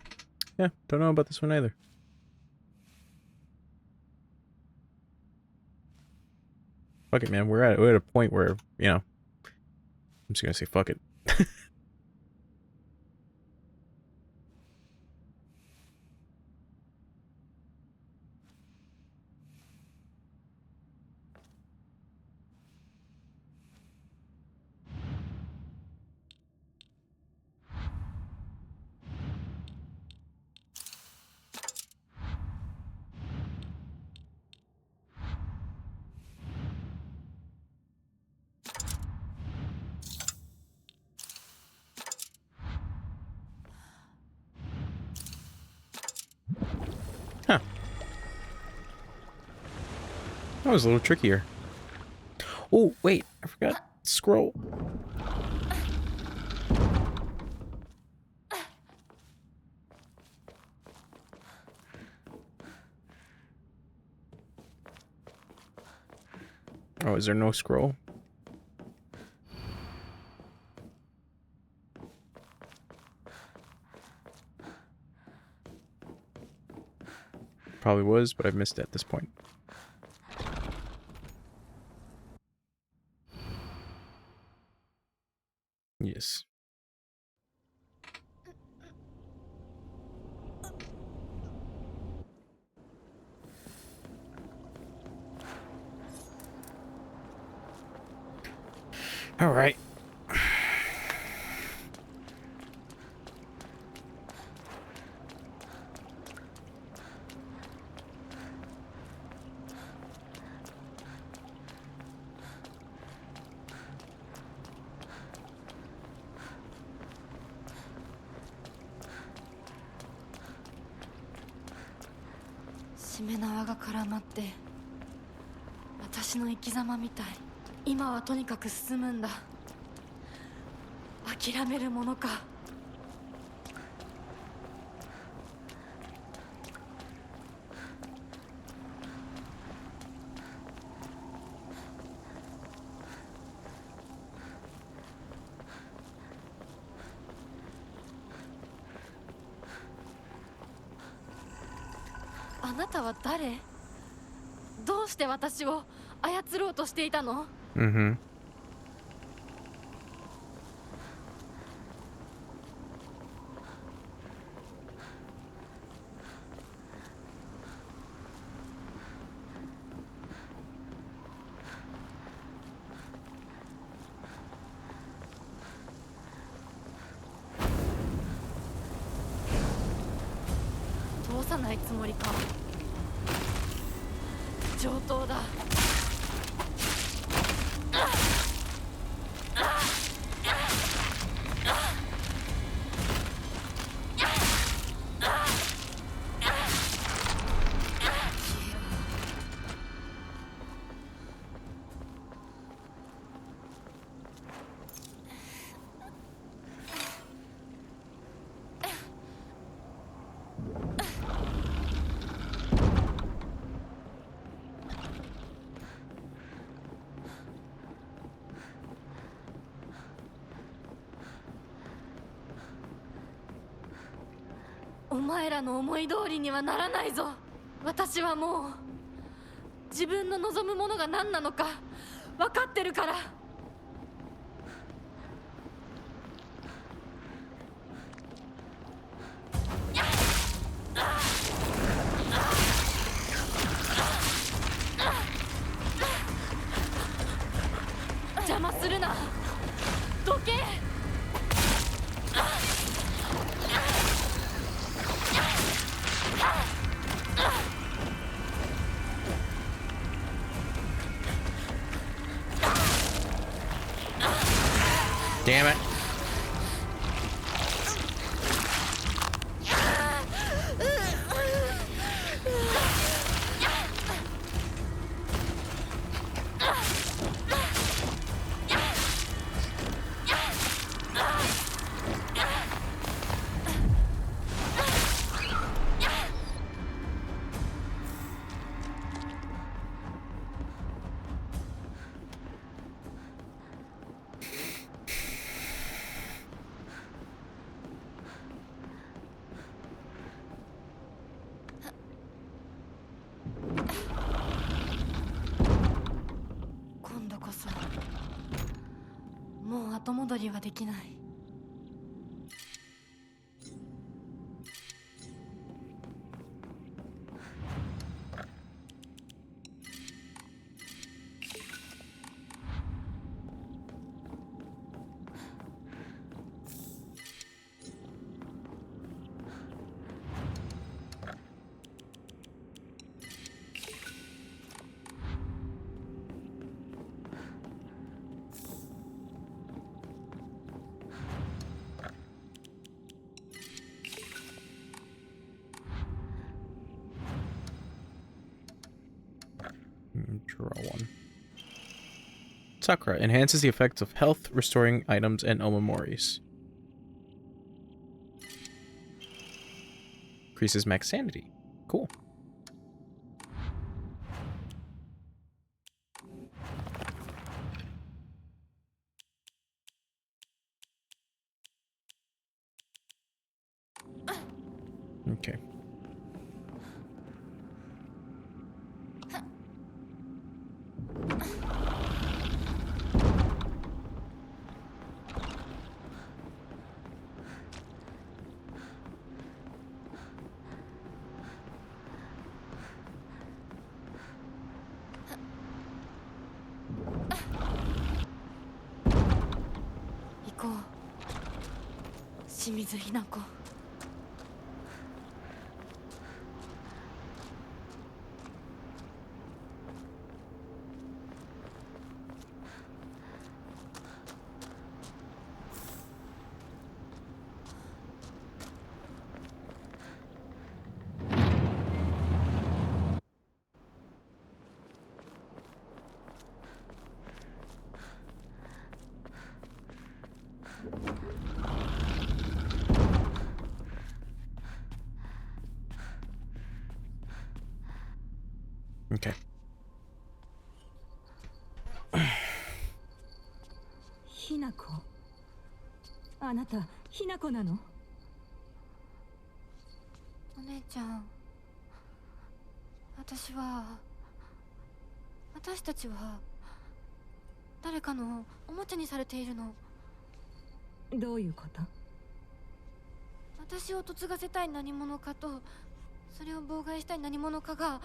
Yeah, don't know about this one either. Fuck it, man. We're at a point where, you know, I'm just gonna say fuck it. Huh. That was a little trickier. Oh, wait. I forgot. Scroll. Oh, is there no scroll? Probably was, but I've missed it at this point. Yes. All right. しめ縄が絡まって私の生き様みたい。今はとにかく進むんだ。諦めるものか。あなたは誰？どうして私を操ろうとしていたの？Mm-hmm. 通さないつもりか。上等だ。お前らの思い通りにはならないぞ。私はもう自分の望むものが何なのか分かってるから。邪魔するな。どけ。Damn it.今度こそもう後戻りはできない。Draw one. Sakura enhances the effects of health, restoring items and omemories. Increases max sanity. Cool. Okay. Go. 清水ひな子。Okay. ひなこ、あなたひなこなの？お姉ちゃん、私たちは誰かのおもちゃにされているの。どういうこと？私を嫁がせたい何者かと、それを妨害したい何者かが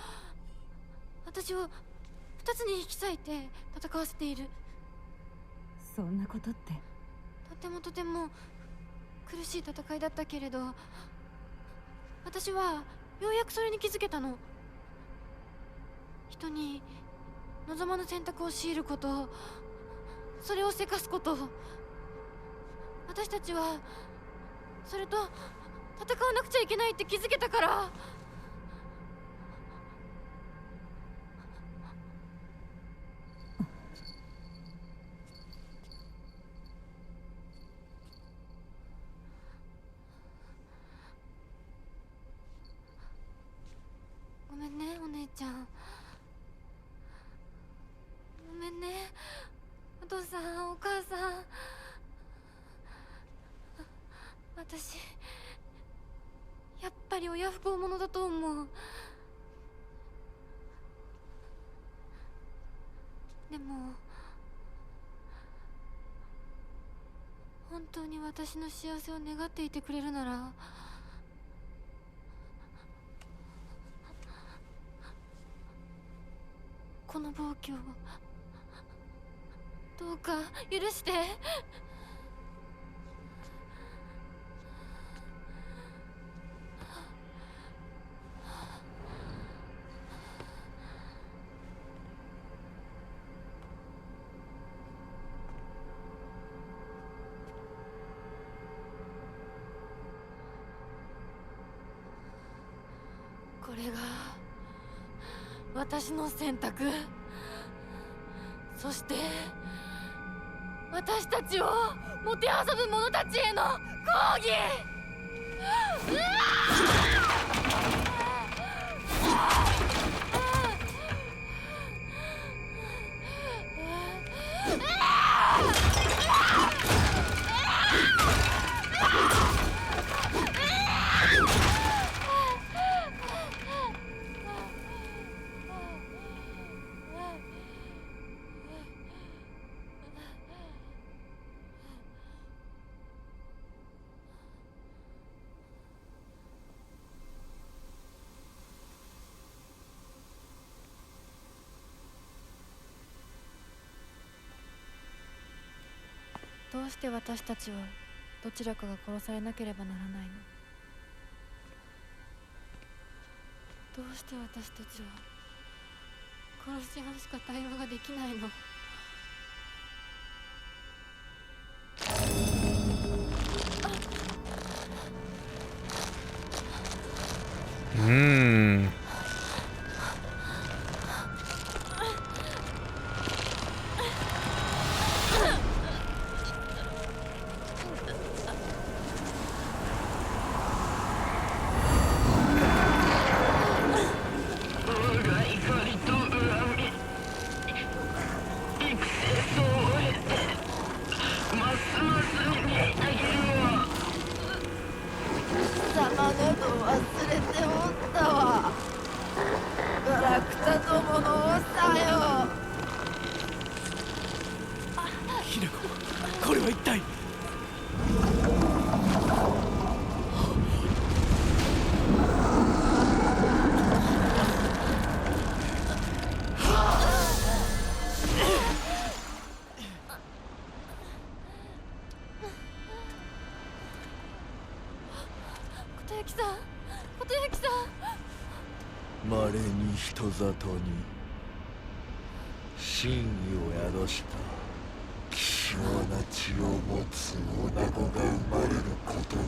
私を二つに引き裂いて戦わせている。そんなことって。とても苦しい戦いだったけれど、私はようやくそれに気づけたの。人に望まぬ選択を強いること、それをせかすこと、私たちはそれと戦わなくちゃいけないって気づけたから。ごめんね、お姉ちゃん。ごめんね、お父さん、お母さん。私やっぱり親不孝者だと思う。でも本当に私の幸せを願っていてくれるなら、この暴挙をどうか許して。これが私の選択、そして私たちをもてあそぶ者たちへの抗議。どうして私たちはどちらかが殺されなければならないの？どうして私たちは殺し合うしか対話ができないの？稀に人里に真意を宿した希少な血を持つ女子が生まれることがあ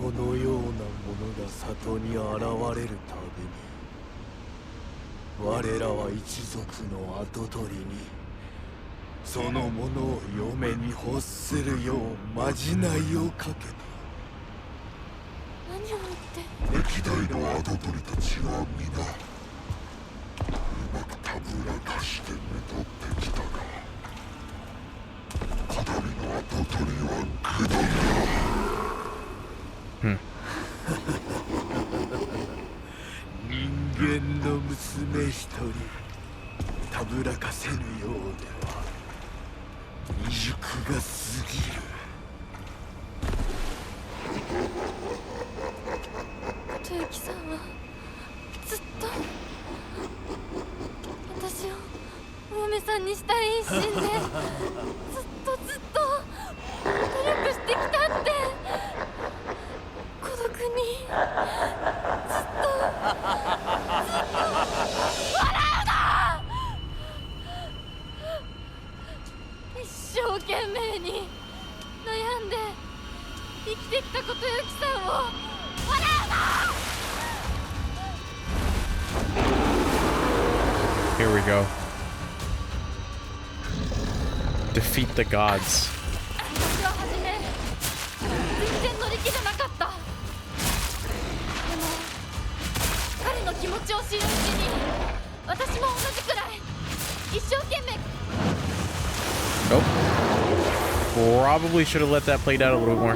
る。そのようなものが里に現れるたびに我らは一族の跡取りにそのものを嫁に欲するようまじないをかけた。何を言って。歴代の跡取りたちは皆うまくたぶらかしてめとってきたが、こだみの跡取りは愚鈍だ。人間の娘一人たぶらかせぬようでは未熟が過ぎる。豊樹さんはずっと私をお嫁さんにしたい一心でずっと努力してきたって。孤独にずっと笑うな。一生懸命に悩んで生きてきたことゆきさんを笑うな。Here we go. Defeat the gods. 私は初め全然乗り気じゃなかった。でも彼の気持ちを知るうちに私も同じくらい一生懸命。 Nope. Probably should have let that play out a little bit more.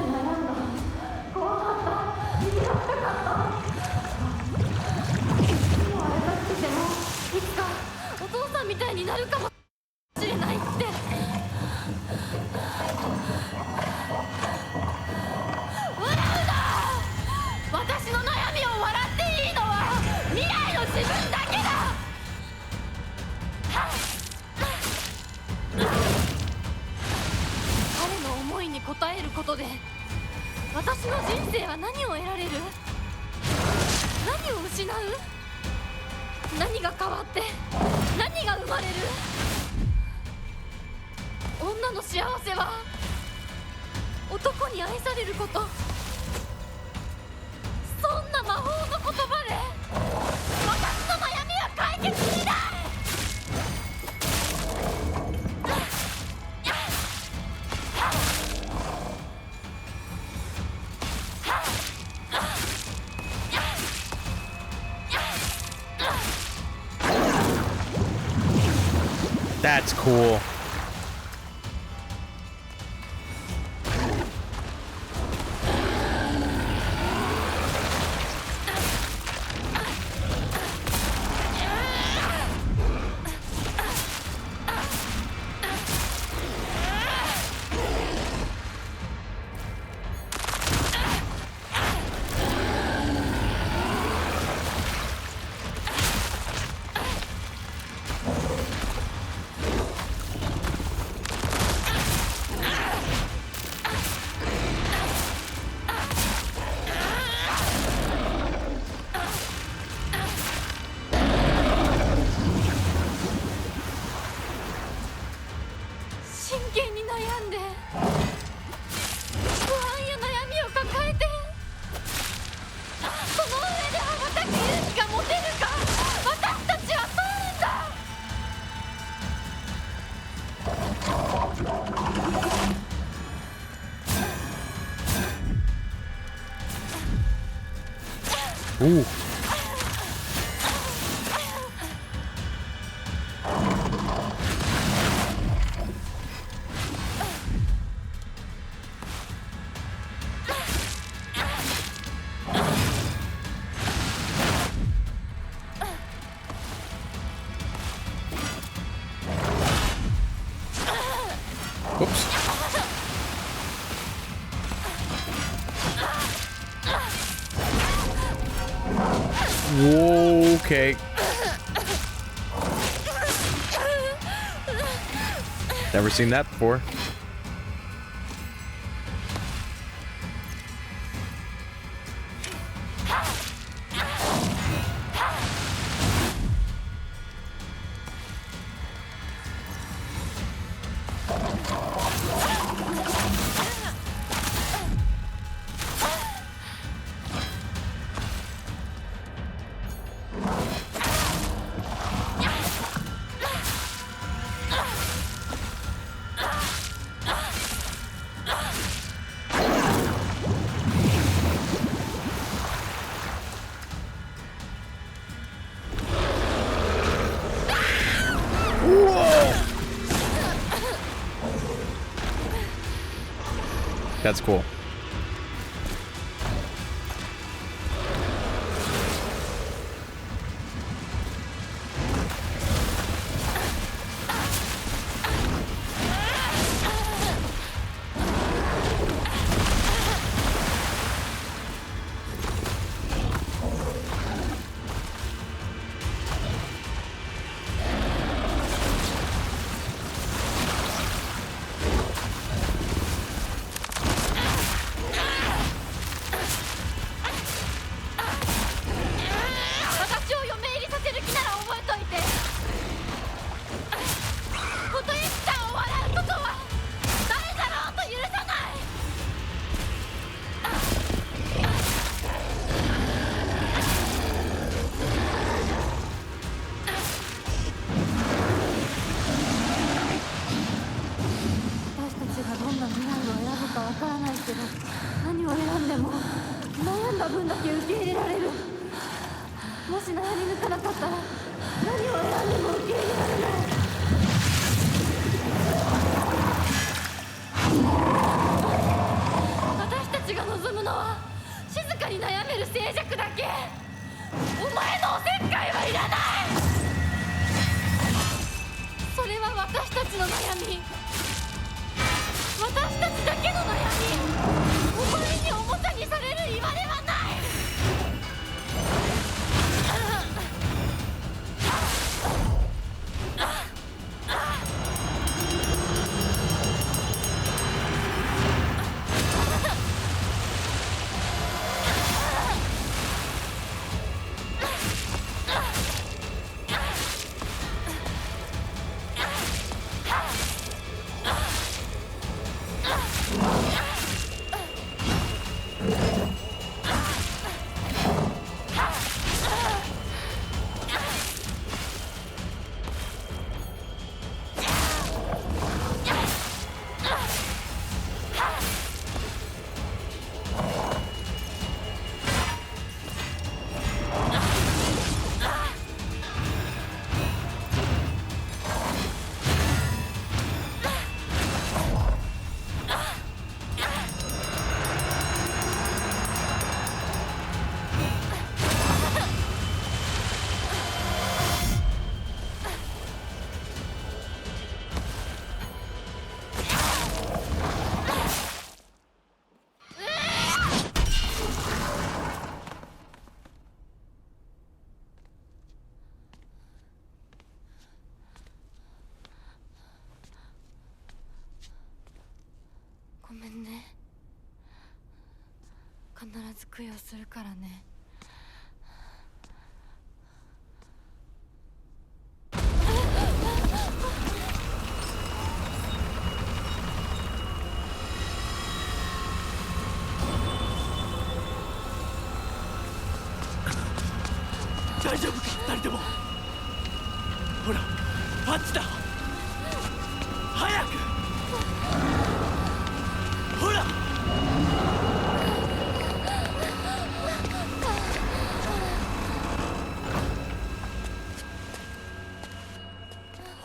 いつかお父さんみたいになるかもしれないって。笑うな。私の悩みを笑っていいのは未来の自分だけだ。彼の思いに応えることで私の人生は何を得られる？何を失う？何が変わって何が生まれる？女の幸せは男に愛されること。そんな魔法の言葉で私の悩みは解決しない。That's cool. Ooh. Oops. Whoa, okay. Never seen that before. That's cool.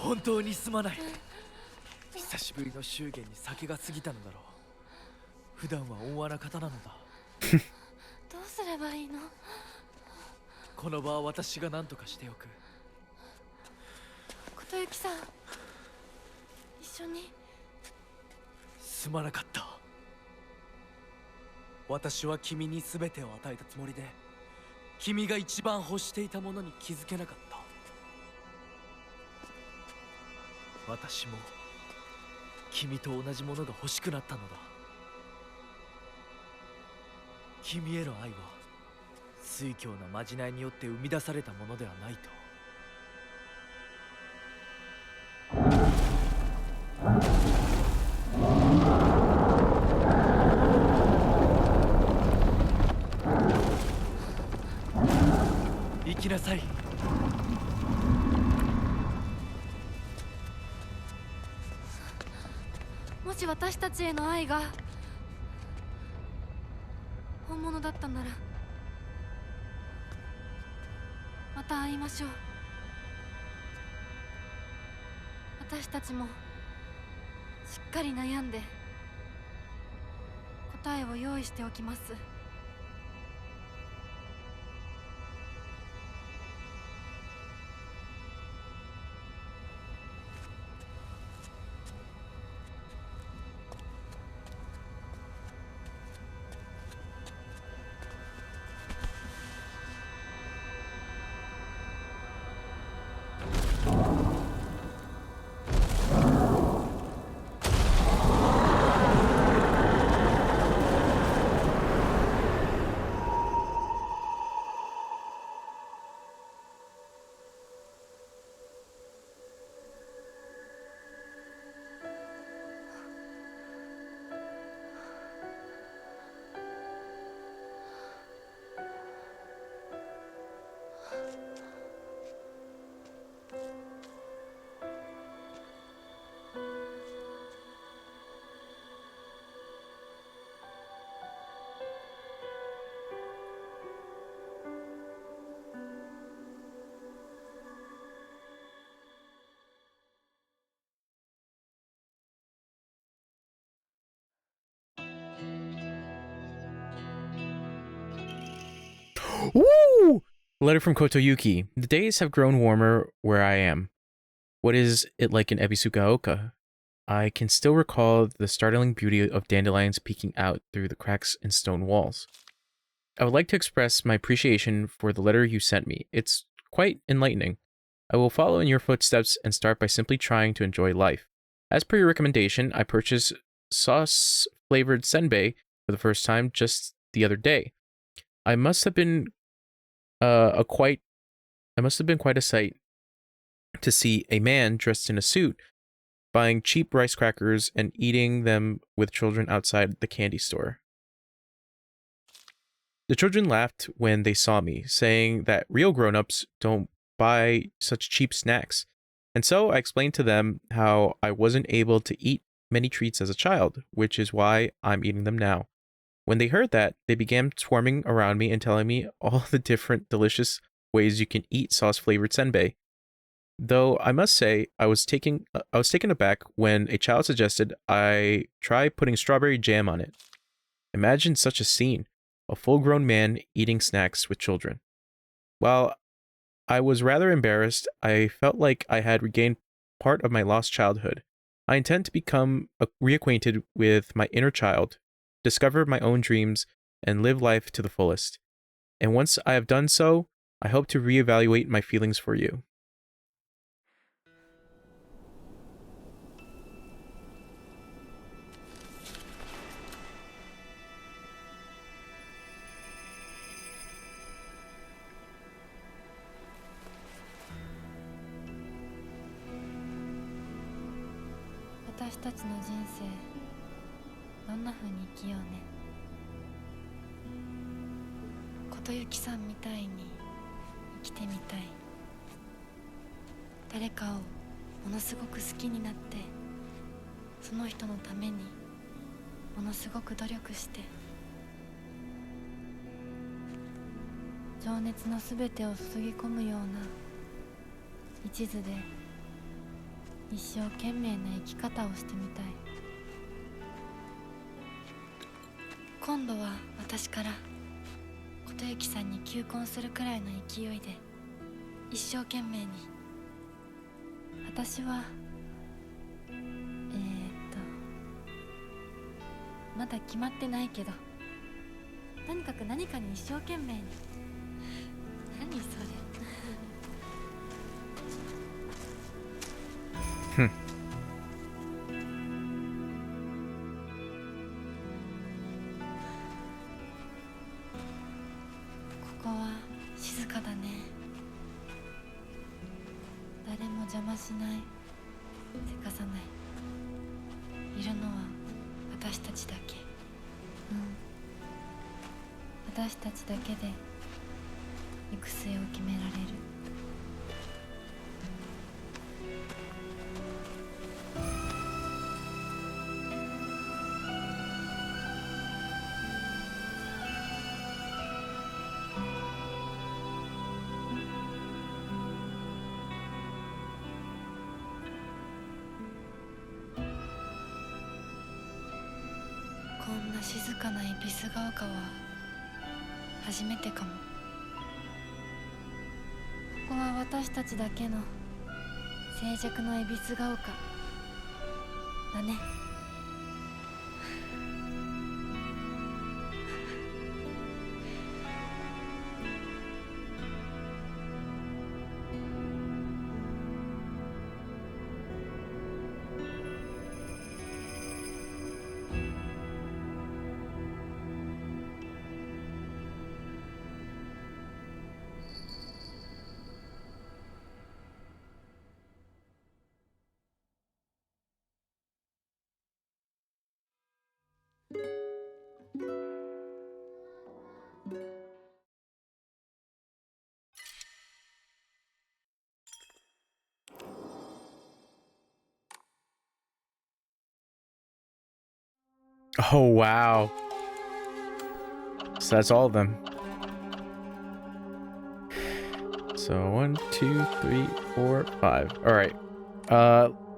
本当にすまない。久しぶりの祝言に酒が過ぎたのだろう。普段は温和な方なのだ。どうすればいいの？この場は私が何とかしておく。琴雪さん、一緒に。すまなかった。私は君に全てを与えたつもりで、君が一番欲していたものに気づけなかった。私も君と同じものが欲しくなったのだ。君への愛は酔狂なまじないによって生み出されたものではないと。行きなさい。もし私たちへの愛が本物だったなら、また会いましょう。私たちもしっかり悩んで答えを用意しておきます。Woo! Letter from Kotoyuki. The days have grown warmer where I am. What is it like in Ebisugaoka? I can still recall the startling beauty of dandelions peeking out through the cracks in stone walls. I would like to express my appreciation for the letter you sent me. It's quite enlightening. I will follow in your footsteps and start by simply trying to enjoy life. As per your recommendation, I purchased sauce-flavored senbei for the first time just the other day. I must have been quite a sight to see a man dressed in a suit buying cheap rice crackers and eating them with children outside the candy store. The children laughed when they saw me, saying that real grown-ups don't buy such cheap snacks. And so I explained to them how I wasn't able to eat many treats as a child, which is why I'm eating them now. When they heard that, they began swarming around me and telling me all the different delicious ways you can eat sauce-flavored senbei. Though I must say, I was taken aback when a child suggested I try putting strawberry jam on it. Imagine such a scene, a full-grown man eating snacks with children. While I was rather embarrassed, I felt like I had regained part of my lost childhood. I intend to become reacquainted with my inner child, discover my own dreams, and live life to the fullest. And once I have done so, I hope to reevaluate my feelings for you.私たちの人生どんな風に生きようね。琴雪さんみたいに生きてみたい。誰かをものすごく好きになって、その人のためにものすごく努力して、情熱のすべてを注ぎ込むような一途で一生懸命な生き方をしてみたい。今度は私から琴雪さんに求婚するくらいの勢いで一生懸命に。私はまだ決まってないけど、とにかく何かに一生懸命に。何それ。ここは静かだね。誰も邪魔しない、せかさない。いるのは私たちだけ。私たちだけで行く末を決められる。こんなな静かな恵比寿ヶ丘は初めてかも。ここは私たちだけの静寂の恵比寿ヶ丘だね。Oh, wow. So that's all of them. So 1, 2, 3, 4, 5. All right.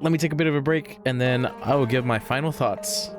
Let me take a bit of a break and then I will give my final thoughts.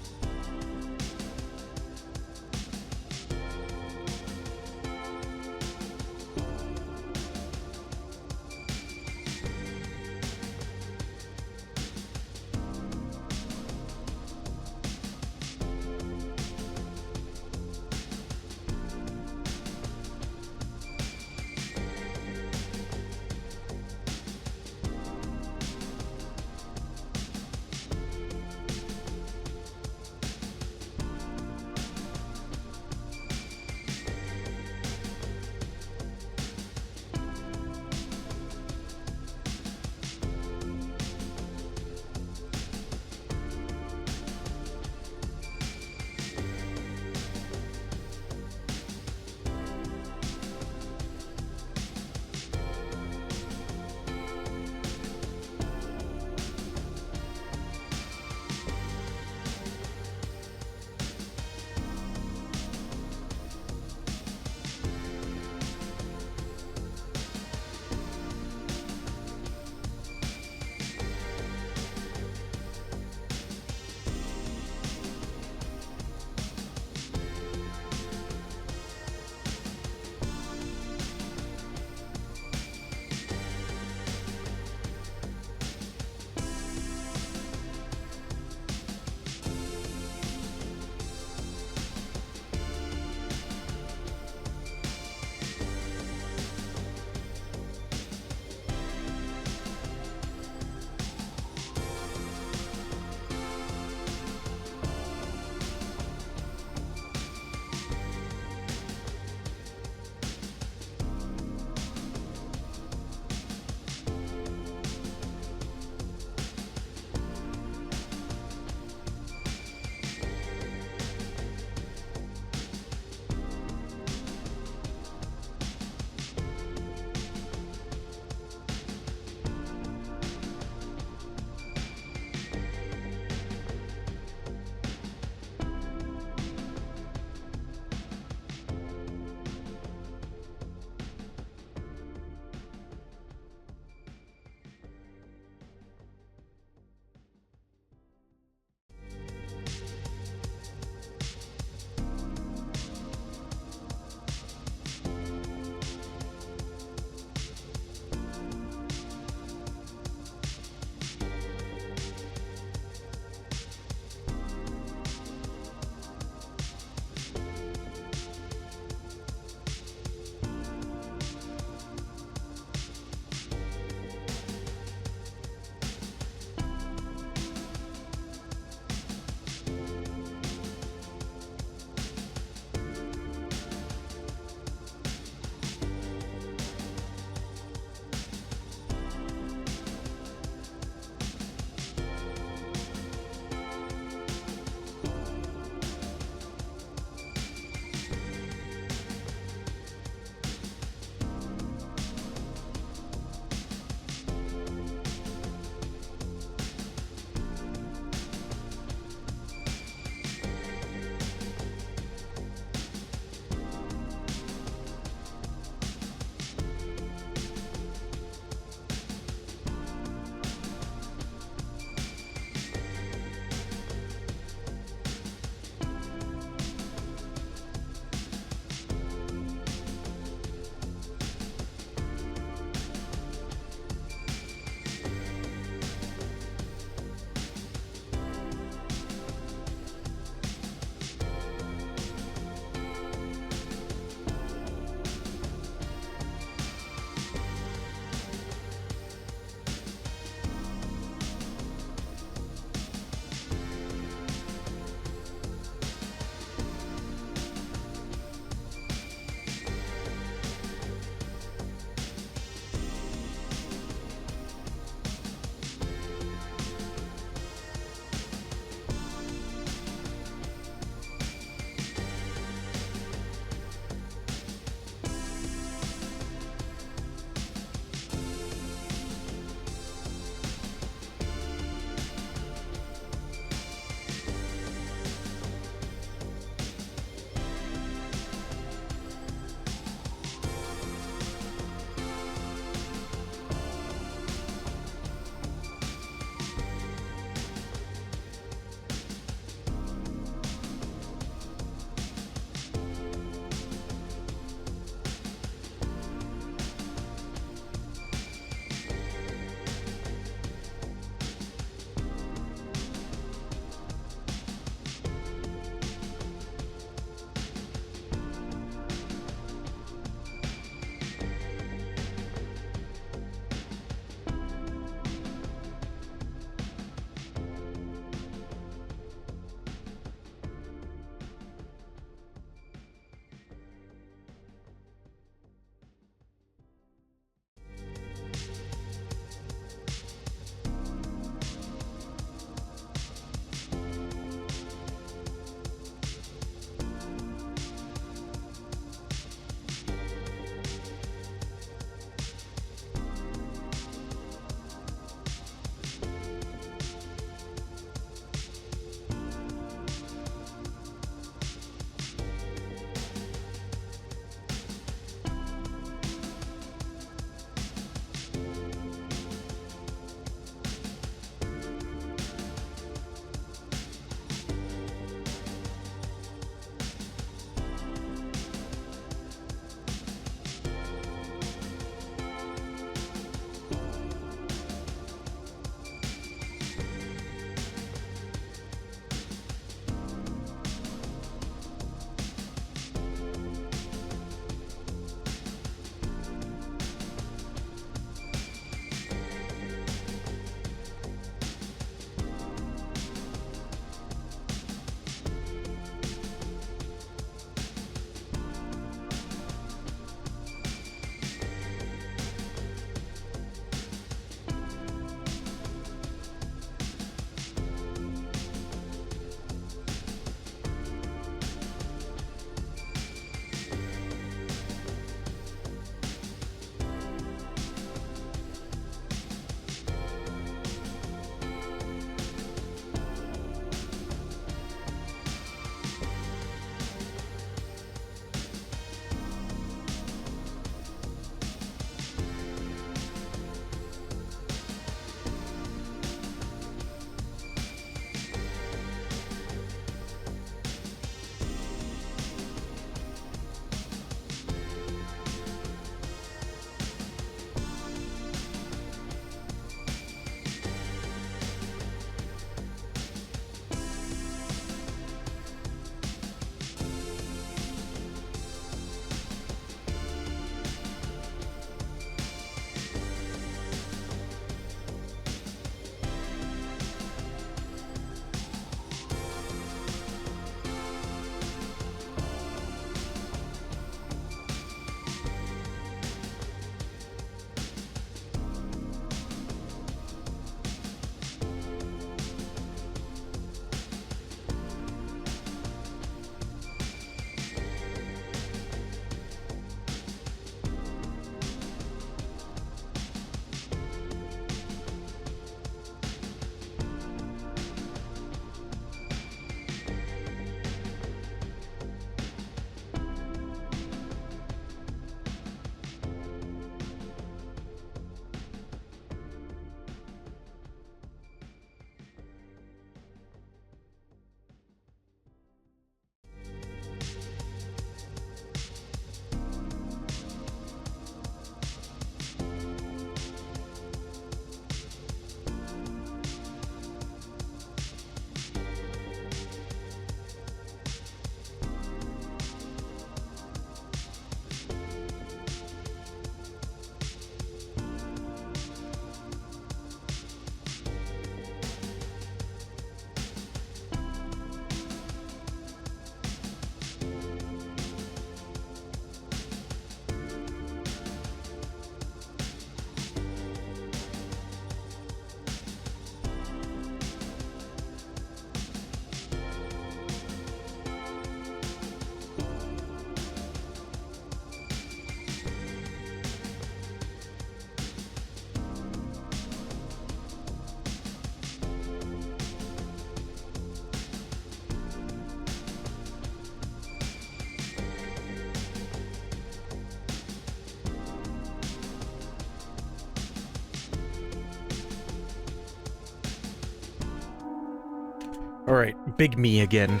All right, big me again.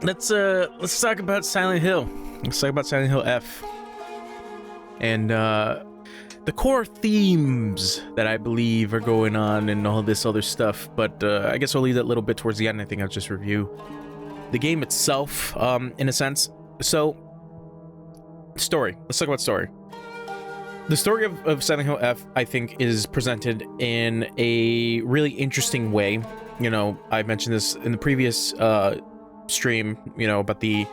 Let's talk about Silent Hill. Let's talk about Silent Hill F. And the core themes that I believe are going on and all this other stuff, but I guess I'll leave that little bit towards the end. I think I'll just review the game itself, in a sense. So, story. Let's talk about story. The story of Silent Hill F, I think, is presented in a really interesting way. You know, I mentioned this in the previous stream, you know, about the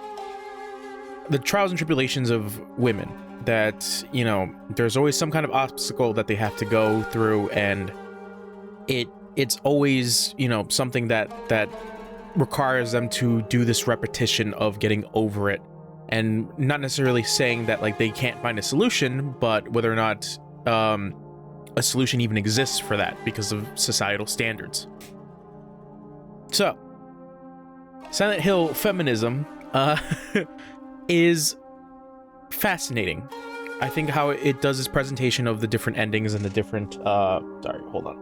trials and tribulations of women. That, you know, there's always some kind of obstacle that they have to go through, and it's always, you know, something that requires them to do this repetition of getting over it, and not necessarily saying that like they can't find a solution, but whether or not a solution even exists for that because of societal standards. So, Silent Hill feminism is fascinating. I think how it does its presentation of the different endings and the different sorry, hold on.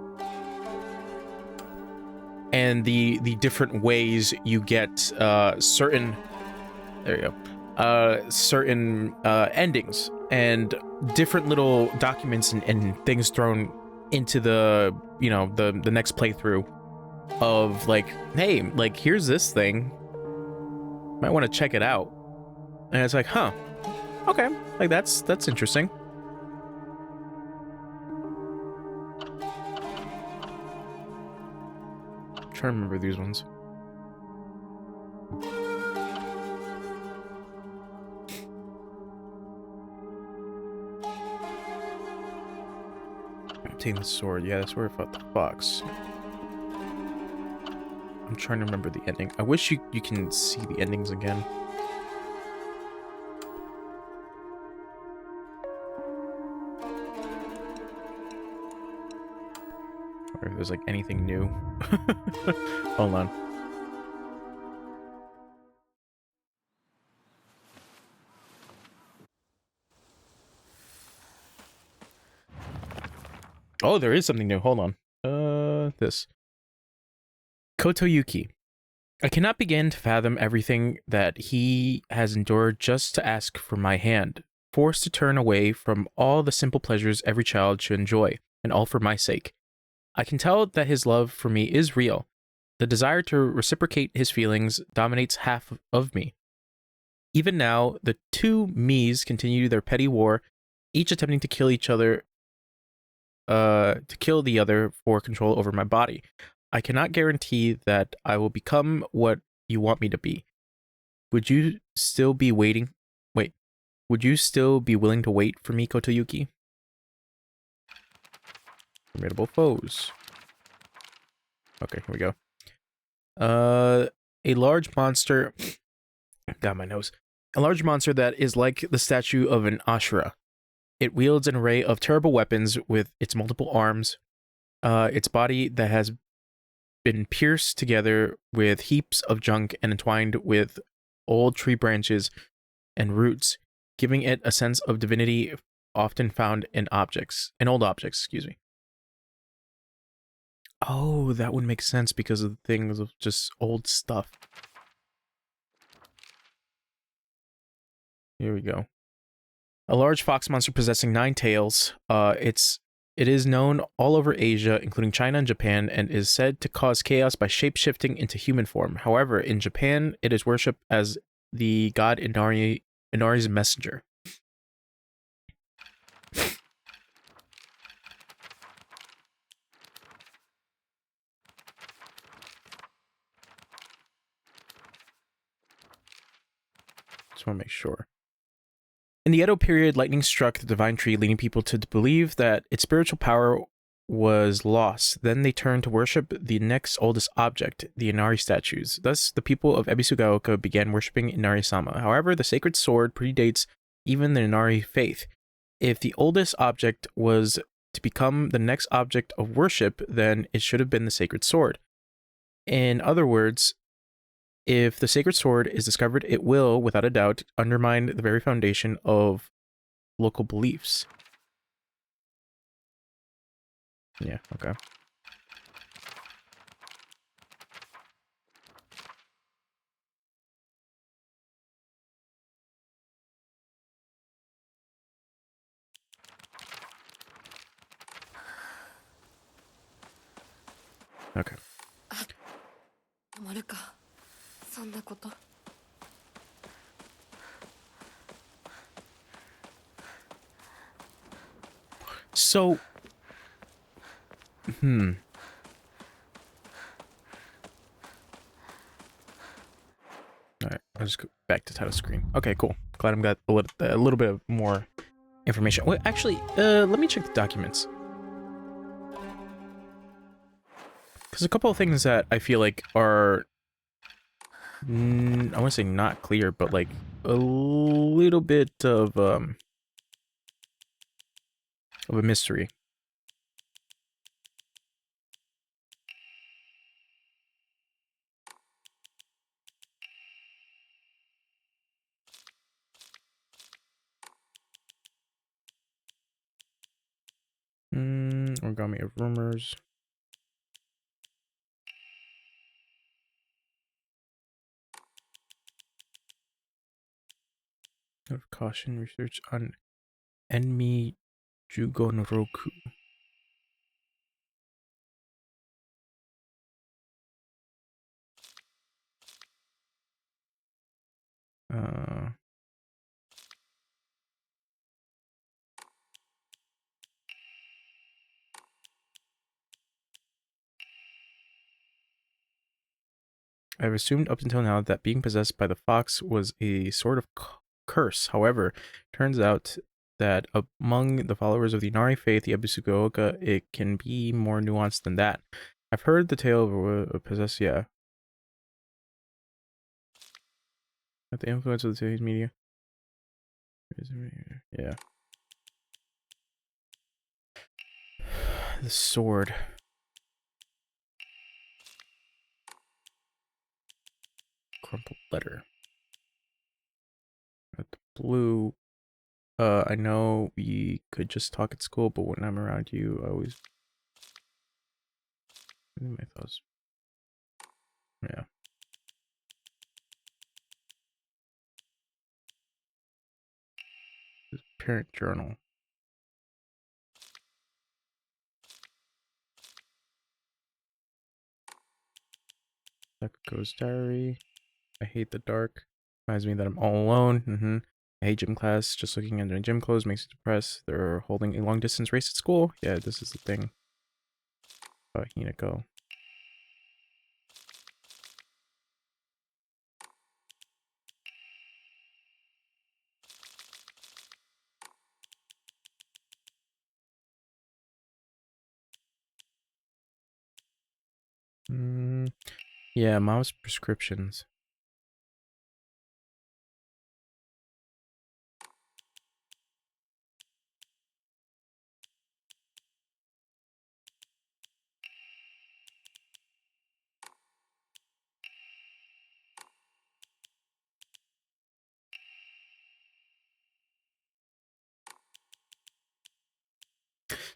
And the different ways you get certain, there you go, certain endings and different little documents and things thrown into the, you know, the next playthrough of like, hey, like here's this thing, might want to check it out. And it's like, huh, okay, like that's interesting. I'm trying to remember these ones. Obtain the sword. Yeah, the sword fought the fox. I'm trying to remember the ending. I wish you can see the endings again. Or if there's like anything new. Hold on. Oh, there is something new. Hold on. This. Kotoyuki. I cannot begin to fathom everything that he has endured just to ask for my hand, forced to turn away from all the simple pleasures every child should enjoy, and all for my sake. I can tell that his love for me is real. The desire to reciprocate his feelings dominates half of me. Even now, the two me's continue their petty war, each attempting to kill each other, to kill the other for control over my body. I cannot guarantee that I will become what you want me to be. Would you still be waiting? Wait. Would you still be willing to wait for me, Kotoyuki? Formidable foes. Okay, here we go. A large monster. Got my nose. A large monster that is like the statue of an Ashura. It wields an array of terrible weapons with its multiple arms. Its body that has been pierced together with heaps of junk and entwined with old tree branches and roots, giving it a sense of divinity often found in old objects, excuse me. Oh, that would make sense because of the things of just old stuff. Here we go. A large fox monster possessing 9 tails. It is known all over Asia, including China and Japan, and is said to cause chaos by shape-shifting into human form. However, in Japan, it is worshipped as the god Inari's messenger. Just want to make sure. In the Edo period, lightning struck the divine tree, leading people to believe that its spiritual power was lost. Then they turned to worship the next oldest object, the Inari statues. Thus, the people of Ebisugaoka began worshipping Inari-sama. However, the sacred sword predates even the Inari faith. If the oldest object was to become the next object of worship, then it should have been the sacred sword. In other words, if the sacred sword is discovered, it will, without a doubt, undermine the very foundation of local beliefs. Yeah, okay. Okay. 止まるか、そんなこと。So, Alright, I'll just go back to title screen. Okay, cool. Glad I'm got a little bit of more information. Wait, actually, let me check the documents. Because a couple of things that I feel like are, I want to say not clear, but like a little bit of a mystery. Origami of rumors. Note of caution, research on Enmi Jugon Roku. I've assumed up until now that being possessed by the fox was a sort of curse. However, turns out that among the followers of the Inari faith, the Ebisugaoka, it can be more nuanced than that. I've heard the tale of a possessed, yeah. At the influence of the today's media. Yeah. The sword. Crumpled letter. At the blue. I know we could just talk at school, but when I'm around you, I always. My thoughts. Yeah. This parent journal. Sakako's diary. I hate the dark. Reminds me that I'm all alone. I hate gym class. Just looking at their gym clothes makes me depressed. They're holding a long distance race at school. Yeah, this is the thing. About Hinako. Yeah, mom's prescriptions.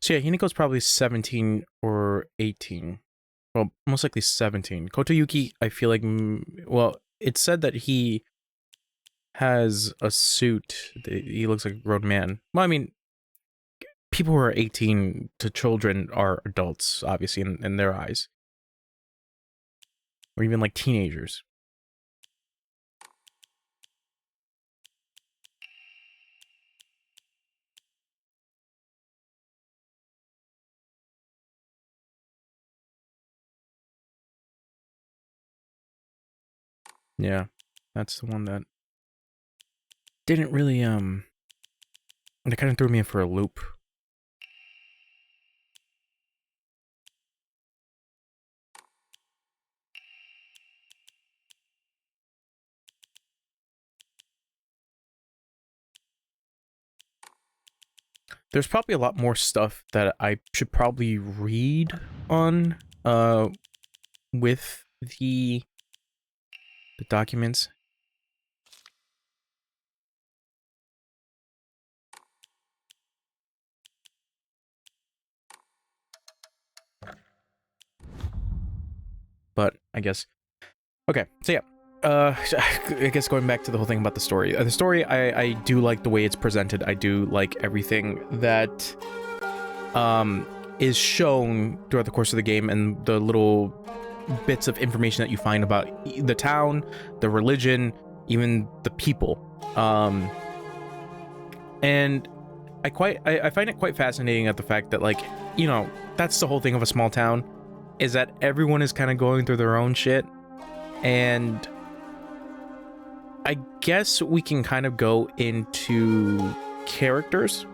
So yeah, Hinako's probably 17 or 18. Well, most likely 17. Kotoyuki, I feel like, well, it said that he has a suit. He looks like a grown man. Well, I mean, people who are 18 to children are adults, obviously, in their eyes. Or even like teenagers. Yeah, that's the one that didn't really, it kind of threw me in for a loop. There's probably a lot more stuff that I should probably read on, with the documents. But I guess, okay, so yeah, I guess going back to the whole thing about the story. The story, I do like the way it's presented. I do like everything that, is shown throughout the course of the game, and the little bits of information that you find about the town, the religion, even the people. And I find it quite fascinating at the fact that, like, you know, that's the whole thing of a small town, is that everyone is kind of going through their own shit. And I guess we can kind of go into characters.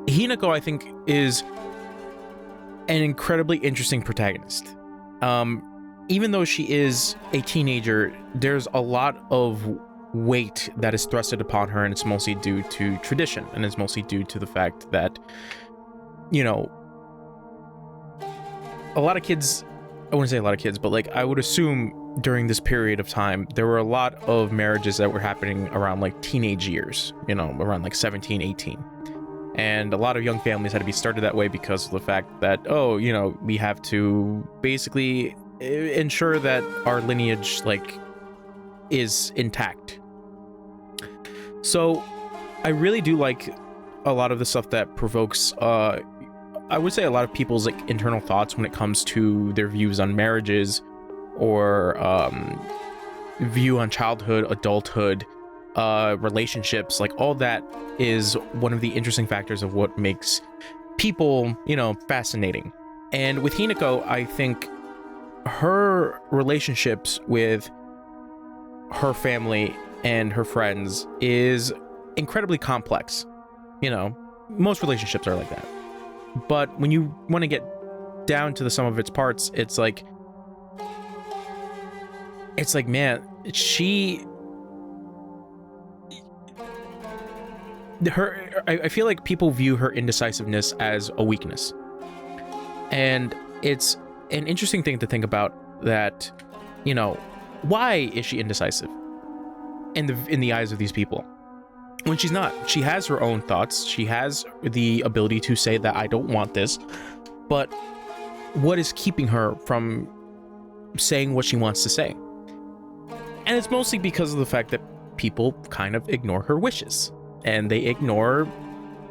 Hinako, I think, is an incredibly interesting protagonist. Even though she is a teenager, there's a lot of weight that is thrusted upon her, and it's mostly due to tradition, and it's mostly due to the fact that, you know, a lot of kids, I wouldn't say a lot of kids, but like I would assume during this period of time, there were a lot of marriages that were happening around like teenage years, you know, around like 17, 18. And a lot of young families had to be started that way because of the fact that, oh, you know, we have to basically ensure that our lineage, like, is intact. So I really do like a lot of the stuff that provokes, I would say, a lot of people's like internal thoughts when it comes to their views on marriages, or view on childhood, adulthood, relationships. Like, all that is one of the interesting factors of what makes people, you know, fascinating. And with Hinako, I think her relationships with her family and her friends is incredibly complex. You know, most relationships are like that. But when you want to get down to the sum of its parts, it's like, man, I feel like people view her indecisiveness as a weakness. And it's an interesting thing to think about, that, you know, why is she indecisive in the eyes of these people? When she's not. She has her own thoughts. She has the ability to say that I don't want this. But what is keeping her from saying what she wants to say? And it's mostly because of the fact that people kind of ignore her wishes, and they ignore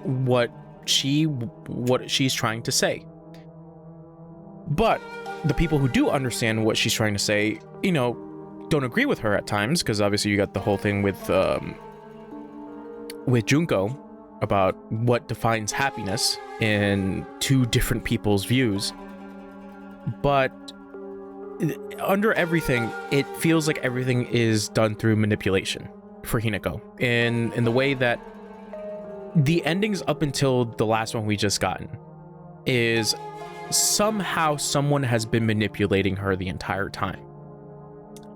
what she's trying to say. But the people who do understand what she's trying to say, you know, don't agree with her at times, because obviously you got the whole thing with Junko about what defines happiness in two different people's views. But under everything, it feels like everything is done through manipulation for Hinako, in the way that the endings up until the last one we just gotten is somehow someone has been manipulating her the entire time.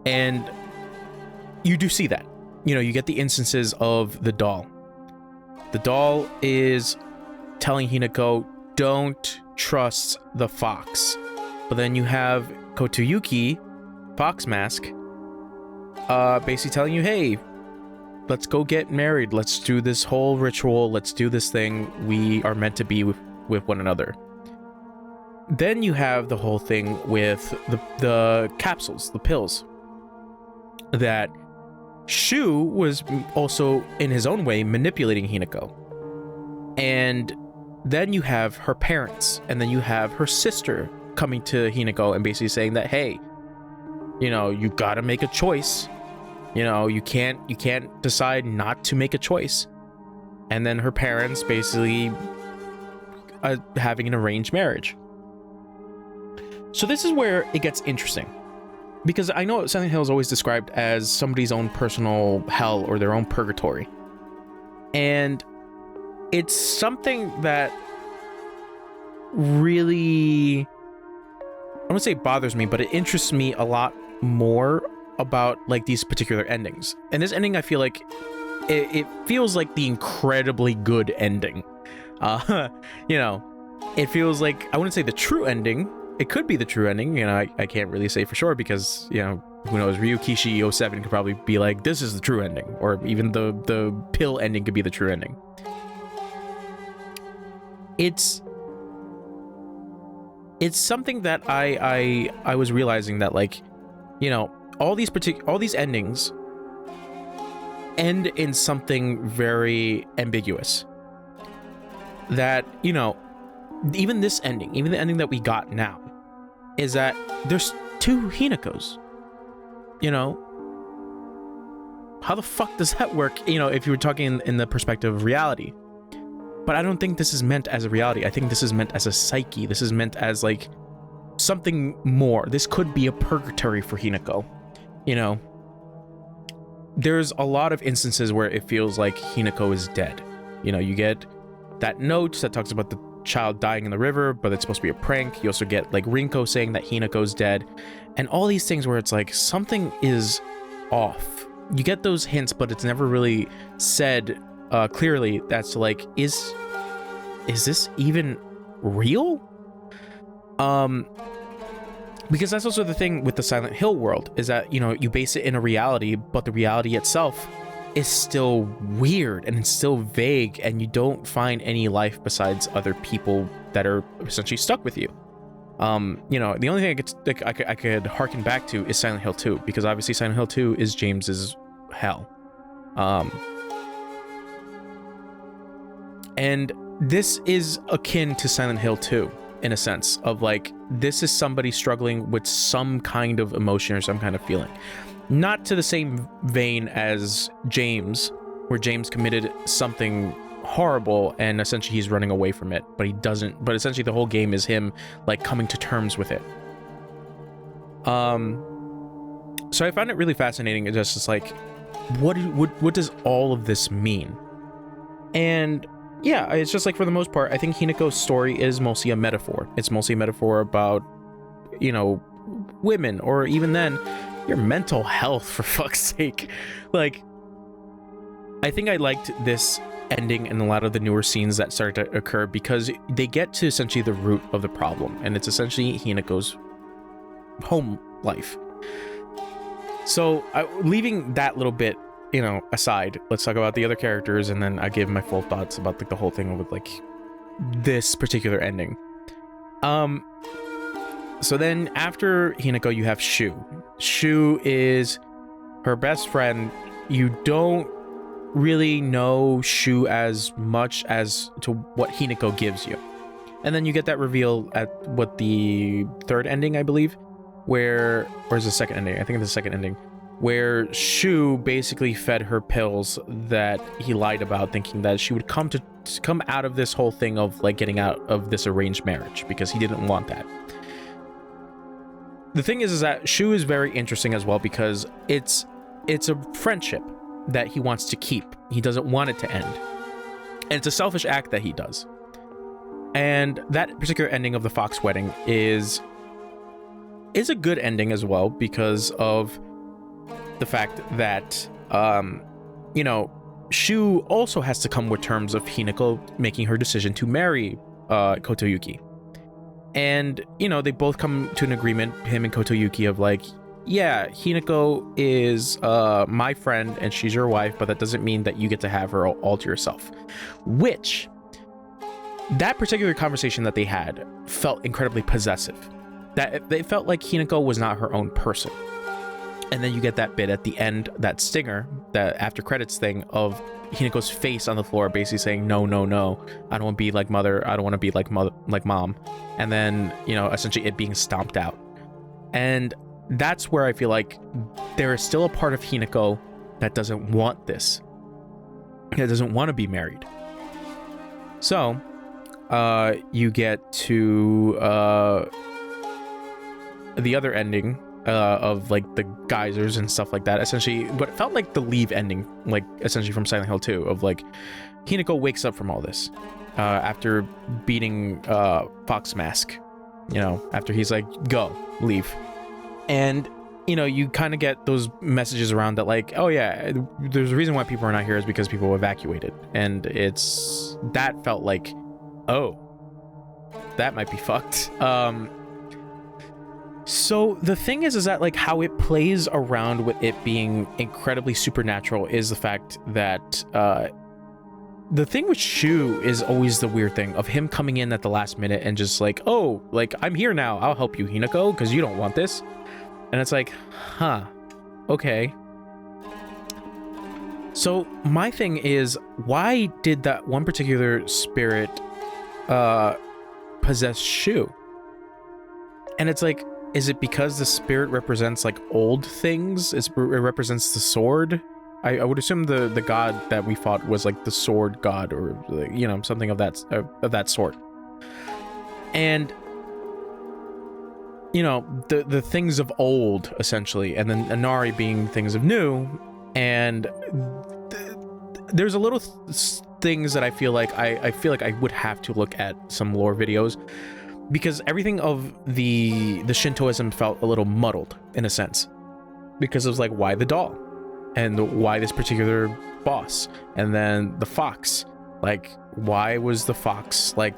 And you do see that. You know, you get the instances of the doll. The doll is telling Hinako, don't trust the fox. But then you have Kotuyuki, Fox Mask, basically telling you, hey, let's go get married. Let's do this whole ritual. Let's do this thing. We are meant to be with one another. Then you have the whole thing with the capsules, the pills, that Shu was also, in his own way, manipulating Hinako. And then you have her parents, and then you have her sister coming to Hinako and basically saying that, hey, you know, you gotta make a choice. You know, you can't decide not to make a choice. And then her parents basically having an arranged marriage. So this is where it gets interesting, because I know Silent Hill is always described as somebody's own personal hell or their own purgatory. And it's something that really, I wouldn't say bothers me, but it interests me a lot more about like these particular endings. And this ending, I feel like it feels like the incredibly good ending. You know, it feels like, I wouldn't say the true ending. It could be the true ending, you know, I can't really say for sure, because, you know, who knows, Ryukishi 07 could probably be like, this is the true ending, or even the pill ending could be the true ending. It's something that I was realizing that, like, you know, all these endings end in something very ambiguous. That, you know, even this ending, even the ending that we got now, is that there's 2 Hinakos. You know, how the fuck does that work? You know, if you were talking in the perspective of reality. But I don't think this is meant as a reality. I think this is meant as a psyche. This is meant as like something more. This could be a purgatory for Hinako. You know, there's a lot of instances where it feels like Hinako is dead. You know, you get that note that talks about the child dying in the river, but it's supposed to be a prank. You also get like Rinko saying that Hinako's dead, and all these things where it's like something is off. You get those hints, but it's never really said clearly. That's like, is this even real? Because that's also the thing with the Silent Hill world, is that, you know, you base it in a reality, but the reality itself is still weird and it's still vague, and you don't find any life besides other people that are essentially stuck with you. You know, the only thing I could harken back to is Silent Hill 2, because obviously Silent Hill 2 is James's hell. And this is akin to Silent Hill 2 in a sense of like, this is somebody struggling with some kind of emotion or some kind of feeling. Not to the same vein as James, where James committed something horrible and essentially he's running away from it, but he doesn't. But essentially the whole game is him like coming to terms with it. So I found it really fascinating. It's just like, what does all of this mean? And yeah, it's just like, for the most part, I think Hinako's story is mostly a metaphor. It's mostly a metaphor about, you know, women, or even then, your mental health, for fuck's sake. Like, I think I liked this ending and a lot of the newer scenes that started to occur, because they get to essentially the root of the problem, and it's essentially Hinako's home life. So, leaving that little bit, you know, aside, let's talk about the other characters, and then I give my full thoughts about like the whole thing with like this particular ending. So then after Hinako, you have Shu. Shu is her best friend. You don't really know Shu as much as to what Hinako gives you. And then you get that reveal at what, the 3rd ending, I believe, or is the 2nd ending? I think it's the 2nd ending, where Shu basically fed her pills that he lied about, thinking that she would come out of this whole thing of like getting out of this arranged marriage, because he didn't want that. The thing is that Shu is very interesting as well, because it's a friendship that he wants to keep. He doesn't want it to end. And it's a selfish act that he does. And that particular ending of the Fox wedding is a good ending as well, because of the fact that, you know, Shu also has to come with terms of Hinako making her decision to marry Kotoyuki. And, you know, they both come to an agreement, him and Kotoyuki, of like, yeah, Hinako is my friend and she's your wife, but that doesn't mean that you get to have her all to yourself. Which, that particular conversation that they had felt incredibly possessive. That it felt like Hinako was not her own person. And then you get that bit at the end, that stinger, that after credits thing of Hinako's face on the floor, basically saying, no, no, no, I don't want to be like mother, I don't want to be like mom. And then, you know, essentially it being stomped out. And that's where I feel like there is still a part of Hinako that doesn't want this. That doesn't want to be married. So, you get to the other ending of like the geysers and stuff like that. Essentially, what felt like the Leave ending, like essentially from Silent Hill 2, of like Hinako wakes up from all this after beating Fox Mask. You know, after he's like, go, leave. And, you know, you kind of get those messages around that like, oh yeah, there's a reason why people are not here is because people evacuated. And that felt like, oh, that might be fucked. So the thing is that like how it plays around with it being incredibly supernatural is the fact that the thing with Shu is always the weird thing of him coming in at the last minute and just like, oh, like, I'm here now, I'll help you, Hinako, because you don't want this. And it's like, huh, okay. So my thing is, why did that one particular spirit possess Shu. And it's like, is it because the spirit represents like old things? It represents the sword? I would assume the god that we fought was like the sword god, or like, you know, something of that sort. And you know, the things of old essentially, and then Inari being things of new. And there's a little things that I feel like I would have to look at some lore videos, because everything of the Shintoism felt a little muddled in a sense, because it was like, why the doll, and why this particular boss, and then the fox, like why was the fox like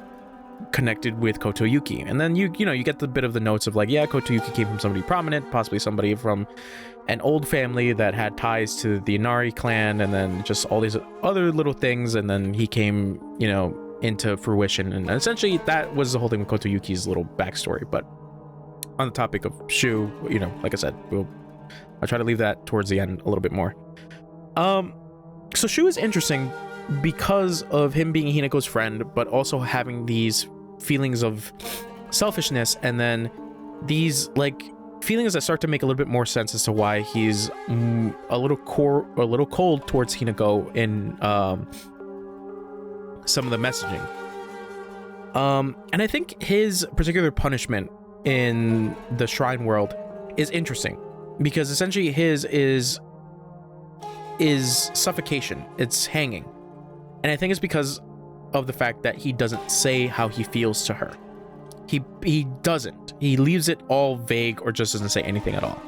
connected with Kotoyuki? And then you know, you get the bit of the notes of like, yeah, Kotoyuki came from somebody prominent, possibly somebody from an old family that had ties to the Inari clan, and then just all these other little things, and then he came, you know, into fruition. And essentially that was the whole thing with Kotoyuki's little backstory. But on the topic of Shu, you know, like I said, I'll try to leave that towards the end a little bit more. So Shu is interesting because of him being Hinako's friend, but also having these feelings of selfishness, and then these like feelings that start to make a little bit more sense as to why he's a little cold towards Hinako in some of the messaging. And I think his particular punishment in the shrine world is interesting, because essentially his is suffocation. It's hanging. And I think it's because of the fact that he doesn't say how he feels to her. He doesn't. He leaves it all vague, or just doesn't say anything at all.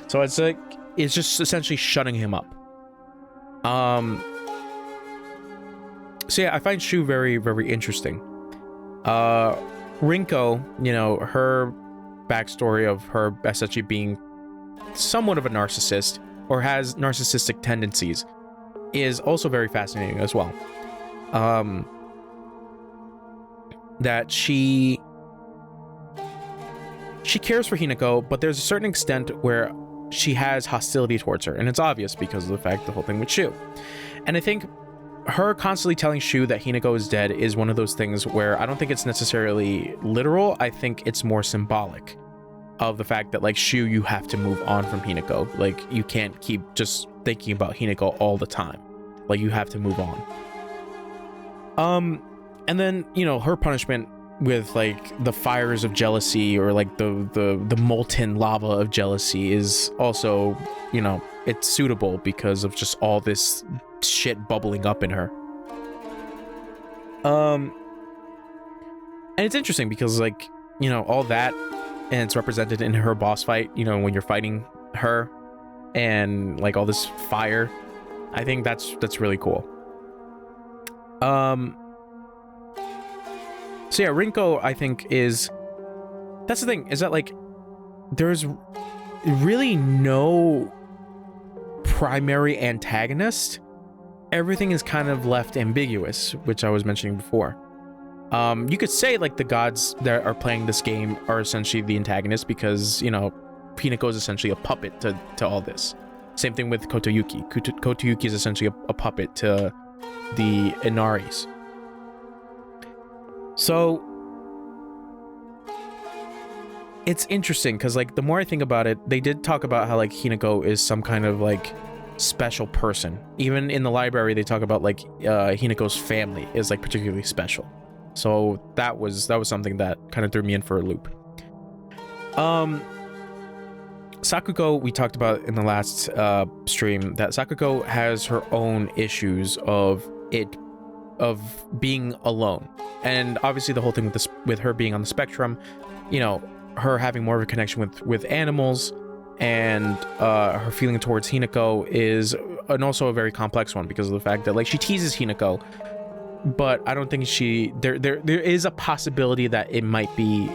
So it's like, it's just essentially shutting him up. So yeah, I find Shu very, very interesting. Rinko, you know, her backstory of her essentially being somewhat of a narcissist, or has narcissistic tendencies, is also very fascinating as well. That she cares for Hinako, but there's a certain extent where she has hostility towards her, and it's obvious because of the fact, the whole thing with Shu. And I think her constantly telling Shu that Hinako is dead is one of those things where I don't think it's necessarily literal. I think it's more symbolic of the fact that, like, Shu, you have to move on from Hinako. Like, you can't keep just thinking about Hinako all the time. Like, you have to move on. And then, you know, her punishment with like the fires of jealousy, or like the molten lava of jealousy, is also, you know, it's suitable because of just all this shit bubbling up in her. And it's interesting because, like, you know, all that, and it's represented in her boss fight, you know, when you're fighting her, and like all this fire. I think that's really cool. So yeah, Rinko, I think, that's the thing, is that, like, there's really no primary antagonist. Everything is kind of left ambiguous, which I was mentioning before. You could say, like, the gods that are playing this game are essentially the antagonist, because, you know, Hinako is essentially a puppet to all this. Same thing with Kotoyuki. Kotoyuki is essentially a puppet to the Inaris. So it's interesting because, like, the more I think about it, they did talk about how, like, Hinako is some kind of, like, special person. Even in the library, they talk about, like, Hinako's family is, like, particularly special. So that was something that kind of threw me in for a loop. Sakuko, we talked about in the last stream that Sakuko has her own issues of being alone, and obviously the whole thing with her being on the spectrum, you know, her having more of a connection with animals, and her feeling towards Hinako is also a very complex one, because of the fact that, like, she teases Hinako, but I don't think there is a possibility that it might be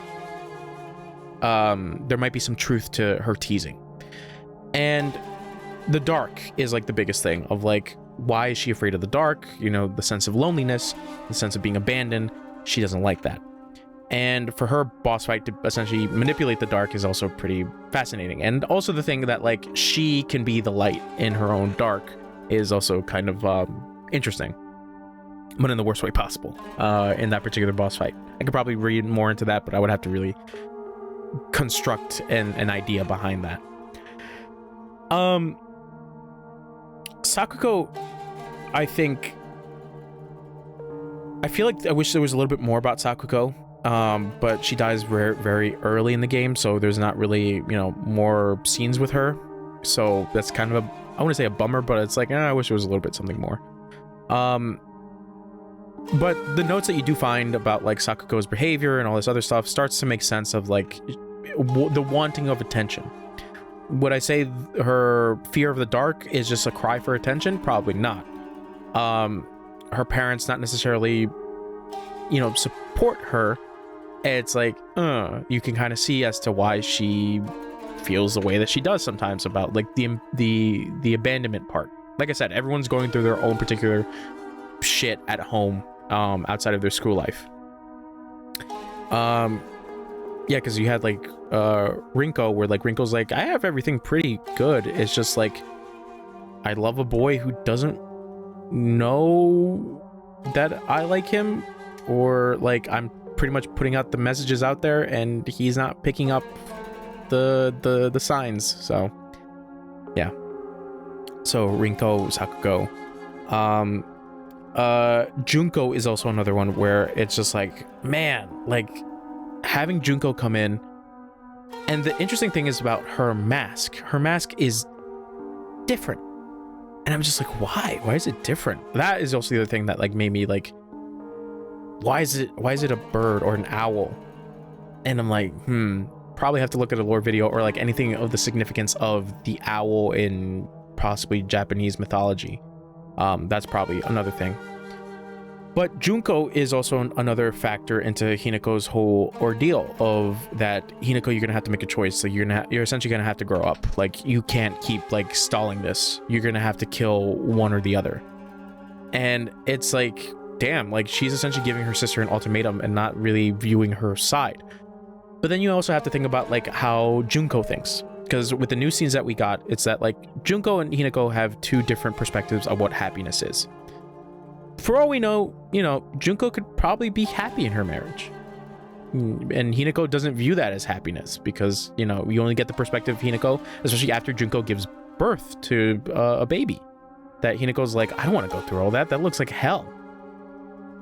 there might be some truth to her teasing. And the dark is, like, the biggest thing of, like, why is she afraid of the dark? You know, the sense of loneliness, the sense of being abandoned. She doesn't like that. And for her boss fight to essentially manipulate the dark is also pretty fascinating. And also the thing that, like, she can be the light in her own dark is also kind of interesting. but in the worst way possible in that particular boss fight. I could probably read more into that, but I would have to really construct an idea behind that. Sakuko, I feel like I wish there was a little bit more about Sakuko, but she dies very, very early in the game, so there's not really, more scenes with her. So that's kind of I want to say a bummer, but it's like, I wish there was a little bit something more. But the notes that you do find about like Sakuko's behavior and all this other stuff starts to make sense of like the wanting of attention. Would I say her fear of the dark is just a cry for attention? Probably not. Her parents not necessarily, support her. It's like, you can kind of see as to why she feels the way that she does sometimes about like the abandonment part. Like I said, everyone's going through their own particular shit at home, outside of their school life. Yeah, because you had like Rinko, where like Rinko's like, I have everything pretty good. It's just like, I love a boy who doesn't know that I like him, or like I'm pretty much putting out the messages out there and he's not picking up the signs. So yeah. So Rinko, Sakuko. Junko is also another one where it's just like, man, like having Junko come in, and the interesting thing is about her mask is different, and I'm just like, why is it different? That is also the other thing that like made me like, why is it a bird or an owl? And I'm like, probably have to look at a lore video or like anything of the significance of the owl in possibly Japanese mythology. That's probably another thing. But Junko is also another factor into Hinako's whole ordeal of that. Hinako, you're gonna have to make a choice. So you're essentially gonna have to grow up. Like, you can't keep like stalling this. You're gonna have to kill one or the other. And it's like, damn, like she's essentially giving her sister an ultimatum and not really viewing her side. But then you also have to think about like how Junko thinks. Because with the new scenes that we got, it's that like Junko and Hinako have two different perspectives of what happiness is. For all we know, Junko could probably be happy in her marriage. And Hinako doesn't view that as happiness because, you only get the perspective of Hinako, especially after Junko gives birth to a baby. That Hinako's like, I don't want to go through all that. That looks like hell.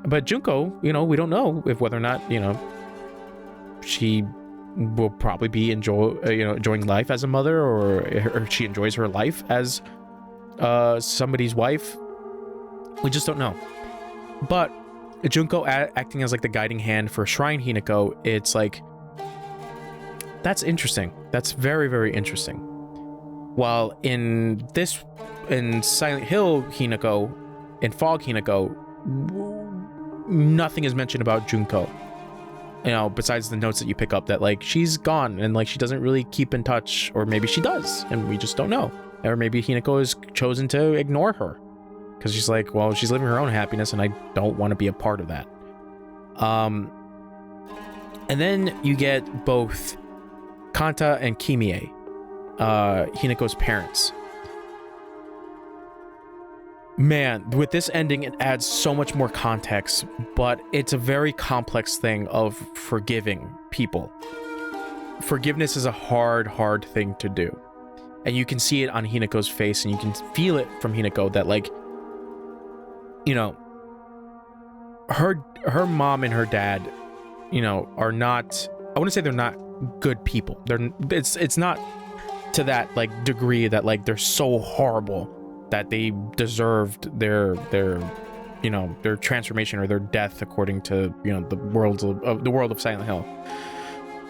But Junko, we don't know if whether or not, she will probably be enjoying life as a mother, or she enjoys her life as somebody's wife. We just don't know. But Junko acting as like the guiding hand for Shrine Hinako, it's like, that's interesting. That's very, very interesting. While in Silent Hill Hinako, in Fog Hinako, nothing is mentioned about Junko. Besides the notes that you pick up that like she's gone and like she doesn't really keep in touch, or maybe she does and we just don't know. Or maybe Hinako has chosen to ignore her because she's like, well, she's living her own happiness and I don't want to be a part of that. And then you get both Kanta and Kimie, Hinako's parents. Man, with this ending, it adds so much more context, but it's a very complex thing of forgiving people. Forgiveness is a hard thing to do. And you can see it on Hinako's face, and you can feel it from Hinako that, like, her mom and her dad, are not, I wouldn't say they're not good people. It's not to that, like, degree that, like, they're so horrible that they deserved their transformation or their death, according to the world of Silent Hill.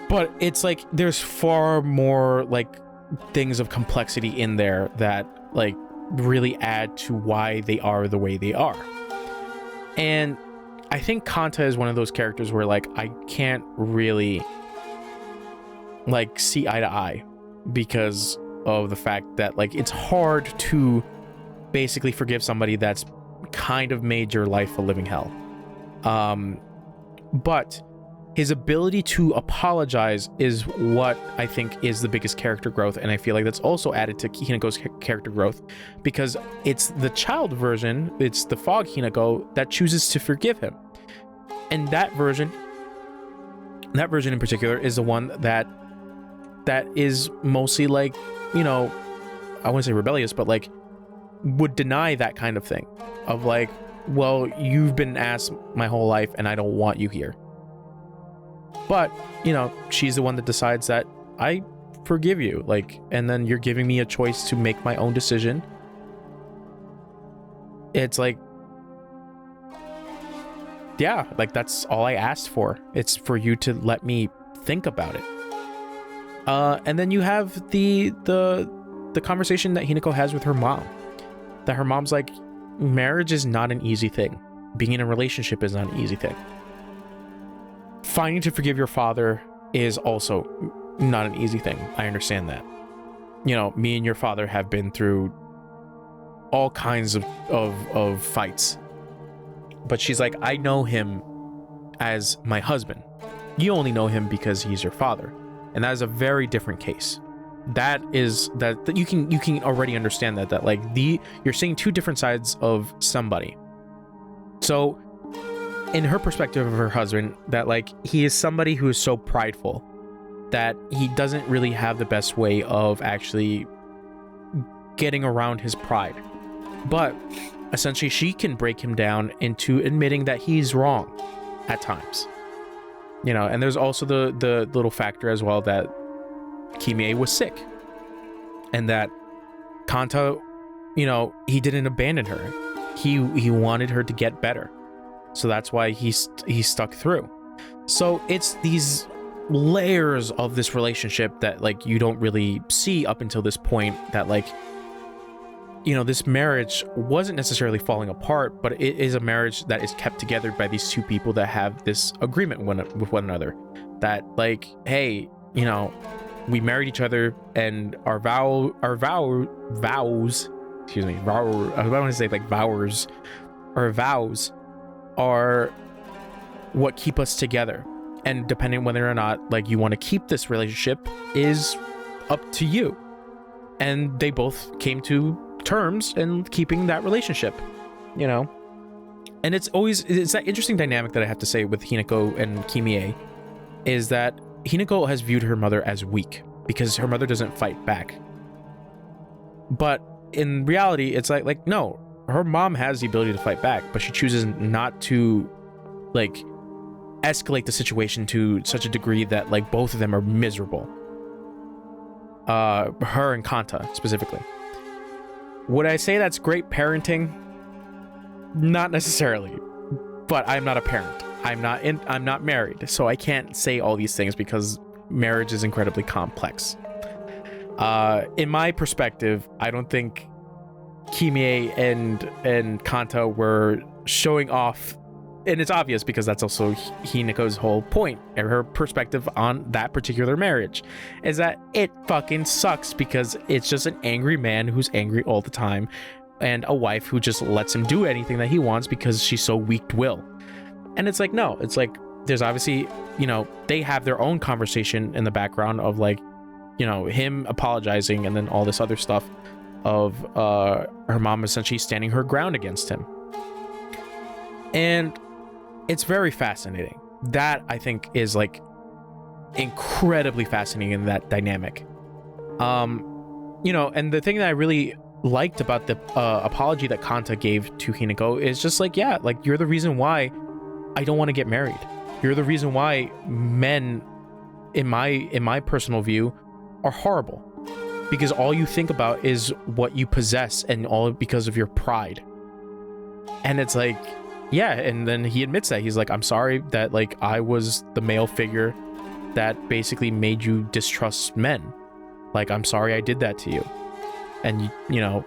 But it's like there's far more like things of complexity in there that like really add to why they are the way they are. And I think Kanta is one of those characters where like I can't really like see eye to eye because of the fact that like it's hard to basically forgive somebody that's kind of made your life a living hell. But his ability to apologize is what I think is the biggest character growth, and I feel like that's also added to Hinako's character growth, because it's the child version, it's the Fog Hinako that chooses to forgive him. And that version in particular is the one that is mostly like, you know, I wouldn't say rebellious, but like would deny that kind of thing of like, well, you've been asked my whole life and I don't want you here. But, you know, she's the one that decides that I forgive you, like, and then you're giving me a choice to make my own decision. It's like, yeah, like that's all I asked for. It's for you to let me think about it. And then you have the conversation that Hinako has with her mom. That her mom's like, marriage is not an easy thing. Being in a relationship is not an easy thing. Finding to forgive your father is also not an easy thing. I understand that. You know, me and your father have been through all kinds of fights. But she's like, I know him as my husband. You only know him because he's your father. And that is a very different case. That you can already understand that like you're seeing two different sides of somebody. So in her perspective of her husband, that like he is somebody who is so prideful that he doesn't really have the best way of actually getting around his pride. But essentially she can break him down into admitting that he's wrong at times. You know, and there's also the little factor as well that Kimie was sick, and that Kanta, you know, he didn't abandon her. He wanted her to get better, so that's why he stuck through. So it's these layers of this relationship that like you don't really see up until this point, that like, you know, this marriage wasn't necessarily falling apart, but it is a marriage that is kept together by these two people that have this agreement with one another, that like, hey, you know, we married each other, and our vows, excuse me, I want to say like vows, our vows are what keep us together. And depending whether or not like you want to keep this relationship is up to you. And they both came to terms in keeping that relationship, you know. And it's that interesting dynamic that I have to say with Hinako and Kimie, is that Hinako has viewed her mother as weak because her mother doesn't fight back. But in reality, it's like no, her mom has the ability to fight back, but she chooses not to like escalate the situation to such a degree that like both of them are miserable. Her and Kanta specifically. Would I say that's great parenting? Not necessarily, but I'm not a parent. I'm not married, so I can't say all these things because marriage is incredibly complex. In my perspective, I don't think Kimie and Kanta were showing off, and it's obvious because that's also Hinako's whole point, and her perspective on that particular marriage is that it fucking sucks because it's just an angry man who's angry all the time, and a wife who just lets him do anything that he wants because she's so weak-willed. And it's like, no, it's like there's obviously, you know, they have their own conversation in the background of like, you know, him apologizing and then all this other stuff of her mom essentially standing her ground against him. And it's very fascinating. That I think is like incredibly fascinating in that dynamic. You know, and the thing that I really liked about the apology that Kanta gave to Hinako is just like, yeah, like you're the reason why I don't want to get married. You're the reason why men, in my personal view, are horrible, because all you think about is what you possess, and all because of your pride. And it's like, yeah, and then he admits that he's like, I'm sorry that like I was the male figure that basically made you distrust men. Like, I'm sorry I did that to you. And you know,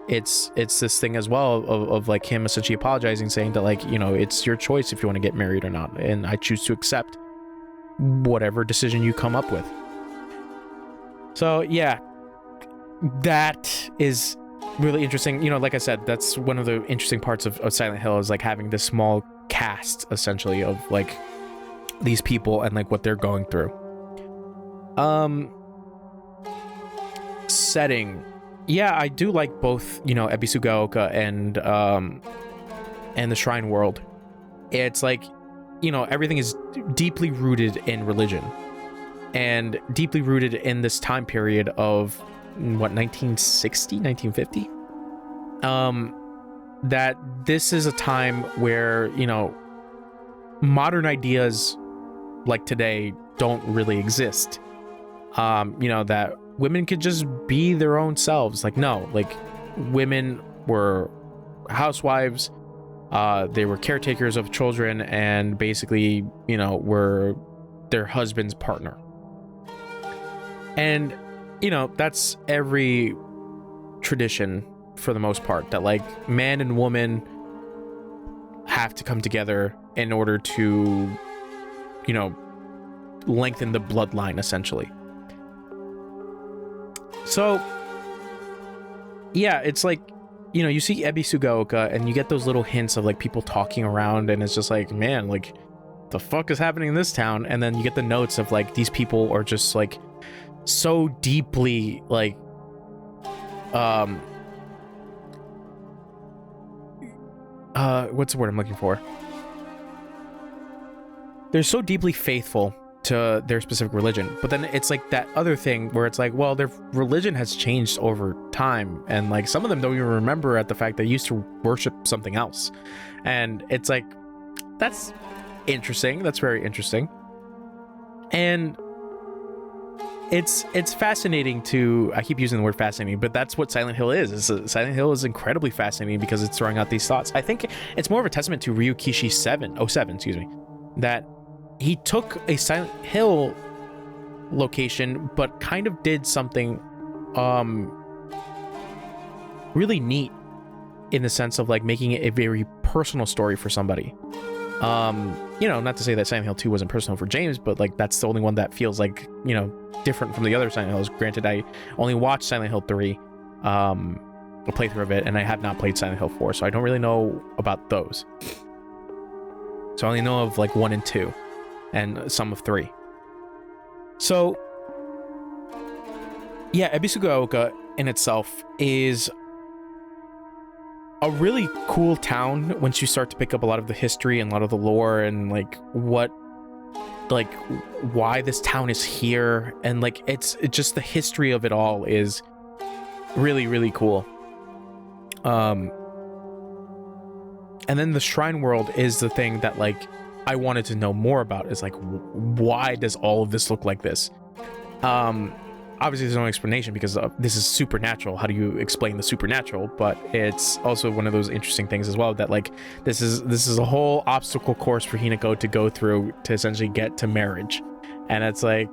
it's this thing as well of like him essentially apologizing, saying that like, you know, it's your choice if you want to get married or not, and I choose to accept whatever decision you come up with. So yeah, that is really interesting. You know, like I said, that's one of the interesting parts of Silent Hill, is like having this small cast essentially of like these people and like what they're going through. Setting, yeah, I do like both, you know, Ebisugaoka and the Shrine World. It's like, you know, everything is deeply rooted in religion and deeply rooted in this time period of what, 1960, 1950. That this is a time where, you know, modern ideas like today don't really exist. You know, that women could just be their own selves. Like, no, like, women were housewives, they were caretakers of children, and basically, you know, were their husband's partner. And, you know, that's every tradition for the most part, that like man and woman have to come together in order to, you know, lengthen the bloodline, essentially. So yeah, it's like, you know, you see Ebisugaoka and you get those little hints of like people talking around, and it's just like, man, like, the fuck is happening in this town? And then you get the notes of like these people are just like so deeply like what's the word I'm looking for? They're so deeply faithful to their specific religion, but then it's like that other thing where it's like, well, their religion has changed over time, and like some of them don't even remember at the fact they used to worship something else. And it's like, that's interesting. That's very interesting. And it's fascinating to, I keep using the word fascinating, but that's what Silent Hill is. Silent Hill is incredibly fascinating because it's throwing out these thoughts. I think it's more of a testament to Ryukishi 7, excuse me, that he took a Silent Hill location, but kind of did something really neat in the sense of like making it a very personal story for somebody. You know, not to say that Silent Hill 2 wasn't personal for James, but like that's the only one that feels like, you know, different from the other Silent Hills. Granted, I only watched Silent Hill 3, a playthrough of it, and I have not played Silent Hill 4, so I don't really know about those. So I only know of like 1 and 2 and some of 3. So yeah, Ebisugaoka in itself is a really cool town once you start to pick up a lot of the history and a lot of the lore and like what, like why this town is here, and like it's just the history of it all is really, really cool. And then the Shrine World is the thing that like I wanted to know more about, is like, why does all of this look like this? Obviously there's no explanation because this is supernatural. How do you explain the supernatural? But it's also one of those interesting things as well, that like this is a whole obstacle course for Hinako to go through to essentially get to marriage. And it's like,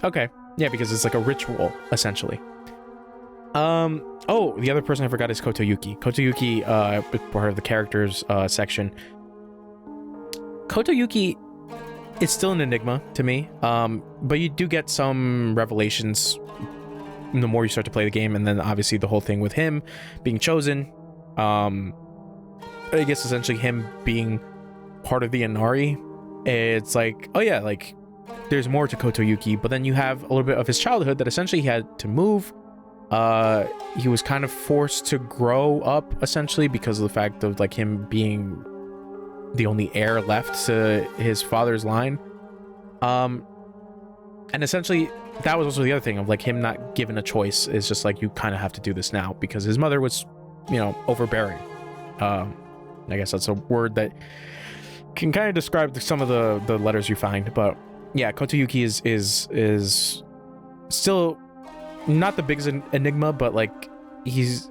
okay, yeah, because it's like a ritual essentially. Oh, the other person I forgot is Kotoyuki. Kotoyuki, part of the characters section. Kotoyuki is still an enigma to me, but you do get some revelations the more you start to play the game, and then obviously the whole thing with him being chosen, I guess essentially him being part of the Inari. It's like, oh yeah, like there's more to Kotoyuki, but then you have a little bit of his childhood that essentially he had to move. He was kind of forced to grow up essentially because of the fact of like him being the only heir left to his father's line. And essentially that was also the other thing of like him not given a choice. Is just like, you kind of have to do this now because his mother was, you know, overbearing. I guess that's a word that can kind of describe some of the letters you find. But yeah, Kotoyuki is still not the biggest enigma, but like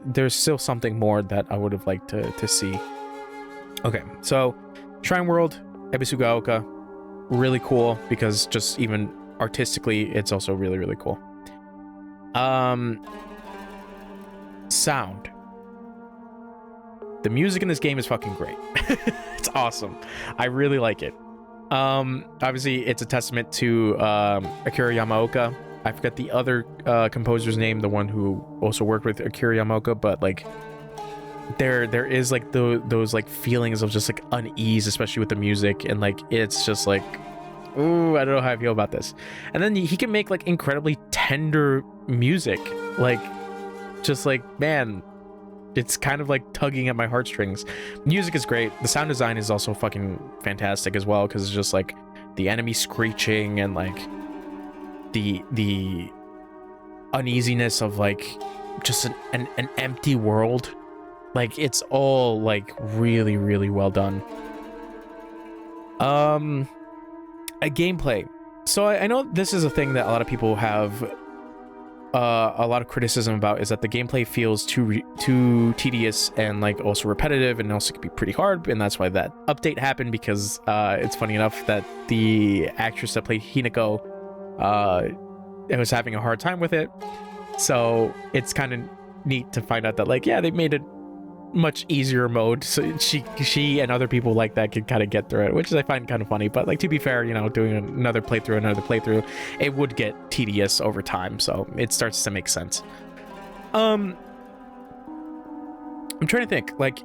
there's still something more that I would have liked to see. Okay, so Shrine World, Ebisugaoka, really cool because just even artistically it's also really, really cool. Sound. The music in this game is fucking great. It's awesome. I really like it. Obviously it's a testament to Akira Yamaoka. I forget the other composer's name, the one who also worked with Akira Yamaoka, but like there is like those like feelings of just like unease, especially with the music, and like it's just like ooh, I don't know how I feel about this. And then he can make like incredibly tender music, like just like, man, it's kind of like tugging at my heartstrings. Music is great. The sound design is also fucking fantastic as well, because it's just like the enemy screeching and like the uneasiness of like just an empty world. Like it's all like really, really well done. A gameplay. So I know this is a thing that a lot of people have a lot of criticism about, is that the gameplay feels too tedious and like also repetitive, and also can be pretty hard, and that's why that update happened, because it's funny enough that the actress that played Hinako was having a hard time with it. So it's kind of neat to find out that like, yeah, they made it much easier mode, so she and other people like that can kind of get through it, which I find kind of funny. But like, to be fair, you know, doing another playthrough, it would get tedious over time, so it starts to make sense. I'm trying to think, like,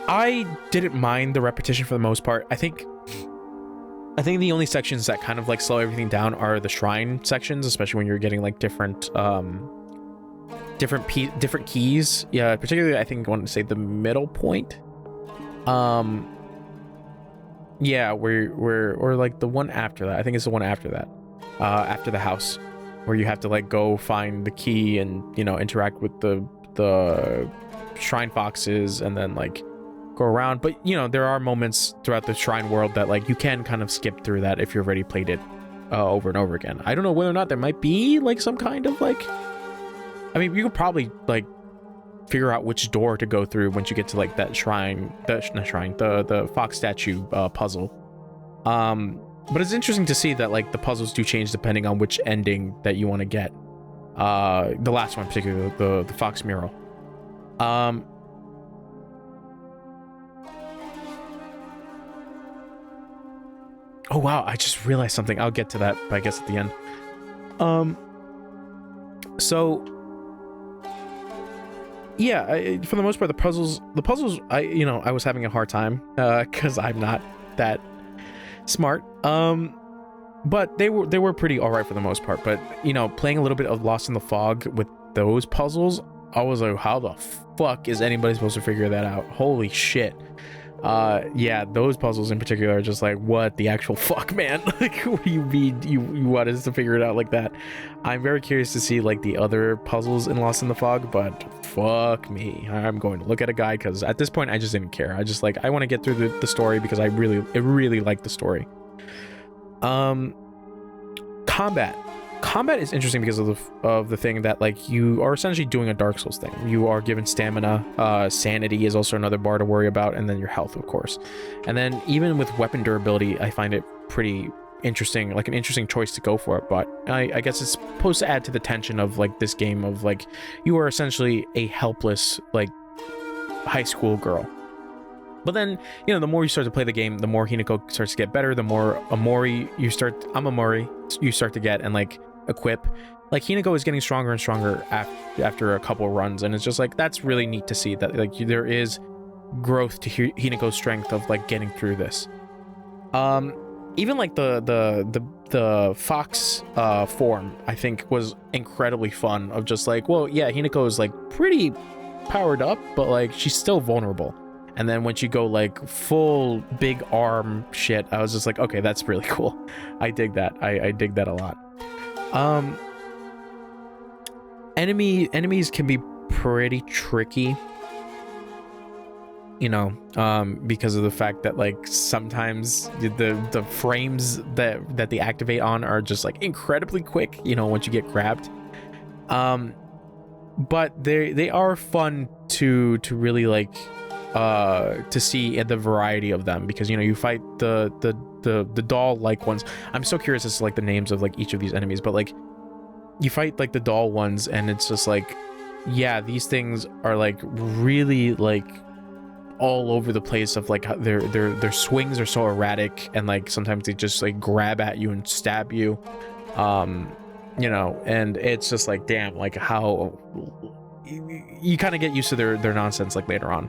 I didn't mind the repetition for the most part. I think the only sections that kind of like slow everything down are the shrine sections, especially when you're getting like different keys. Yeah, particularly I think I want to say the middle point. Yeah, or like the one after that. I think it's the one after that. After the house, where you have to like go find the key and, you know, interact with the shrine foxes and then like go around. But you know, there are moments throughout the shrine world that like you can kind of skip through that if you've already played it over and over again. I don't know whether or not there might be like some kind of like, I mean, you could probably like figure out which door to go through once you get to like that the fox statue puzzle. But it's interesting to see that like the puzzles do change depending on which ending that you want to get. The last one, particularly the fox mural. Oh wow, I just realized something. I'll get to that, but I guess at the end. So yeah, for the most part, the puzzles, I was having a hard time because I'm not that smart. But they were pretty all right for the most part. But you know, playing a little bit of Lost in the Fog with those puzzles, I was like, how the fuck is anybody supposed to figure that out? Holy shit. Yeah, those puzzles in particular are just like, what the actual fuck, man? Like, what do you mean you want us to figure it out like that? I'm very curious to see like the other puzzles in Lost in the Fog, but fuck me, I'm going to look at a guide, because at this point I just didn't care. I just like, I want to get through the story, because I really like the story. Combat is interesting because of the thing that like you are essentially doing a Dark Souls thing. You are given stamina, sanity is also another bar to worry about, and then your health, of course. And then even with weapon durability, I find it pretty interesting, like an interesting choice to go for it. But I guess it's supposed to add to the tension of like this game of like, you are essentially a helpless like high school girl. But then, you know, the more you start to play the game, the more Hinako starts to get better, the more Amori you start to get and like equip. Like Hinako is getting stronger and stronger after a couple of runs, and it's just like, that's really neat to see that like there is growth to Hinako's strength of like getting through this. Even like the fox form, I think was incredibly fun, of just like, well, yeah, Hinako is like pretty powered up, but like she's still vulnerable. And then once you go like full big arm shit, I was just like, okay, that's really cool. I dig that. I dig that a lot. Enemies can be pretty tricky, you know, because of the fact that like sometimes the frames that they activate on are just like incredibly quick, you know, once you get grabbed. But they are fun to really like to see the variety of them, because you know, you fight the doll like ones. I'm so curious as to like the names of like each of these enemies, but like you fight like the doll ones, and it's just like, yeah, these things are like really like all over the place, of like their swings are so erratic, and like sometimes they just like grab at you and stab you, you know, and it's just like, damn, like how you kind of get used to their nonsense like later on.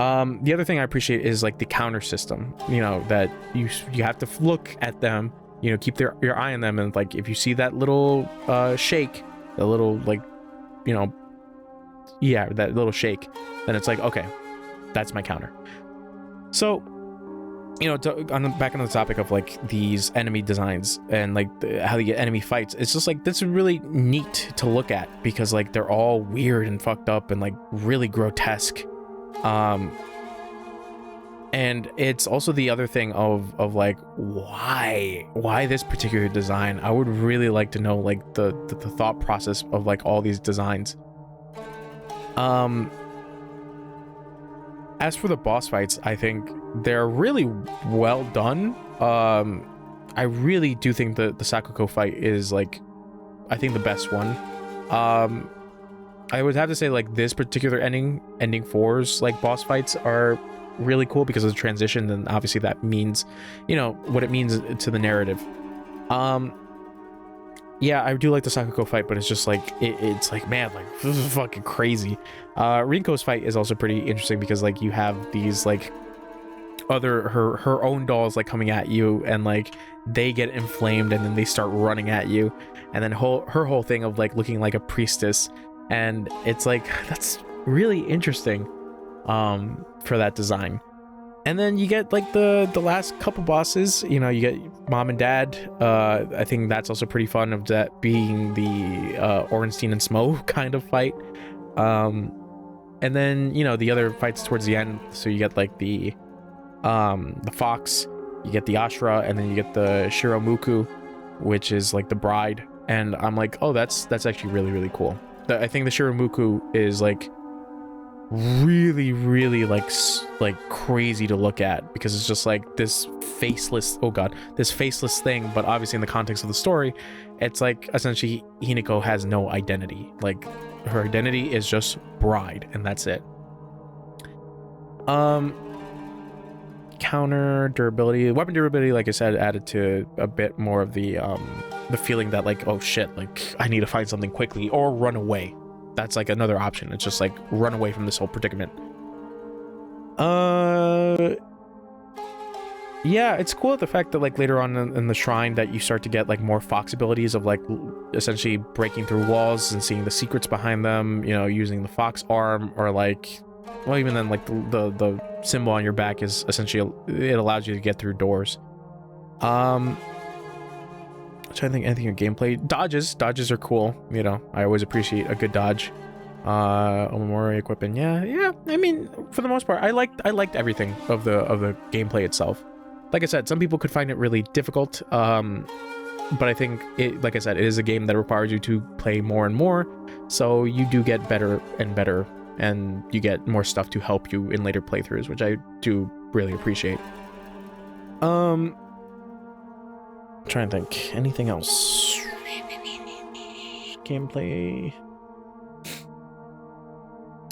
The other thing I appreciate is like the counter system, you know, that you have to look at them, you know, keep your eye on them, and like if you see that little shake, the little like, you know, yeah, that little shake, then it's like, okay, that's my counter. So, you know, back on the topic of like these enemy designs and like how you get enemy fights, it's just like, this is really neat to look at because like they're all weird and fucked up and like really grotesque. And it's also the other thing of like, why this particular design? I would really like to know like the thought process of like all these designs. As for the boss fights, I think they're really well done. I really do think the Sakuko fight is like, I think the best one. I would have to say like this particular ending 4's like boss fights are really cool because of the transition, and obviously that means, you know, what it means to the narrative. Yeah, I do like the Sakuko fight, but it's just like it's like, man, like this is fucking crazy. Rinko's fight is also pretty interesting because like you have these like other her own dolls like coming at you, and like they get inflamed and then they start running at you, and then her whole thing of like looking like a priestess, and it's like that's really interesting for that design. And then you get like the last couple bosses, you know, you get Mom and Dad. I think that's also pretty fun, of that being the Orenstein and Smo kind of fight. And then, you know, the other fights towards the end, so you get like the fox, you get the Ashura, and then you get the Shiramuku, which is like the bride. And I'm like, oh, that's actually really, really cool. I think the Shiramuku is like really, really like crazy to look at, because it's just like this faceless, oh god, this faceless thing, but obviously in the context of the story, it's like essentially Hinako has no identity. Like her identity is just bride, and that's it. Counter durability, weapon durability, like I said, added to a bit more of the feeling that like, oh shit, like I need to find something quickly or run away. That's like another option. It's just like run away from this whole predicament. Yeah, it's cool the fact that like later on in the shrine that you start to get like more fox abilities of like essentially breaking through walls and seeing the secrets behind them, you know, using the fox arm, or like, well, even then like the symbol on your back is essentially, it allows you to get through doors. I'm trying to think anything in gameplay. Dodges are cool, you know, I always appreciate a good dodge. Omamori equipping, yeah, I mean, for the most part, I liked everything of the gameplay itself. Like I said, some people could find it really difficult, but I think it, like I said, it is a game that requires you to play more and more, so you do get better and better, and you get more stuff to help you in later playthroughs, which I do really appreciate. Trying to think anything else. Gameplay,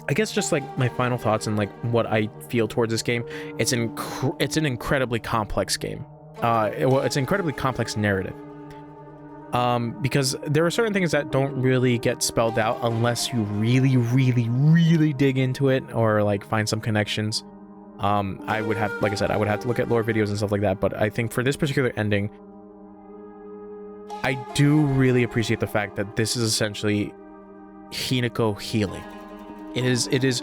I guess just like my final thoughts and like what I feel towards this game. It's an incredibly complex game. It's an incredibly complex narrative. Because there are certain things that don't really get spelled out unless you really dig into it or like find some connections. I would have, like I said, I would have to look at lore videos and stuff like that. But I think for this particular ending, I do really appreciate the fact that this is essentially Hinako healing. It is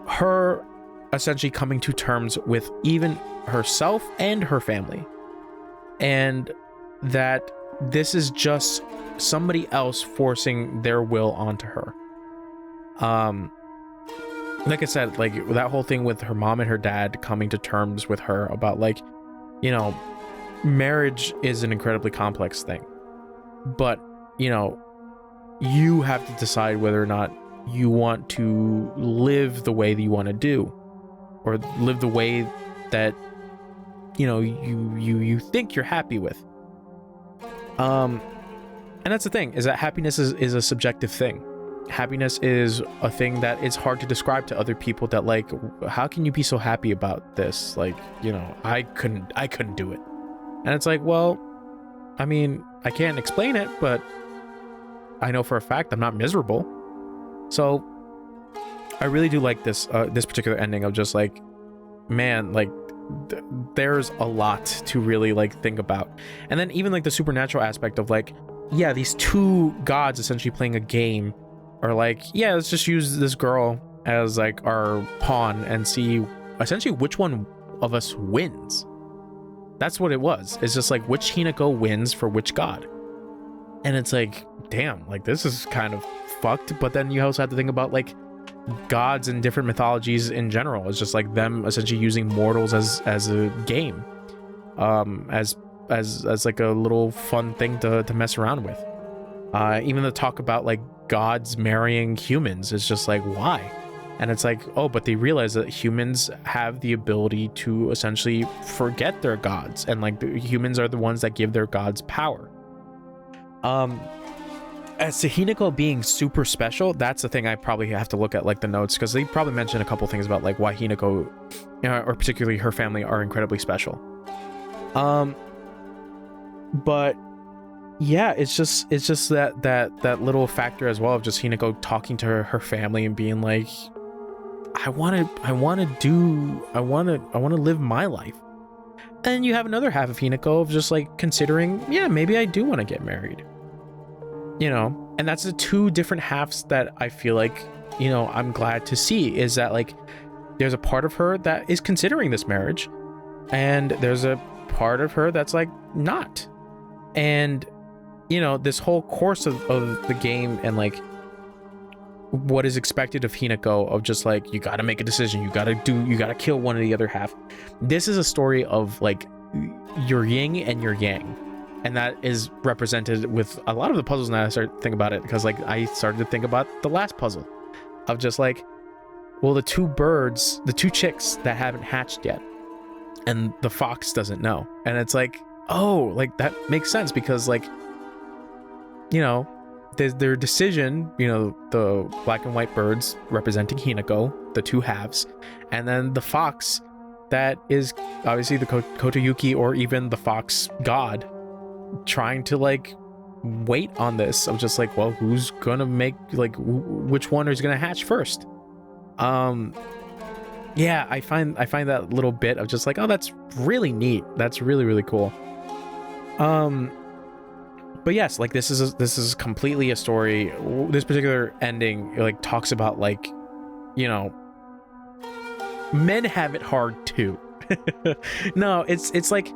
her essentially coming to terms with even herself and her family, and that this is just somebody else forcing their will onto her. Like I said, like that whole thing with her mom and her dad coming to terms with her about like, you know, marriage is an incredibly complex thing, but you know, you have to decide whether or not you want to live the way that you want to do, or live the way that, you know, you think you're happy with. And that's the thing, is that happiness is a subjective thing. Happiness is a thing that it's hard to describe to other people, that like, how can you be so happy about this? Like, you know, I couldn't do it. And it's like, well, I mean, I can't explain it, but I know for a fact I'm not miserable. So I really do like this this particular ending of just like, man, like there's a lot to really like think about. And then even like the supernatural aspect of like, yeah, these two gods essentially playing a game, or like, yeah, let's just use this girl as like our pawn and see essentially which one of us wins. That's what it was. It's just like which Hinako wins for which god. And it's like, damn, like this is kind of fucked. But then you also have to think about like gods in different mythologies in general. It's just like them essentially using mortals as a game, as like a little fun thing to mess around with. Even the talk about like gods marrying humans is just like, why? And it's like, oh, but they realize that humans have the ability to essentially forget their gods, and like the humans are the ones that give their gods power. As to Hinako being super special, that's the thing I probably have to look at like the notes, because they probably mention a couple things about like why Hinako, or particularly her family, are incredibly special. But yeah, it's just that little factor as well of just Hinako talking to her family and being like, I want to live my life. And you have another half of Hinako of just like considering, yeah, maybe I do want to get married. You know, and that's the two different halves that I feel like, you know, I'm glad to see, is that like there's a part of her that is considering this marriage, and there's a part of her that's like not. And you know, this whole course of the game and like what is expected of Hinako, of just like, you got to make a decision, you got to kill one of the other half. This is a story of like your yin and your yang. And that is represented with a lot of the puzzles now I start to think about it, because like I started to think about the last puzzle of just like, well, the two birds, the two chicks that haven't hatched yet, and the fox doesn't know. And it's like, oh, like that makes sense, because like, you know, their decision, you know, the black and white birds representing Hinako, the two halves, and then the fox that is obviously the Kotoyuki, or even the fox god, trying to like wait on this of just like, well, who's gonna make, like, which one is gonna hatch first. Yeah, I find that little bit of just like, oh, that's really neat, that's really cool. But yes, like this is completely a story. This particular ending like talks about like, you know, men have it hard too. No, it's like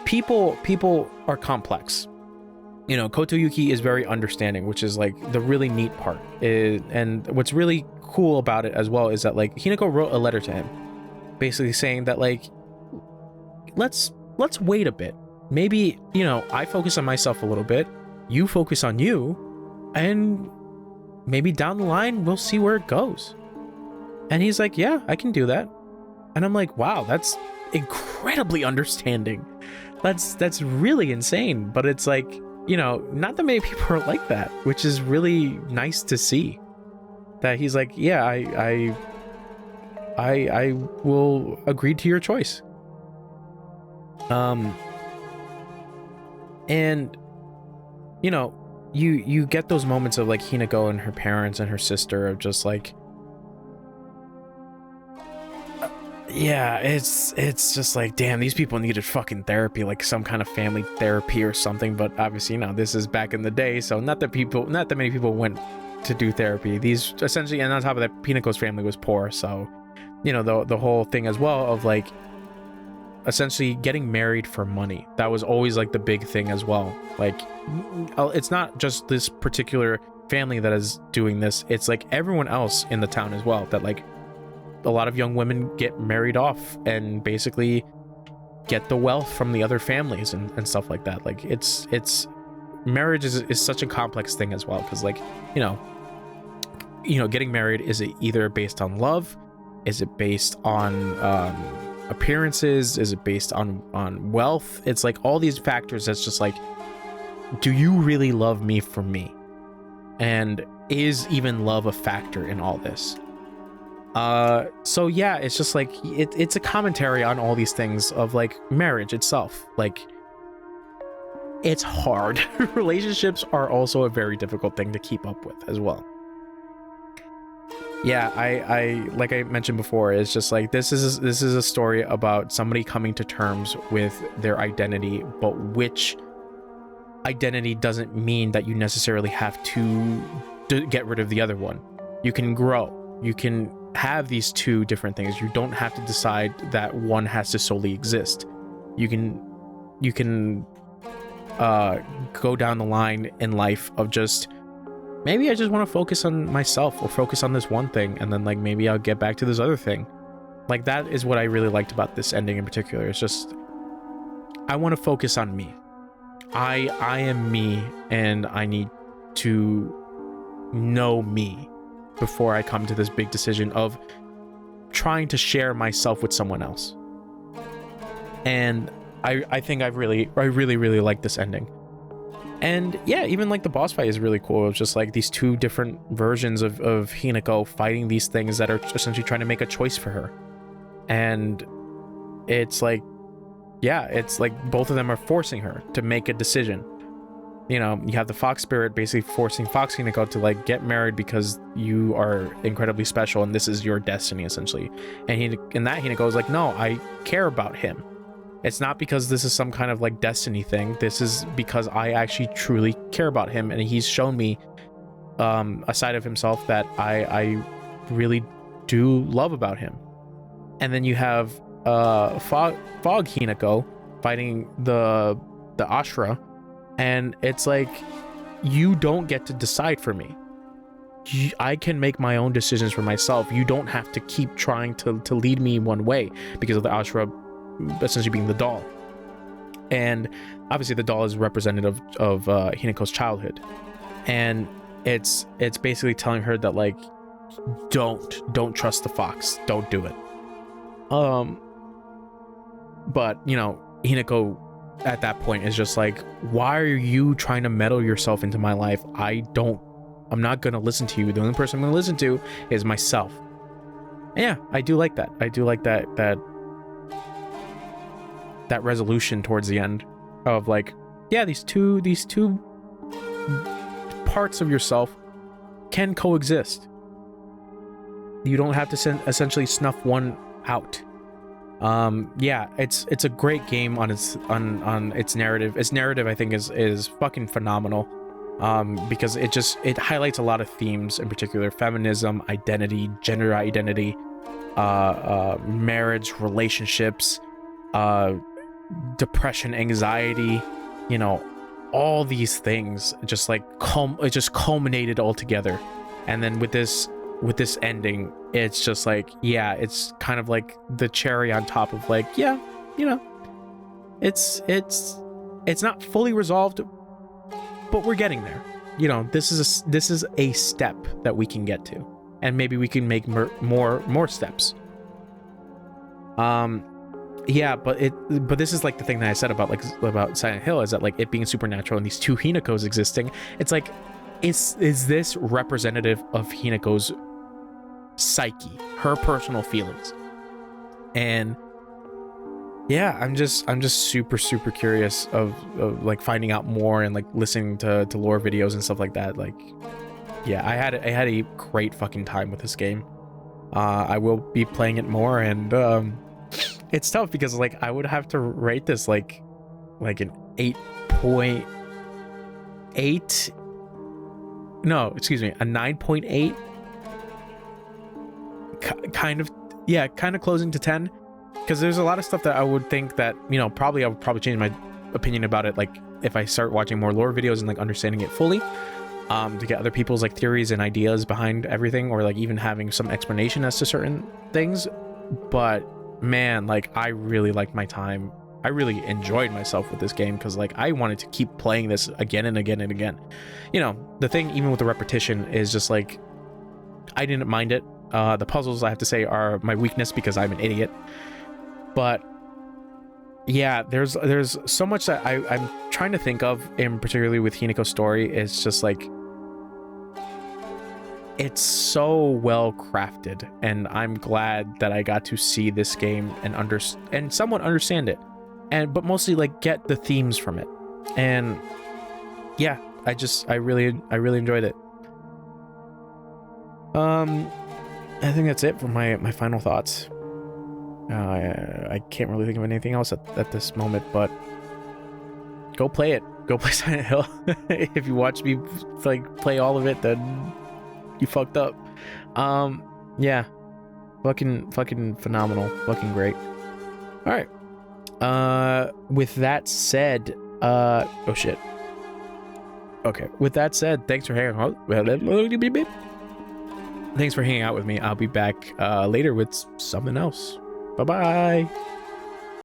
people are complex. You know, Kotoyuki is very understanding, which is like the really neat part. And what's really cool about it as well is that like Hinako wrote a letter to him basically saying that like, let's wait a bit. Maybe, you know, I focus on myself a little bit, you focus on you, and maybe down the line we'll see where it goes. And he's like, yeah, I can do that. And I'm like, wow, that's incredibly understanding. That's really insane. But it's like, you know, not that many people are like that, which is really nice to see. That he's like, yeah, I will agree to your choice. And you know, you get those moments of like Hinako and her parents and her sister of just like, yeah, it's just like, damn, these people needed fucking therapy, like some kind of family therapy or something. But obviously, you know, this is back in the day, so not that many people went to do therapy. These essentially, and on top of that, Hinako's family was poor, so you know, the whole thing as well of like essentially getting married for money, that was always like the big thing as well. Like, it's not just this particular family that is doing this, it's like everyone else in the town as well, that like a lot of young women get married off and basically get the wealth from the other families and stuff like that. Like it's marriage is such a complex thing as well, because like, you know, getting married, is it either based on love, is it based on appearances, is it based on wealth? It's like all these factors that's just like, do you really love me for me? And is even love a factor in all this? So yeah, it's just like it's a commentary on all these things of like marriage itself. Like, it's hard. Relationships are also a very difficult thing to keep up with as well. yeah, I like I mentioned before, it's just like this is a story about somebody coming to terms with their identity, but which identity doesn't mean that you necessarily have to get rid of the other one. You can grow. You can have these two different things. You don't have to decide that one has to solely exist. You can go down the line in life of just, maybe I just want to focus on myself or focus on this one thing, and then like maybe I'll get back to this other thing. Like that is what I really liked about this ending in particular. It's just, I want to focus on me. I am me, and I need to know me before I come to this big decision of trying to share myself with someone else. And I think I really like this ending. And yeah, even like the boss fight is really cool. It's just like these two different versions of Hinako fighting these things that are essentially trying to make a choice for her. And it's like, yeah, it's like both of them are forcing her to make a decision. You know, you have the fox spirit basically forcing Fox Hinako to like get married because you are incredibly special and this is your destiny essentially. And Hinako is like, no, I care about him. It's not because this is some kind of like destiny thing. This is because I actually truly care about him, and he's shown me a side of himself that I really do love about him. And then you have Fog Hinako fighting the Ashura, and it's like, you don't get to decide for me. I can make my own decisions for myself. You don't have to keep trying to lead me one way because of the Ashura essentially being the doll. And obviously the doll is representative of Hinako's childhood, and it's basically telling her that like, don't trust the fox, don't do it. But you know, Hinako at that point is just like, why are you trying to meddle yourself into my life? I'm not gonna listen to you. The only person I'm gonna listen to is myself. And yeah, I do like that. I do like that resolution towards the end of like, yeah, these two parts of yourself can coexist. You don't have to essentially snuff one out. Yeah, it's a great game on its narrative. Its narrative, I think, is fucking phenomenal. Because it highlights a lot of themes, in particular feminism, identity, gender identity, marriage, relationships, depression, anxiety, you know, all these things just like it just culminated all together. And then with this ending, it's just like, yeah, it's kind of like the cherry on top of like, yeah, you know, it's not fully resolved, but we're getting there. You know, this is a step that we can get to, and maybe we can make more steps. Yeah, but this is like the thing that I said about Silent Hill, is that like it being supernatural and these two Hinakos existing. It's like, is this representative of Hinako's psyche, her personal feelings? And yeah, I'm just super curious of like finding out more and like listening to lore videos and stuff like that. Like, yeah, I had a great fucking time with this game. I will be playing it more, and it's tough because like I would have to rate this like an 8.8. No, excuse me, a 9.8. Kind of closing to 10, because there's a lot of stuff that I would think that, you know, I would probably change my opinion about it like if I start watching more lore videos and like understanding it fully, to get other people's like theories and ideas behind everything, or like even having some explanation as to certain things. But man, like I really liked my time. I really enjoyed myself with this game, because like I wanted to keep playing this again and again and again. You know, the thing even with the repetition is just like, I didn't mind it. The puzzles, I have to say, are my weakness because I'm an idiot. But yeah, there's so much that I'm trying to think of, in particularly with Hinako's story. It's just like, it's so well crafted, and I'm glad that I got to see this game and somewhat understand it, but mostly like get the themes from it. And yeah, I really enjoyed it. I think that's it for my final thoughts. I can't really think of anything else at this moment, but go play it. Go play Silent Hill. If you watch me like play all of it, then you fucked up. Yeah, fucking phenomenal, fucking great. All right. With that said, oh shit. Okay. With that said, thanks for hanging out. Thanks for hanging out with me. I'll be back later with something else. Bye-bye.